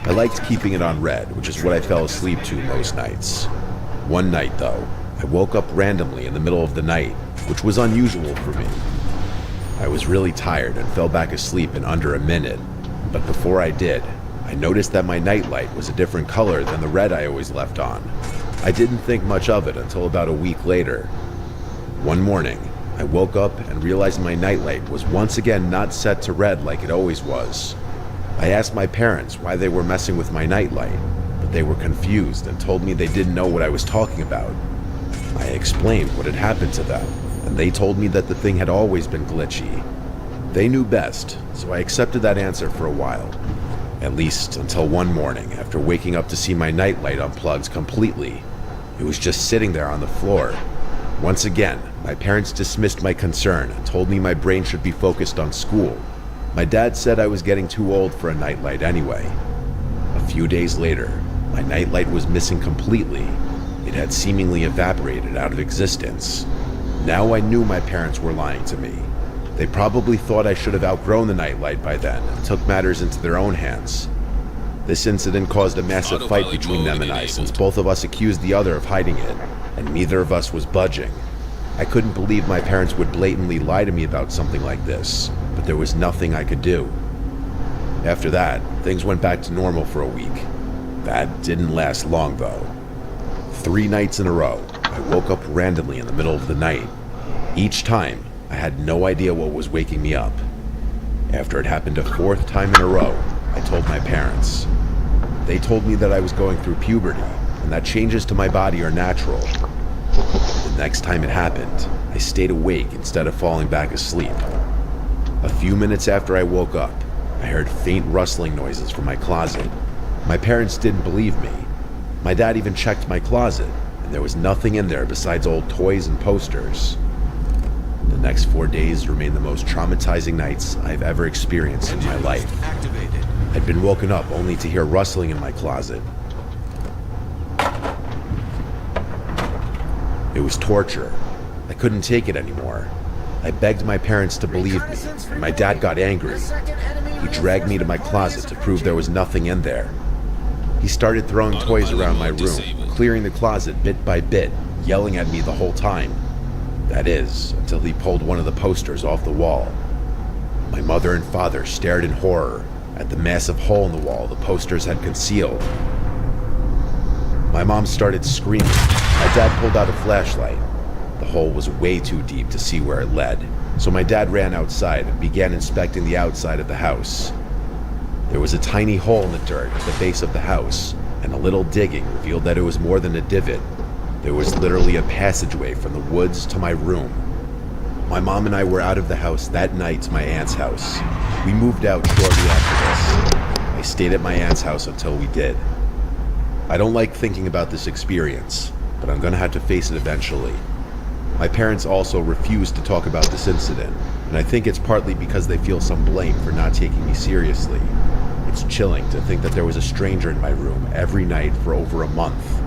I liked keeping it on red, which is what I fell asleep to most nights. One night, though, I woke up randomly in the middle of the night, which was unusual for me. I was really tired and fell back asleep in under a minute, but before I did, I noticed that my nightlight was a different color than the red I always left on. I didn't think much of it until about a week later. One morning, I woke up and realized my nightlight was once again not set to red like it always was. I asked my parents why they were messing with my nightlight, but they were confused and told me they didn't know what I was talking about. I explained what had happened to them, and they told me that the thing had always been glitchy. They knew best, so I accepted that answer for a while. At least until one morning, after waking up to see my nightlight unplugged completely. It was just sitting there on the floor. Once again, my parents dismissed my concern and told me my brain should be focused on school. My dad said I was getting too old for a nightlight anyway. A few days later, my nightlight was missing completely. It had seemingly evaporated out of existence. Now I knew my parents were lying to me. They probably thought I should have outgrown the nightlight by then and took matters into their own hands. This incident caused a massive fight between them and I, since both of us accused the other of hiding it, and neither of us was budging. I couldn't believe my parents would blatantly lie to me about something like this, but there was nothing I could do. After that, things went back to normal for a week. That didn't last long, though. 3 nights in a row, I woke up randomly in the middle of the night. Each time, I had no idea what was waking me up. After it happened a 4th time in a row, I told my parents. They told me that I was going through puberty, and that changes to my body are natural. The next time it happened, I stayed awake instead of falling back asleep. A few minutes after I woke up, I heard faint rustling noises from my closet. My parents didn't believe me. My dad even checked my closet, and there was nothing in there besides old toys and posters. The next 4 days remained the most traumatizing nights I've ever experienced in my life. I'd been woken up only to hear rustling in my closet. It was torture. I couldn't take it anymore. I begged my parents to believe me, and my dad got angry. He dragged me to my closet to prove there was nothing in there. He started throwing toys around my room, clearing the closet bit by bit, yelling at me the whole time. That is, until he pulled one of the posters off the wall. My mother and father stared in horror at the massive hole in the wall the posters had concealed. My mom started screaming. My dad pulled out a flashlight. The hole was way too deep to see where it led, so my dad ran outside and began inspecting the outside of the house. There was a tiny hole in the dirt at the base of the house, and a little digging revealed that it was more than a divot. There was literally a passageway from the woods to my room. My mom and I were out of the house that night to my aunt's house. We moved out shortly after this. I stayed at my aunt's house until we did. I don't like thinking about this experience, but I'm gonna have to face it eventually. My parents also refused to talk about this incident, and I think it's partly because they feel some blame for not taking me seriously. It's chilling to think that there was a stranger in my room every night for over a month.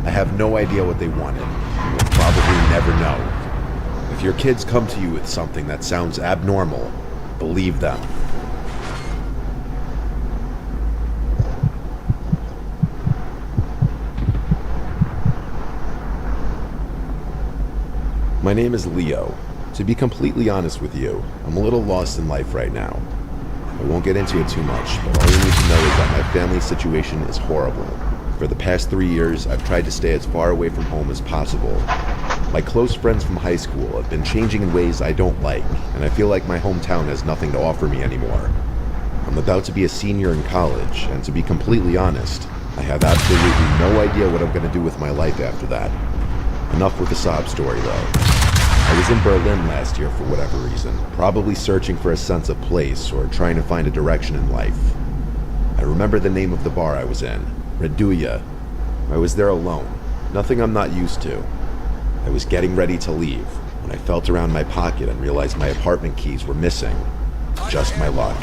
I have no idea what they wanted, and will probably never know. If your kids come to you with something that sounds abnormal, believe them. My name is Leo. To be completely honest with you, I'm a little lost in life right now. I won't get into it too much, but all you need to know is that my family situation is horrible. For the past 3 years, I've tried to stay as far away from home as possible. My close friends from high school have been changing in ways I don't like, and I feel like my hometown has nothing to offer me anymore. I'm about to be a senior in college, and to be completely honest, I have absolutely no idea what I'm going to do with my life after that. Enough with the sob story, though. I was in Berlin last year for whatever reason, probably searching for a sense of place or trying to find a direction in life. I remember the name of the bar I was in, Reduya. I was there alone, nothing I'm not used to. I was getting ready to leave when I felt around my pocket and realized my apartment keys were missing. Just my luck.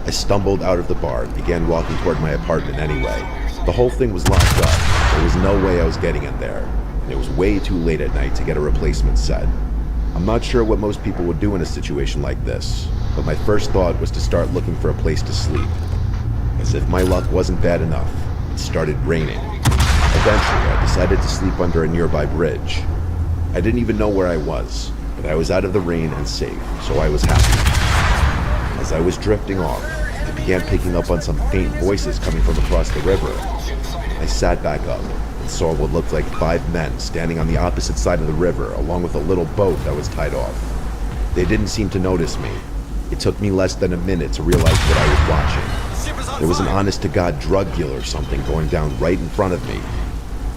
I stumbled out of the bar and began walking toward my apartment anyway. The whole thing was locked up. There was no way I was getting in there, and it was way too late at night to get a replacement set. I'm not sure what most people would do in a situation like this, but my first thought was to start looking for a place to sleep. As if my luck wasn't bad enough, it started raining. Eventually, I decided to sleep under a nearby bridge. I didn't even know where I was, but I was out of the rain and safe, so I was happy. As I was drifting off, I began picking up on some faint voices coming from across the river. I sat back up and saw what looked like 5 men standing on the opposite side of the river, along with a little boat that was tied off. They didn't seem to notice me. It took me less than a minute to realize what I was watching. There was an honest-to-God drug deal or something going down right in front of me.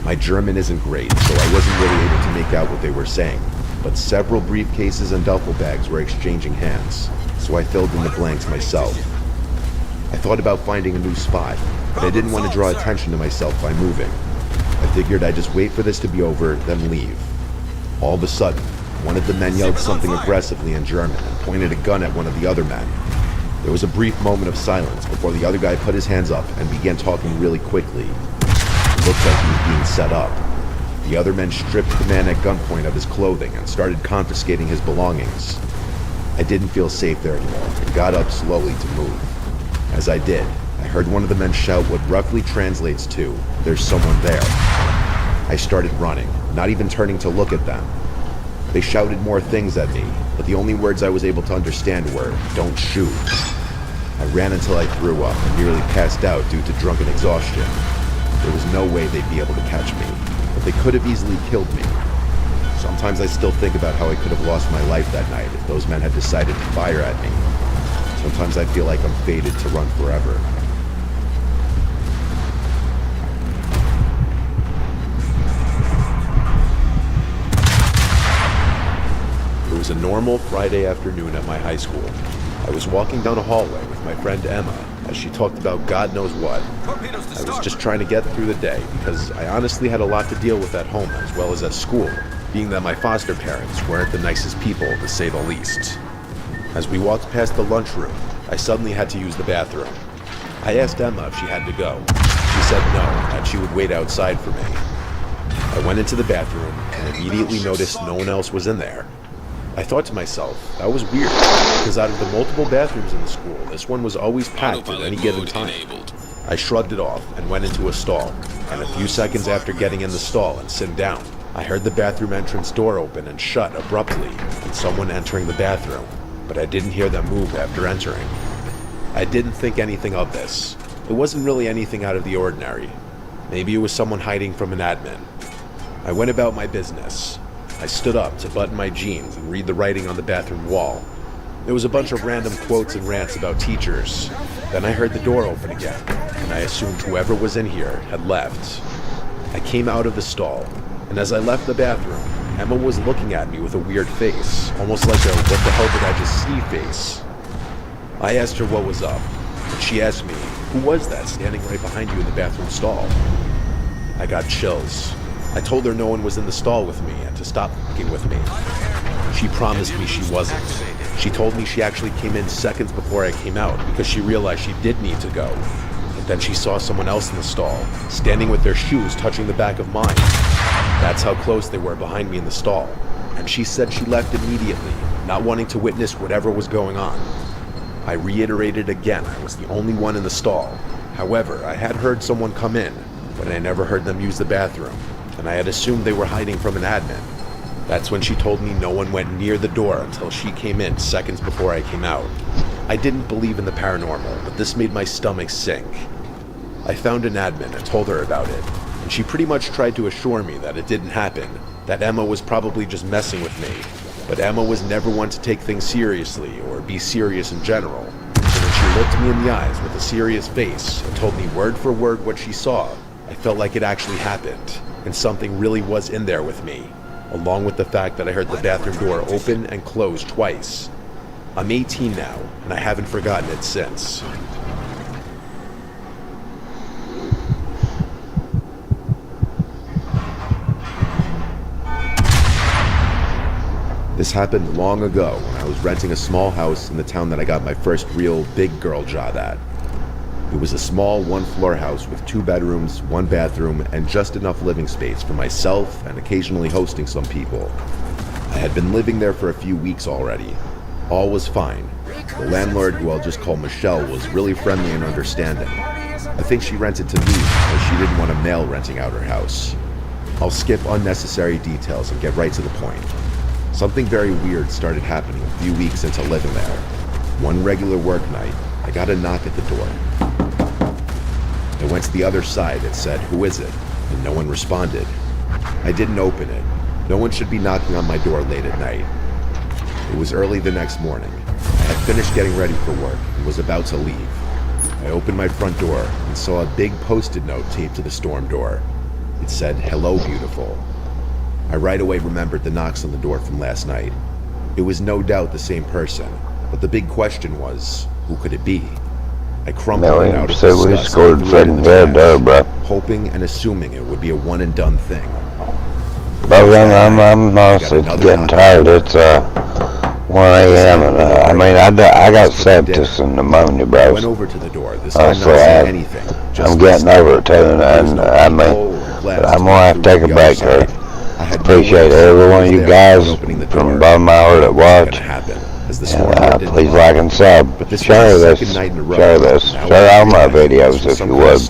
My German isn't great, so I wasn't really able to make out what they were saying, but several briefcases and duffel bags were exchanging hands, so I filled in the blanks myself. I thought about finding a new spot, but I didn't want to draw attention to myself by moving. I figured I'd just wait for this to be over, then leave. All of a sudden, one of the men yelled something aggressively in German and pointed a gun at one of the other men. There was a brief moment of silence before the other guy put his hands up and began talking really quickly. It looked like he was being set up. The other men stripped the man at gunpoint of his clothing and started confiscating his belongings. I didn't feel safe there anymore and got up slowly to move. As I did, I heard one of the men shout what roughly translates to, "There's someone there." I started running, not even turning to look at them. They shouted more things at me, but the only words I was able to understand were, "Don't shoot." I ran until I threw up and nearly passed out due to drunken exhaustion. There was no way they'd be able to catch me, but they could have easily killed me. Sometimes I still think about how I could have lost my life that night if those men had decided to fire at me. Sometimes I feel like I'm fated to run forever. It was a normal Friday afternoon at my high school. I was walking down a hallway with my friend Emma as she talked about God knows what. I was just trying to get through the day because I honestly had a lot to deal with at home as well as at school, being that my foster parents weren't the nicest people, to say the least. As we walked past the lunchroom, I suddenly had to use the bathroom. I asked Emma if she had to go. She said no, and she would wait outside for me. I went into the bathroom and immediately noticed no one else was in there. I thought to myself, that was weird, because out of the multiple bathrooms in the school, this one was always packed at any given time. I shrugged it off and went into a stall, and a few seconds after getting in the stall and sitting down, I heard the bathroom entrance door open and shut abruptly, and someone entering the bathroom, but I didn't hear them move after entering. I didn't think anything of this. It wasn't really anything out of the ordinary. Maybe it was someone hiding from an admin. I went about my business. I stood up to button my jeans and read the writing on the bathroom wall. There was a bunch of random quotes and rants about teachers. Then I heard the door open again, and I assumed whoever was in here had left. I came out of the stall, and as I left the bathroom, Emma was looking at me with a weird face, almost like a "what the hell did I just see" face. I asked her what was up, and she asked me, "Who was that standing right behind you in the bathroom stall?" I got chills. I told her no one was in the stall with me and to stop fucking with me. She promised me she wasn't. She told me she actually came in seconds before I came out because she realized she did need to go. But then she saw someone else in the stall, standing with their shoes touching the back of mine. That's how close they were behind me in the stall. And she said she left immediately, not wanting to witness whatever was going on. I reiterated again I was the only one in the stall. However, I had heard someone come in, but I never heard them use the bathroom, and I had assumed they were hiding from an admin. That's when she told me no one went near the door until she came in seconds before I came out. I didn't believe in the paranormal, but this made my stomach sink. I found an admin and told her about it, and she pretty much tried to assure me that it didn't happen, that Emma was probably just messing with me. But Emma was never one to take things seriously or be serious in general. So when she looked me in the eyes with a serious face and told me word for word what she saw, I felt like it actually happened, and something really was in there with me, along with the fact that I heard the bathroom door open and close twice. I'm 18 now, and I haven't forgotten it since. This happened long ago when I was renting a small house in the town that I got my first real big girl job at. It was a small one-floor house with 2 bedrooms, 1 bathroom, and just enough living space for myself and occasionally hosting some people. I had been living there for a few weeks already. All was fine. The landlord, who I'll just call Michelle, was really friendly and understanding. I think she rented to me because she didn't want a male renting out her house. I'll skip unnecessary details and get right to the point. Something very weird started happening a few weeks into living there. One regular work night, I got a knock at the door. I went to the other side and said, "Who is it?" and no one responded. I didn't open it. No one should be knocking on my door late at night. It was early the next morning. I had finished getting ready for work and was about to leave. I I opened my front door and saw a big post-it note taped to the storm door. It said, "Hello, beautiful." I right away remembered the knocks on the door from last night. It was no doubt the same person, but the big question was, who could it be? I crumpled it out of so we disgust scored and threw it in the second there, trash, bro. hoping and assuming it would be a one-and-done thing. But I'm honestly getting tired. It's 1 a.m. and I mean I got sepsis and pneumonia, bro. Went over to the door. This time So not saying anything. I'm getting over it too, and I mean I'm gonna have to take a break here. Appreciate every one of you guys from the bottom of my heart that watch. And please like and sub. Share this. Share all my videos if you would.